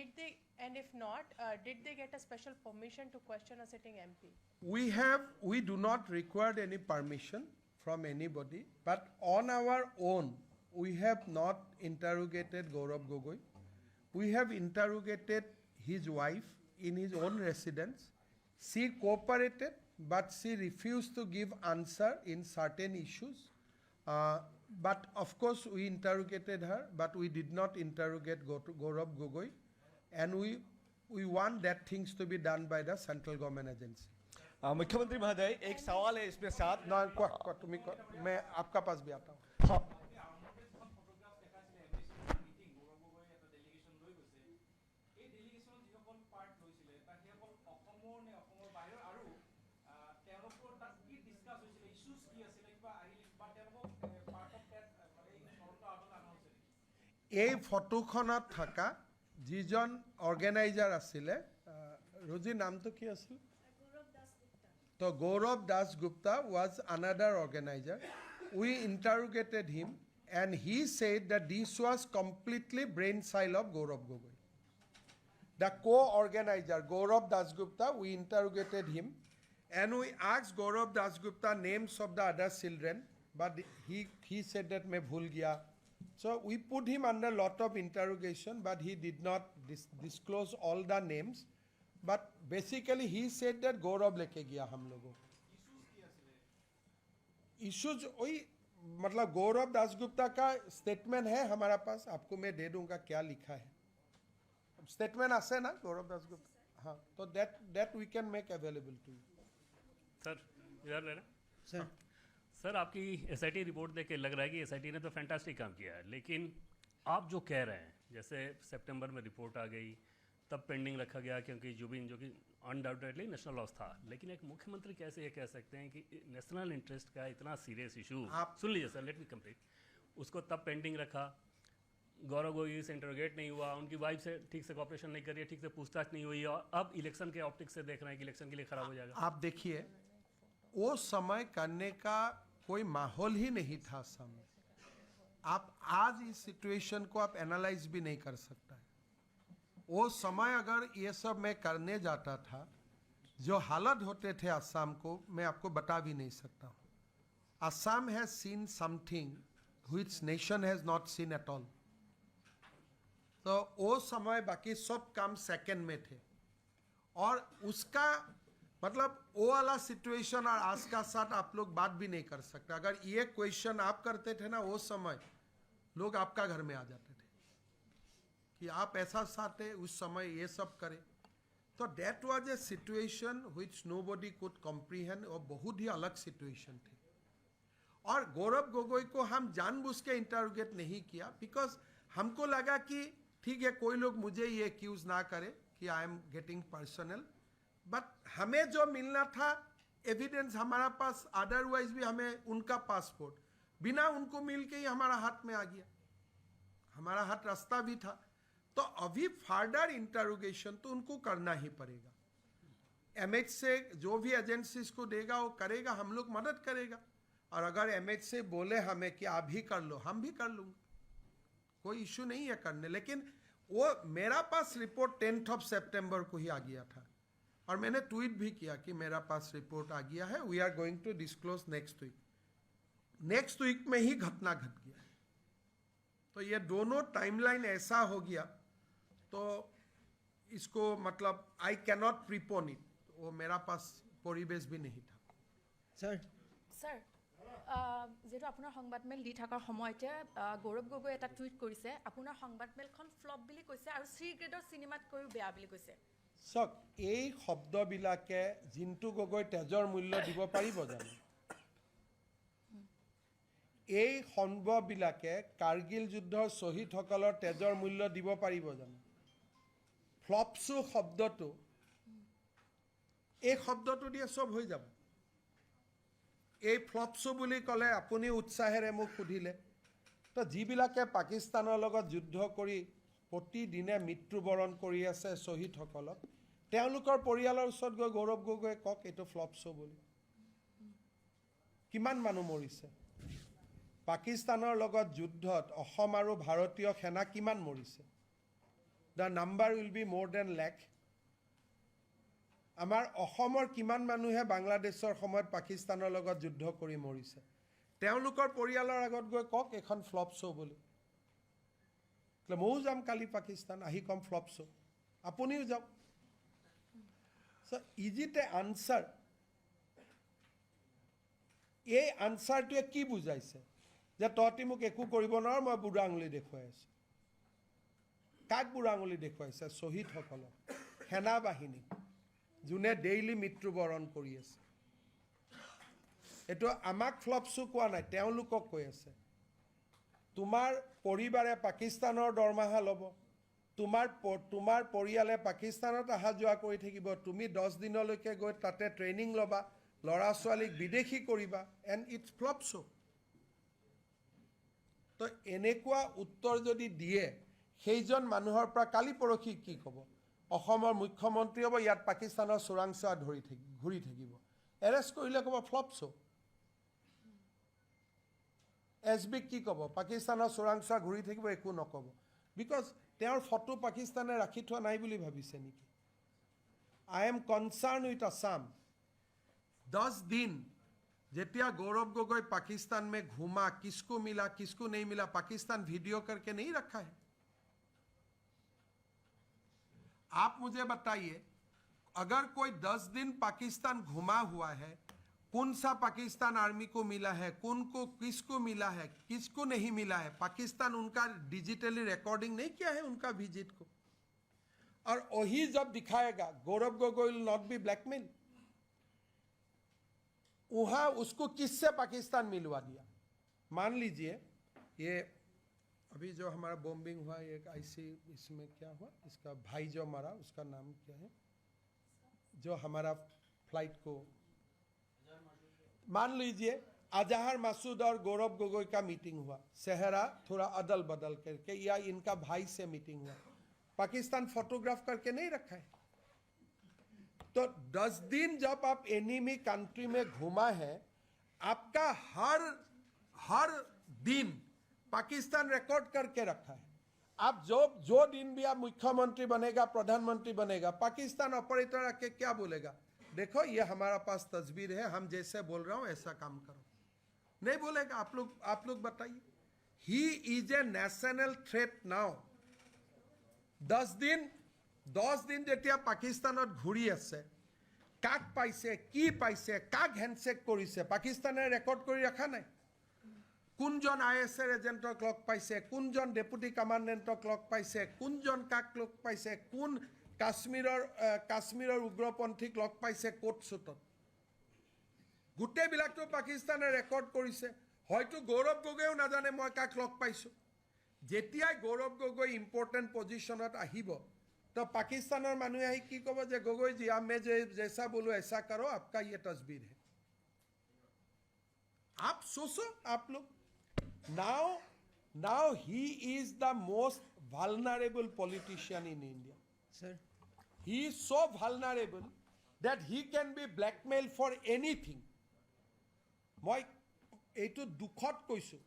if not, did they get a special permission to question a sitting MP? We do not require any permission from anybody, but on our own, we have not interrogated Gaurav Gogoi. We have interrogated his wife in his own residence. She cooperated, but she refused to give answer in certain issues. But of course, we interrogated her, but we did not interrogate Gaurav Gogoi, and we want that things to be done by the central government agency. मुख्यमंत्री महोदय, एक सवाल है इसमें साथ मैं आपका पास भी आता हूँ। এই ফটোখনত থকা যিজন অৰ্গেনাইজাৰ আছিলে, ৰোজি নামটো কি আছিল? তো Gaurav Das Gupta was another organizer. We interrogated him and he said that this was completely brainchild of Gaurav Gogoi. The co-organizer Gaurav Das Gupta, we interrogated him and we asked Gaurav Das Gupta names of the other children, but he said that मैं भूल गया. So we put him under lot of interrogation, but he did not disclose all the names. But basically he said that Gaurav लेके गया हम लोगों को। Issues वही, मतलब गौरव दासगुप्ता का स्टेटमेंट है हमारा पास, आपको मैं दे दूंगा क्या लिखा है। स्टेटमेंट आसे ना गौरव दासगुप्ता, हाँ, तो that we can make available to you. Sir इधर लेना सर, आपकी एसआईटी रिपोर्ट देख के लग रहा है कि एसआईटी ने तो फैंटास्टिक काम किया है, लेकिन आप जो कह रहे हैं, जैसे सितंबर में रिपोर्ट आ गई, तब पेंडिंग रखा गया क्योंकि जुबिन जो कि अनडाउटेडली नेशनल लॉस था, लेकिन एक मुख्यमंत्री कैसे ये कह सकते हैं कि नेशनल इंटरेस्ट का इतना सीरियस इशू, सुन लीजिए सर, लेट मी कंप्लीट, उसको तब पेंडिंग रखा, गौरव गोगोई से इंटरोगेट नहीं हुआ, उनकी वाइफ से ठीक से कॉपरेशन नहीं करी, ठीक से पूछताछ नहीं हुई, और अब इलेक्शन के ऑप्टिक्स से देख रहे हैं कि इलेक्शन के लिए खराब हो जाएगा। आप देखिए, वो समय करने का कोई माहौल ही नहीं था सामने। आप आज इस सिचुएशन को आप एनालाइज भी नहीं कर सकता है। वो समय अगर ये सब मैं करने जाता था, जो हालत होते थे असम को, मैं आपको बता भी नहीं सकता हूँ। Assam has seen something which nation has not seen at all. तो वो समय बाकी सब काम सेकंड में थे, और उसका मतलब वो वाला सिचुएशन और आज का साथ आप लोग बात भी नहीं कर सकते। अगर ये क्वेश्चन आप करते थे ना, वो समय लोग आपका घर में आ जाते थे कि आप ऐसा चाहते उस समय ये सब करें। So that was a situation which nobody could comprehend और बहुत ही अलग situation थी. और गौरव गोगोई को हम जानबूझ के इंटरोगेट नहीं किया because हमको लगा कि ठीक है कोई लोग मुझे ये एक्यूज ना करे कि I am getting personal, but हमें जो मिलना था एविडेंस हमारा पास, अदरवाइज भी हमें उनका पासपोर्ट बिना उनको मिल के ही हमारा हाथ में आ गया, हमारा हाथ रास्ता भी था. तो अभी फर्दर इंटरोगेशन तो उनको करना ही पड़ेगा. एमएच से जो भी एजेंसीज को देगा वो करेगा, हम लोग मदद करेगा. और अगर एमएच से बोले हमें कि आप भी कर लो, हम भी कर लूँगा, कोई इशू नहीं है करने. लेकिन वो मेरा पास रिपोर्ट 10 सितंबर को ही आ गया था और मैंने ट्वीट भी किया कि मेरा पास रिपोर्ट आ गया है, we are going to disclose next week. Next week में ही घटना घट गया. तो ये दोनों टाइमलाइन ऐसा हो गया, तो इसको मतलब आई कैनॉट प्रीपोन इट. वो मेरा पास परिवेश भी नहीं था. सर যেহেতু আপোনাৰ সংবাদমেল দি থকাৰ সময়তে গৌৰৱ গগৈ এটা টুইট কৰিছে, আপোনাৰ সংবাদমেলখন ফ্লপ বুলি কৈছে আৰু চি গ্ৰেডৰ চিনেমাতকৈও বেয়া বুলি কৈছে. চাওক, এই শব্দবিলাকে জিন্তু গগৈ তেজৰ মূল্য দিব পাৰিব জানো? এই শব্দবিলাকে কাৰ্গিল যুদ্ধৰ শ্বহীদসকলৰ তেজৰ মূল্য দিব পাৰিব জানো? ফ্লপছু শব্দটো, এই শব্দটো দিয়ে চব হৈ যাব. এই ফ্লপছু বুলি ক'লে আপুনি উৎসাহেৰে মোক সুধিলে, তো যিবিলাকে পাকিস্তানৰ লগত যুদ্ধ কৰি প্ৰতিদিনে মৃত্যুবৰণ কৰি আছে শ্বহীদসকলক, তেওঁলোকৰ পৰিয়ালৰ ওচৰত গৈ গৌৰৱ গগৈয়ে কওক এইটো ফ্লপছু বুলি. কিমান মানুহ মৰিছে পাকিস্তানৰ লগত যুদ্ধত? অসম আৰু ভাৰতীয় সেনা কিমান মৰিছে? দ্য নাম্বাৰ উইল বি মোৰ দেন লাখ. আমাৰ অসমৰ কিমান মানুহে বাংলাদেশৰ সময়ত পাকিস্তানৰ লগত যুদ্ধ কৰি মৰিছে? তেওঁলোকৰ পৰিয়ালৰ আগত গৈ কওক এখন ফ্লপ শ্ব' বুলি. ময়ো যাম কালি পাকিস্তান, আহি কম ফ্লপ শ্ব', আপুনিও যাওক. চ' ইজ ইট এ আনচাৰ? এই আনচাৰটোৱে কি বুজাইছে? যে তহঁতি মোক একো কৰিব নোৱাৰ, মই বুঢ়া আঙুলি দেখুৱাই আছোঁ. কাক বুঢ়া আঙুলি দেখুৱাইছে? শ্বহীদসকলক, সেনাবাহিনী যোনে ডেইলি মৃত্যুবৰণ কৰি আছে. এইটো আমাক ফ্লপছু কোৱা নাই, তেওঁলোকক কৈ আছে. তোমাৰ পৰিবাৰে পাকিস্তানৰ দৰমহা ল'ব, তোমাৰ পৰিয়ালে পাকিস্তানত অহা যোৱা কৰি থাকিব, তুমি 10 দিনলৈকে গৈ তাতে ট্ৰেইনিং ল'বা, ল'ৰা ছোৱালীক বিদেশী কৰিবা, এণ্ড ইটছ ফ্লপছু. তো এনেকুৱা উত্তৰ যদি দিয়ে, সেইজন মানুহৰ পৰা কালি পৰহি কি ক'ব? অসমৰ মুখ্যমন্ত্ৰী হ'ব, ইয়াত পাকিস্তানৰ চোৰাংচোৱা ঘূৰি থাকিব, এৰেষ্ট কৰিলে ক'ব ফ্লপছু. এছ বিক কি ক'ব? পাকিস্তানৰ চোৰাংচোৱা ঘূৰি থাকিব, একো নক'ব. বিকজ তেওঁৰ ফটো পাকিস্তানে ৰাখি থোৱা নাই বুলি ভাবিছে নেকি? I am concerned with Assam. 10 दिन जेतिया गौरव गोगोई पाकिस्तान में घूमा, किसको मिला किसको नहीं मिला, पाकिस्तान वीडियो करके नहीं रखा है. आप मुझे बताइए, अगर कोई 10 दिन पाकिस्तान घुमा हुआ है, कौन सा पाकिस्तान आर्मी को मिला है, को किसको मिला है, किसको नहीं मिला है? पाकिस्तान उनका डिजिटली रिकॉर्डिंग नहीं किया है उनका विजिट को. और वही जब दिखाएगा, Gaurav Gogoi will not be blackmail. वहाँ उसको किससे पाकिस्तान मिलवा दिया? मान लीजिए ये अभी जो हमारा बॉम्बिंग हुआ, एक आईसी, इसमें क्या हुआ, इसका भाई जो मारा, उसका नाम क्या है, जो हमारा फ्लाइट को, मान लीजिए अजहर मसूद और गौरव गोगोई का मीटिंग हुआ, सेहरा थोड़ा अदल बदल करके, या इनका भाई से मीटिंग हुआ, पाकिस्तान फोटोग्राफ करके नहीं रखा है. तो 10 दिन जब आप एनिमी कंट्री में घुमा है, आपका हर दिन पाकिस्तान रिकॉर्ड करके रखा है. आप जो दिन भी आप मुख्यमंत्री बनेगा, प्रधानमंत्री बनेगा, पाकिस्तान ऑपरेटर आके क्या बोलेगा? देखो ये हमारा पास तस्वीर है, हम जैसे बोल रहा हूं ऐसा काम करो. नहीं बोलेगा. आप लोग बताइए. He is a national threat now. 10 दिन যেতিয়া পাকিস্তানত ঘূৰি আছে, কাক পাইছে, কি পাইছে, কাক হেণ্ডশেক কৰিছে, পাকিস্তানে ৰেকৰ্ড কৰি ৰখা নাই. কোনজন ISR এজেণ্টক লগ পাইছে, কোনজন ডেপুটি কমাণ্ডেণ্টক লগ পাইছে, কোনজন কাক লগ পাইছে, কোন কাশ্মীৰৰ উগ্ৰপন্থীক লগ পাইছে কোট চুটত গোটেইবিলাকতো পাকিস্তানে ৰেকৰ্ড কৰিছে হয়তো গৌৰৱ গগৈও নাজানে মই কাক লগ পাইছো যেতিয়াই গৌৰৱ গগৈ ইম্পৰ্টেণ্ট পজিশনত আহিব तो पाकिस्तान मानुहे आहि कि कब जे गगोई जी आप मैं जैसा बोलो ऐसा करो आपका ये तस्वीर है आप सोचो आप लोग now he is the most vulnerable politician in India sir he is so vulnerable that he can be blackmailed for anything moi etu dukhot koisu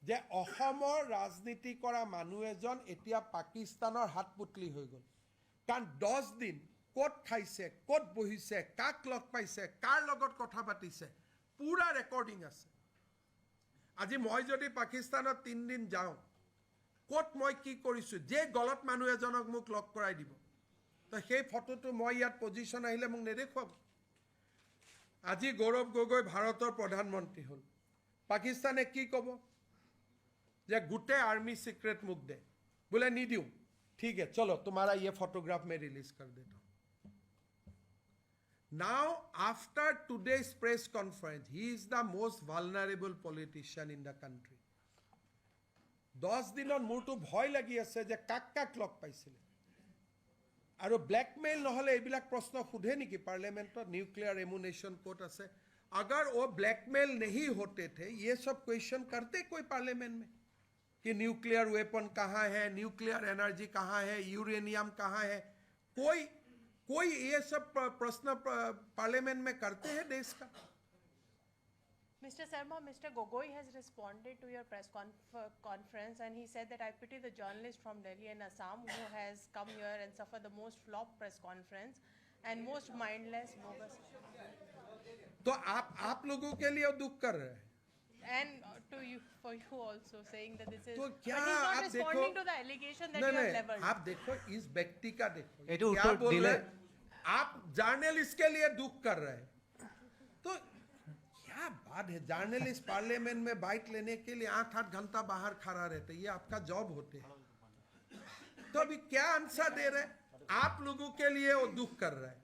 যে অসমৰ ৰাজনীতি কৰা মানুহ এজন এতিয়া পাকিস্তানৰ হাত পুতলি হৈ গল কাৰণ 10 দিন কোট খাইছে কোট বহিছে কাক লগ পাইছে কাৰ লগত কথা পাতিছে পুৰা ৰেকৰ্ডিং আছে আজি মই যদি পাকিস্তানত 3 দিন যাওঁ কোট মই কি কৰিছো যে গলত মানুহ এজনক মোক লগ কৰাই দিব তো সেই ফটোটো মই ইয়াত পজিশন আহিলে মোক নেদেখুৱাব আজি গৌৰৱ গগৈ ভাৰতৰ প্ৰধানমন্ত্ৰী হল পাকিস্তানে কি ক'ব जे गुटे आर्मी सीक्रेट मुक दे बोले नहीं दूं ठीक है चलो तुम्हारा ये फोटोग्राफ मैं रिलीज कर देता हूं now after today's press conference he is the most vulnerable politician in the country 10 दिन मोरटो भय लगी আছে যে কাক কাক লগ পাইছিল আৰু ব্ল্যাকমেইল নহলে এইবিলাক প্ৰশ্ন খুধে নেকি পাৰ্লিয়ামেন্টত নিউক্লিয়াৰ এমুনেशन কোড আছে अगर वो ब्लैकमेल नहीं होते थे ये सब क्वेश्चन करते कोई पार्लियामेंट में कि न्यूक्लियर वेपन कहाँ है न्यूक्लियर एनर्जी कहाँ है यूरेनियम कहाँ है कोई ये सब प्रश्न पार्लियामेंट में करते हैं देश का Mr. Sarma, Mr. Gogoi has responded to your press conference and he said that I pity the journalist from Delhi and Assam who has come here and suffered the most flop press conference and most mindless bogus. तो आप लोगों के लिए दुख कर रहे हैं and to you for you also saying that this is तो क्या but he's not आप responding देखो to the allegation that you have leveled. आप देखो इस व्यक्ति का देखो ये क्या बोल रहे हैं आप जर्नलिस्ट के लिए दुख कर रहे हैं तो क्या बात है जर्नलिस्ट पार्लियामेंट में बाइट लेने के लिए 8-8 घंटा बाहर खड़ा रहते ये आपका जॉब होते हैं तो अभी क्या आंसर दे रहे हैं आप लोगों के लिए वो दुख कर रहे हैं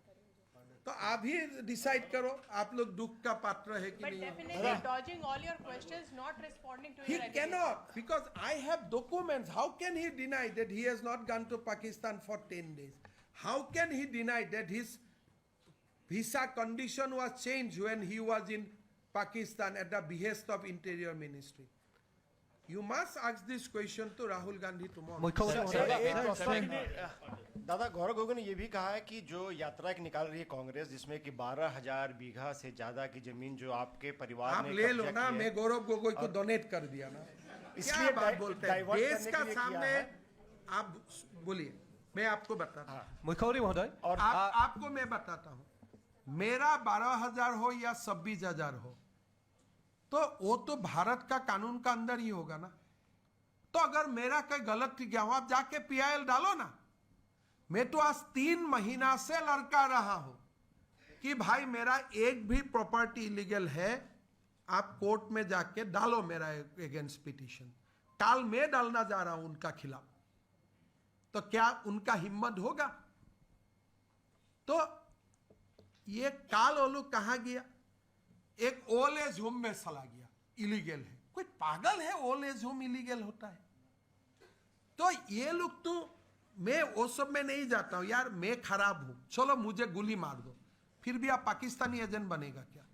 तो आप ही डिसाइड करो आप लोग दुख का पात्र है कि but नहीं definitely dodging all your questions not responding to he your cannot because I have documents how can he deny that he has not gone to Pakistan for 10 days how can he deny that his visa condition was changed when he was in Pakistan at the behest of Interior Ministry you must ask this question to Rahul Gandhi tomorrow दादा गौरव गोगोई ने ये भी कहा है कि जो यात्रा की निकाल रही है कांग्रेस जिसमें कि 12,000 बीघा से ज्यादा की जमीन जो आपके परिवार आप ने ले लो ना मैं गौरव गोगोई को डोनेट कर दिया ना इसलिए बात बोलते हैं देश का सामने आप बोलिए मैं आपको बताता हूँ मुख्यमंत्री महोदय और आपको मैं बताता हूँ मेरा 12,000 हो या 26,000 हो तो वो तो भारत का कानून का अंदर ही होगा ना तो अगर मेरा कोई गलत गया हो आप जाके PIL डालो ना मैं तो आज 3 महीना से लड़का रहा हूं कि भाई मेरा एक भी प्रॉपर्टी इलीगल है आप कोर्ट में जाके डालो मेरा अगेंस्ट पिटीशन काल मैं डालना जा रहा हूं उनका खिलाफ तो क्या उनका हिम्मत होगा तो ये काल ओलू कहां गया एक ओल्ड एज होम में चला गया इलीगल है कोई पागल है ओल्ड एज होम इलीगल होता है तो ये लोग तो मैं वो सब में नहीं जाता हूं यार मैं खराब हूं चलो मुझे गोली मार दो फिर भी आप पाकिस्तानी एजेंट बनेगा क्या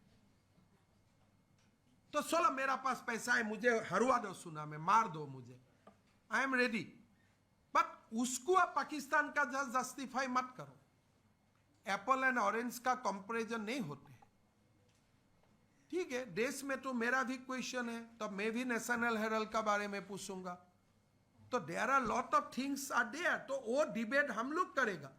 तो चलो मेरा पास पैसा है मुझे हरवा दो सुना में मार दो मुझे आई एम रेडी बट उसको आप पाकिस्तान का जस्टिफाई मत करो एप्पल एंड ऑरेंज का कंपैरिजन नहीं होते ठीक है देश में तो मेरा भी क्वेश्चन है तब मैं भी नेशनल हेरल्ड का बारे में पूछूंगा तो there are lot of things are there तो वो डिबेट हम लोग करेगा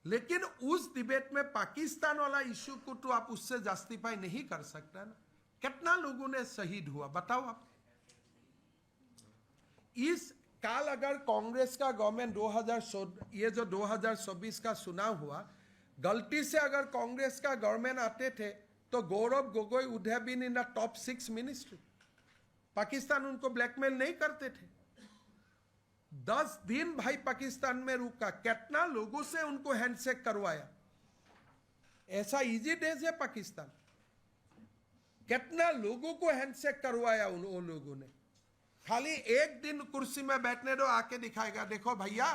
लेकिन उस डिबेट में पाकिस्तान वाला इश्यू को तो आप उससे जस्टिफाई नहीं कर सकता ना कितना लोगों ने शहीद हुआ बताओ आप इस काल अगर कांग्रेस का गवर्नमेंट 2000 ये जो 2024 का चुनाव हुआ गलती से अगर कांग्रेस का गवर्नमेंट आते थे तो Gaurav Gogoi would have been in the top 6 ministry Pakistan उनको ब्लैकमेल नहीं करते थे 10 दिन भाई पाकिस्तान में रुका, कितना लोगों से उनको हैंडशेक करवाया? ऐसा इजी डेज है पाकिस्तान? कितना लोगों को हैंडशेक करवाया उन लोगों ने? खाली एक दिन कुर्सी में बैठने दो, आके दिखाएगा देखो भैया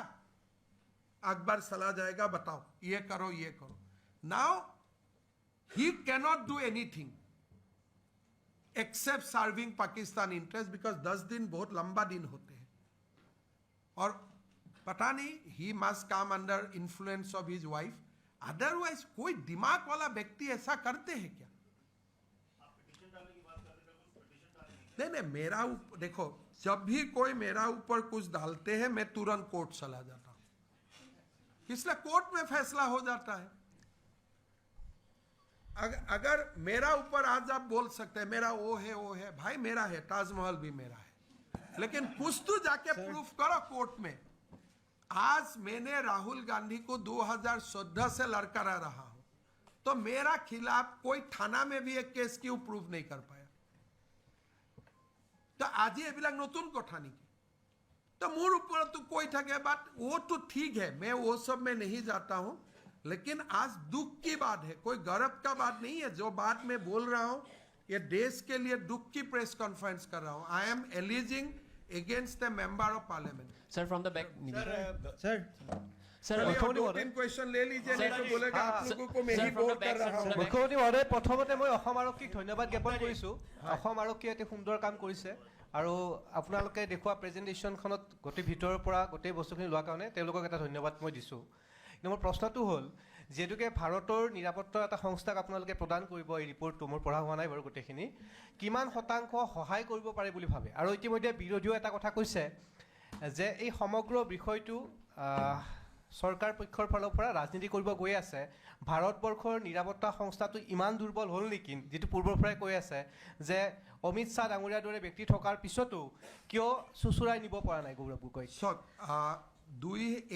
अकबर चला जाएगा, बताओ ये करो ये करो. Now he cannot do anything accept serving Pakistan interest, because 10 दिन बहुत लंबा दिन होते हैं. और पता नहीं he must come under influence of his wife, otherwise कोई दिमाग वाला व्यक्ति ऐसा करते हैं क्या? नहीं, मेरा देखो, जब भी कोई मेरा ऊपर कुछ डालते हैं मैं तुरंत कोर्ट चला जाता हूं, इसलिए कोर्ट में फैसला हो जाता है. अगर मेरा ऊपर आज आप बोल सकते हैं मेरा वो है, भाई मेरा है, ताजमहल भी मेरा है, लेकिन कुछ तो जाके प्रूफ करो कोर्ट में. आज मैंने राहुल गांधी को 2014 से लड़का रहा हूं, तो मेरा खिलाफ कोई थाना में भी एक केस क्यों प्रूफ नहीं कर पाया? तो आज ही एबिलाक नतुन कथा नेকি? तो मोर ऊपर तो कोई থাকে, बात वो तो ठीक है, मैं वो सब में नहीं जाता हूं, लेकिन आज दुख की बात है, कोई गर्व का बात नहीं है. जो बात मैं बोल रहा हूं ये देश के लिए दुख की प्रेस कॉन्फ्रेंस कर रहा हूं. I am aliasing against the member of parliament. Sir from the back. Sir मुख्यमंत्री क्वेश्चन ले लीजिए, नहीं तो बोलेगा आप लोगों को मैं ही बोल कर रहा हूं. मुख्यमंत्री महोदय, प्रथमते মই অসম আৰক্ষীক ধন্যবাদ জ্ঞাপন কৰিছো. অসম আৰক্ষীয়ে এটি সুন্দৰ কাম কৰিছে আৰু আপোনালোকে দেখুৱা প্ৰেজেন্টেশনখনত গোটেই ভিতৰৰ পৰা গোটেই বস্তুখিনি লোৱাৰ কাৰণে তেওঁলোকক এটা ধন্যবাদ মই দিছো. কিন্তু মোৰ প্ৰশ্নটো হ'ল, যেহেতুকে ভাৰতৰ নিৰাপত্তাৰ এটা সংস্থাক আপোনালোকে প্ৰদান কৰিব, এই ৰিপৰ্টটো মোৰ পঢ়া হোৱা নাই বাৰু গোটেইখিনি, কিমান শতাংশ সহায় কৰিব পাৰে বুলি ভাবে? আৰু ইতিমধ্যে বিৰোধীও এটা কথা কৈছে যে এই সমগ্ৰ বিষয়টো চৰকাৰ পক্ষৰ ফালৰ পৰা ৰাজনীতি কৰিব গৈ আছে, ভাৰতবৰ্ষৰ নিৰাপত্তা সংস্থাটো ইমান দুৰ্বল হ'ল নেকি, যেটো পূৰ্বৰ পৰাই কৈ আছে যে অমিত শাহ ডাঙৰীয়াৰ দৰে ব্যক্তি থকাৰ পিছতো কিয় সুচুৰাই নিব পৰা নাই গৌৰৱ গগৈ?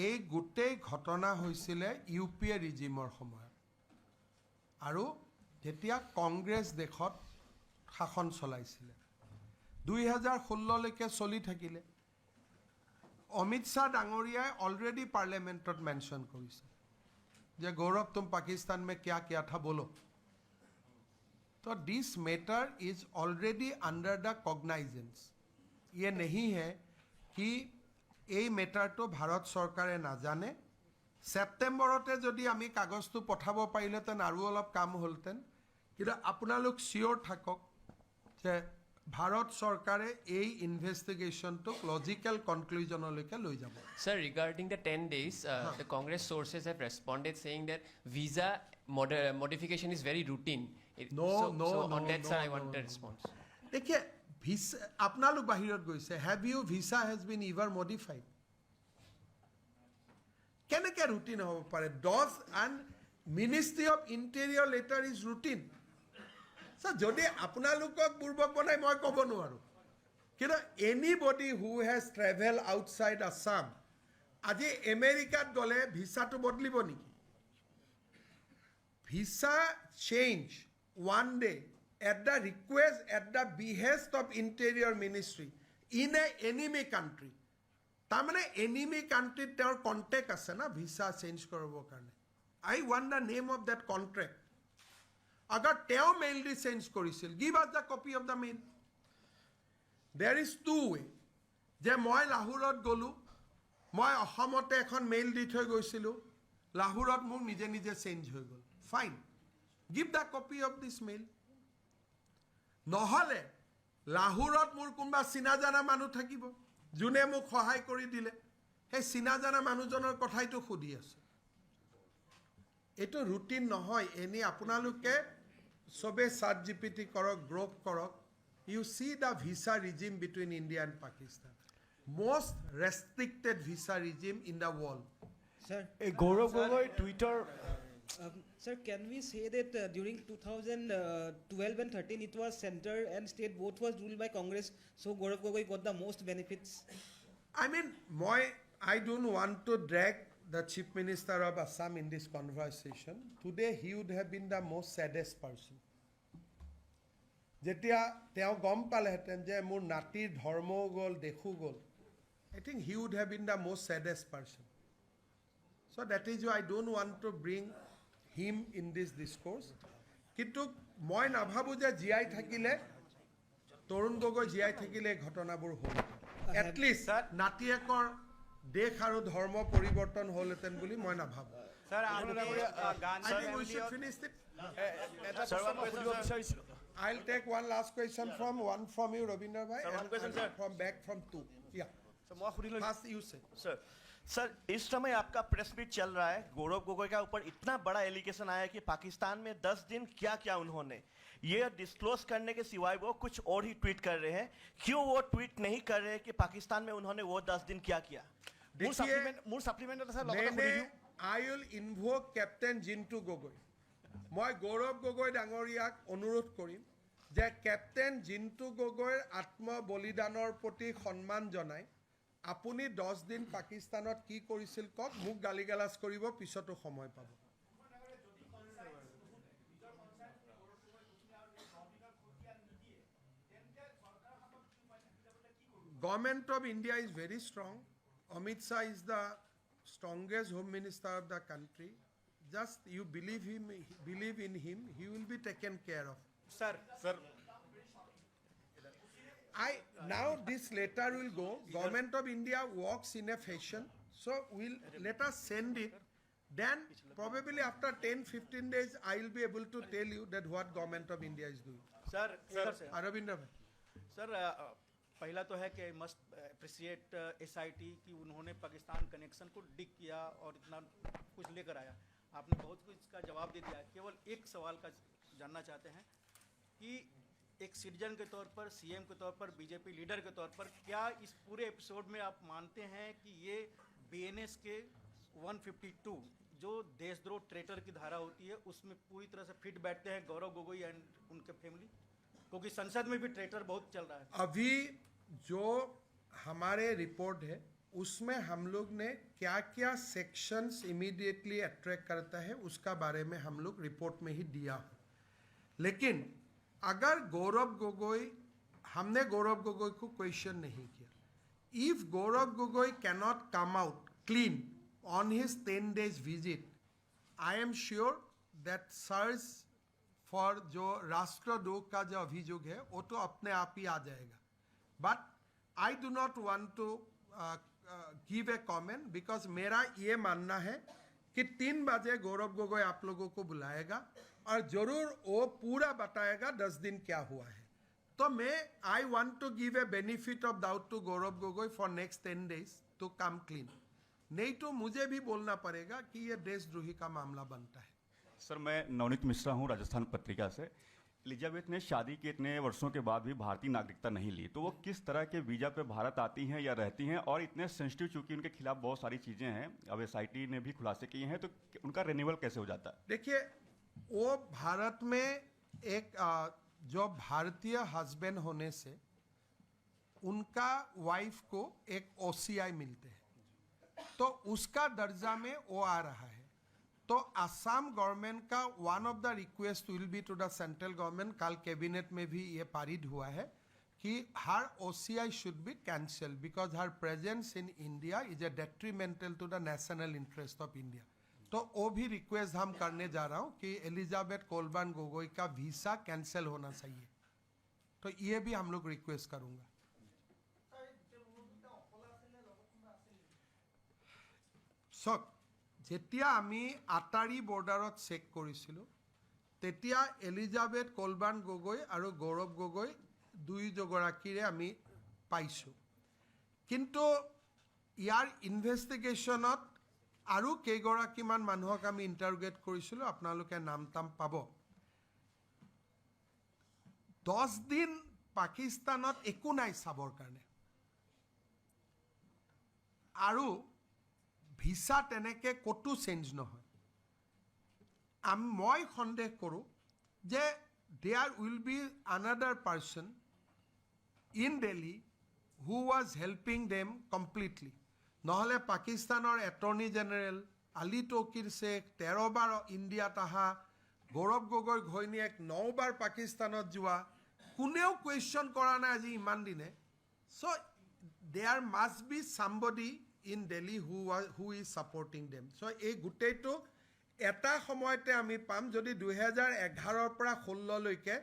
এই গোটেই ঘটনা হৈছিলে ইউপিএ ৰিজিমৰ সময়ত, আৰু যেতিয়া কংগ্ৰেছ দেশত শাসন চলাইছিলে 2016লৈকে চলি থাকিলে. অমিত শাহ ডাঙৰীয়াই অলৰেডি পাৰ্লিয়ামেণ্টত মেনশ্যন কৰিছে যে গৌৰৱ तुम पाकिस्तान में क्या किया था बोलो. तो this matter is already under the cognizance. ये नहीं है कि এই মেটাৰটো ভাৰত চৰকাৰে নাজানে. সেপ্টেম্বৰতে যদি আমি কাগজটো পঠাব পাৰিলেতেন আৰু অলপ কাম হ'লতেন, কিন্তু আপোনালোক চিয়ৰ থাকক যে ভাৰত চৰকাৰে এই ইনভেষ্টিগেশ্যনটোক লজিকেল কনক্লুজনলৈকে লৈ যাব. Sir, regarding the 10 days, the Congress sources have responded saying that visa modification is very routine. On that, sir, I want a response. देखिए, আপনালোক বাহিৰত গৈছে, have you visa has been ever modified? কেনেকৈ routine হ'ব পাৰে? DOS and Ministry of Interior letter is routine. So যদি আপোনালোকক বুৰ্বক বনাই মই ক'ব নোৱাৰো, কিন্তু anybody who has traveled outside Assam আজি আমেৰিকাত গ'লে ভিসাটো বদলিব নেকি? Visa change one day at the request, at the behest of Interior Ministry in a enemy country. তাৰমানে enemy country তেওঁৰ কন্টেক্ট আছে না ভিসা চেঞ্জ কৰিবৰ কাৰণে. I want the name of that contract. अगर তেওঁ মেইল দি চেঞ্জ কৰিছিল, give us the copy of the mail. There is two way. যে মই লাহোৰত গ'লো, মই অসমতে এখন মেইল দি থৈ গৈছিলোঁ, লাহোৰত মোক নিজে নিজে চেঞ্জ হৈ গ'ল. Fine, give the copy of this mail. নহলে লাহোৰত মোৰ কোনবা চিনা জানা মানুহ থাকিব যোনে মোক সহায় কৰি দিলে, সেই চিনা জানা মানুহজনৰ কথাইটো খুদি আছে. এটো ৰুটিন নহয়. এনি আপোনালোকে সবে চাট জিপিটি কৰক, গ্ৰোক কৰক. You see the visa regime between India and Pakistan. Most restricted visa regime in the world. Sir, Gaurav Gogoi Twitter. Sir, can we say that during 2012 and 13 it was center and state both was ruled by Congress, so Gaurav Gogoi got the most benefits? I mean, I don't want to drag the Chief Minister of Assam in this conversation. Today he would have been the most saddest person. যেতিয়া তেওঁ গম পালেহেঁতেন যে মোৰ নাতিৰ ধৰ্মও গ'ল, দেখো গ'ল, I think he would have been the most saddest person. So that is why I don't want to bring him in this discourse. কিন্তু মই নাভাবো যে জিআই থাকিলে তৰুণ গগৈ জিআই থাকিলে ঘটনাবোৰ হ'ল এটলিষ্ট নাতিয়েকৰ দেশ আৰু ধৰ্ম পৰিৱৰ্তন হ'লহেঁতেন বুলি মই নাভাবো sir I'll take one last question from you, Ravinder bhai, and from back from two. Yeah. First you say. Sir इस समय आपका प्रेस मीट चल रहा है गौरव गोगोई का ऊपर इतना बड़ा एलिगेशन आया कि पाकिस्तान में 10 दिन क्या क्या उन्होंने ये डिस्क्लोज करने के सिवाय वो कुछ और ही ट्वीट कर रहे हैं क्यों वो ट्वीट नहीं कर रहे कि पाकिस्तान में उन्होंने वो 10 दिन क्या किया मूल supplement I will invoke Captain Jintu Gogoi. মই গৌৰৱ গগৈ ডাঙৰীয়াক অনুৰোধ কৰিম যে কেপ্টেইন জিন্তু গগৈৰ আত্ম বলিদানৰ প্ৰতি সন্মান জনাই আপুনি 10 দিন পাকিস্তানত কি কৰিছিল কক মুক গালিগালাজ কৰিব পিছতো সময় পাব Government of India is very strong. Amit Shah is the strongest Home Minister of the country. Just you believe in him, he will be taken care of. Sir. Now this letter will go. Government of India works in a fashion. So let us send it. Then probably after 10-15 days, I will be able to tell you that what Government of India is doing. Sir. Aravind Sir, पहला तो है कि must appreciate SIT कि उन्होंने Pakistan connection को डिग किया और इतना कुछ लेकर आया आपने बहुत कुछ इसका जवाब दे दिया केवल एक सवाल का जानना चाहते हैं कि एक सिटीजन के तौर पर CM के तौर पर बीजेपी लीडर के तौर पर क्या इस पूरे एपिसोड में आप मानते हैं कि ये BNS के 152 जो देशद्रोह ट्रेटर की धारा होती है उसमें पूरी तरह से फिट बैठते हैं गौरव गोगोई एंड उनके फैमिली क्योंकि संसद में भी ट्रेटर बहुत चल रहा है अभी जो हमारे रिपोर्ट है उसमें हम लोग ने क्या क्या सेक्शंस इमीडिएटली अट्रैक्ट करता है उसका बारे में हम लोग रिपोर्ट में ही दिया लेकिन अगर गौरव गोगोई हमने गौरव गोगोई को क्वेश्चन नहीं किया if Gaurav Gogoi cannot come out clean on his 10 days visit I am sure that search for जो राष्ट्रद्रोह का जो अभियोग है वो तो अपने आप ही आ जाएगा But I do not want to give a comment because मेरा ये मानना है कि 3 बजे गौरव गोगोई आप लोगों को बुलाएगा और जरूर वो पूरा बताएगा 10 दिन क्या हुआ है तो मैं I want to give a benefit of doubt to Gaurav Gogoi for next 10 days to come clean नहीं तो मुझे भी बोलना पड़ेगा कि ये देशद्रोही का मामला बनता है सर मैं नवनीत मिश्रा हूँ राजस्थान पत्रिका से एलिजाबेथ ने शादी के इतने वर्षों के बाद भी भारतीय नागरिकता नहीं ली तो वो किस तरह के वीजा पे भारत आती हैं या रहती हैं और इतने सेंसिटिव चूंकि उनके खिलाफ बहुत सारी चीज़ें हैं अब SIT ने भी खुलासे किए हैं तो उनका रिन्यूअल कैसे हो जाता है देखिए वो भारत में एक जो भारतीय हस्बैंड होने से उनका वाइफ को एक OCI मिलते हैं तो उसका दर्जा में वो आ रहा है तो असम गवर्नमेंट का one of the request will be to the central government कल कैबिनेट में भी ये पारित हुआ है कि her OCI should be cancel because her presence in India is a detrimental to the national interest of India तो वो भी रिक्वेस्ट हम करने जा रहा हूँ कि एलिजाबेथ कोलबर्न गोगोई का वीसा कैंसिल होना चाहिए तो ये भी हम लोग रिक्वेस्ट करूँगा যেতিয়া আমি আটাৰী বৰ্ডাৰত চেক কৰিছিলোঁ তেতিয়া এলিজাবেথ কোলবাৰ্ণ গগৈ আৰু গৌৰৱ গগৈ দুয়োগৰাকীৰে আমি পাইছোঁ কিন্তু ইয়াৰ ইনভেষ্টিগেশ্যনত আৰু কেইগৰাকীমান মানুহক আমি ইণ্টাৰোগেট কৰিছিলোঁ আপোনালোকে নাম তাম পাব 10 দিন পাকিস্তানত একো নাই চাবৰ কাৰণে আৰু ভিসা তেনেকে কতো চেঞ্জ নহয় মই সন্দেহ কৰোঁ যে there will be another person in Delhi who was helping them completely নহ'লে পাকিস্তানৰ এটৰ্নি জেনেৰেল আলী তৌকিৰ শেখ 13 বাৰ ইণ্ডিয়াত আহা গৌৰৱ গগৈৰ ঘৈণীয়েক 9 বাৰ পাকিস্তানত যোৱা কোনেও কুৱেশ্যন কৰা নাই আজি ইমান দিনে চ' there must be somebody in Delhi who is supporting them. So এই গুটেটো এটা সময়তে আমি পাম যদি 2011 পৰা 16 লৈকে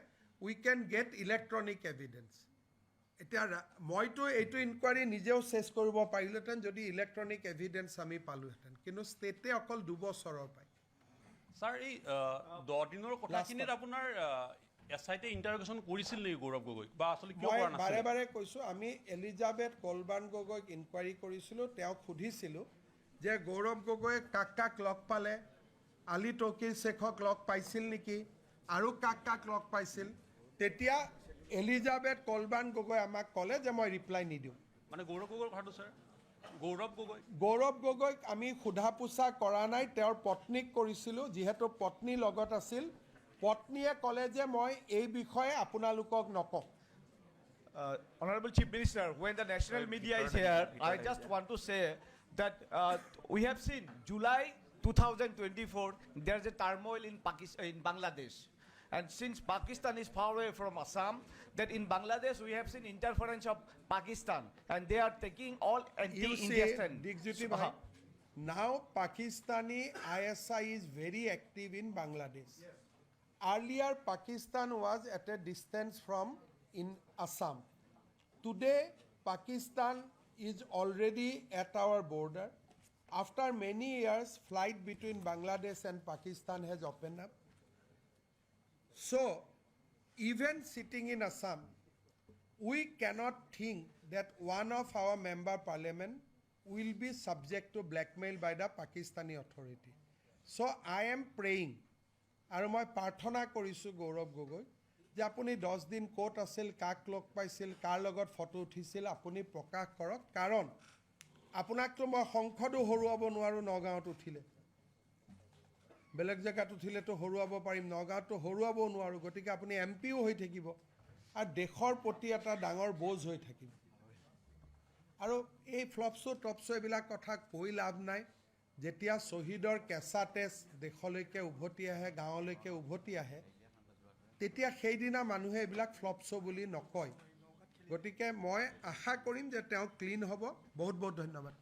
we can get electronic evidence. এতিয়া মইতো এইটো ইনকুৱাৰী নিজেও চেছ কৰিব পাৰিলেহেঁতেন যদি ইলেক্ট্ৰনিক এভিডেন্স আমি পালোহেঁতেন কিন্তু ষ্টেটে অকল 2 বছৰৰ পায় স্যাৰ এই 10 দিনৰ কথাখিনিত আপোনাৰ এসআইটি ইন্টাৰোগেশন কৰিছিল নেকি গৌৰৱ গগৈ বা আসলে কিয় কৰা নাছিল বাৰে বাৰে কৈছো আমি এলিজাবেথ কলবাৰ্ণ গগৈক ইনকুৱাৰী কৰিছিলো তেওঁ খুধিছিলো যে গৌৰৱ গগৈ কাক লগ পালে আলী তৌকিৰ শেখক লগ পাইছিল নেকি আৰু কাক লগ পাইছিল তেতিয়া এলিজাবেথ কলবাৰ্ণ গগৈ আমাক ক'লে যে মই ৰিপ্লাই নিদিও মানে গৌৰৱ গগৈৰ কথাটো স্যাৰ গৌৰৱ গগৈক আমি সোধা পোছা কৰা নাই তেওঁৰ পত্নীক কৰিছিলো যিহেতু পত্নী লগত আছিল পত্নীয়ে ক'লে যে মই এই বিষয়ে আপোনালোকক নকওঁ Honorable Chief Minister, when the national media is here, I just want to say that we have seen July 2024, there's a turmoil in Bangladesh. And since Pakistan is far away from Assam, that in Bangladesh we have seen interference of Pakistan, and they are taking all anti-India stand. Now Pakistani ISI is very active in Bangladesh. Yes. Earlier Pakistan was at a distance from in Assam. Today Pakistan is already at our border. After many years, flight between Bangladesh and Pakistan has opened up. So, even sitting in Assam, we cannot think that one of our member parliament will be subject to blackmail by the Pakistani authority. So, I am praying, আৰু মই প্ৰাৰ্থনা কৰিছোঁ গৌৰৱ গগৈ যে আপুনি 10 দিন coat আছিল কাক লগ পাইছিল কাৰ লগত ফটো উঠিছিল আপুনি প্ৰকাশ কৰক কাৰণ আপোনাকতো মই সংসদো হৰুৱাব নোৱাৰো নগাঁৱত উঠিলে বেলেগ জায়গাত উঠিলেতো হৰুৱাব পাৰিম নগাঁৱতো হৰুৱাব নোৱাৰো গতিকে আপুনি এমপিও হৈ থাকিব আৰু দেশৰ প্ৰতি এটা ডাঙৰ বোজ হৈ থাকিব আৰু এই ফ্লপছো টপছো এইবিলাক কথা কৈ লাভ নাই যেতিয়া শহীদৰ কেঁচা তেজ দেশলৈকে উভতি আহে গাঁৱলৈকে উভতি আহে তেতিয়া সেইদিনা মানুহে এইবিলাক ফ্লপছো বুলি নকয় গতিকে মই আশা কৰিম যে তেওঁ ক্লিন হ'ব বহুত বহুত ধন্যবাদ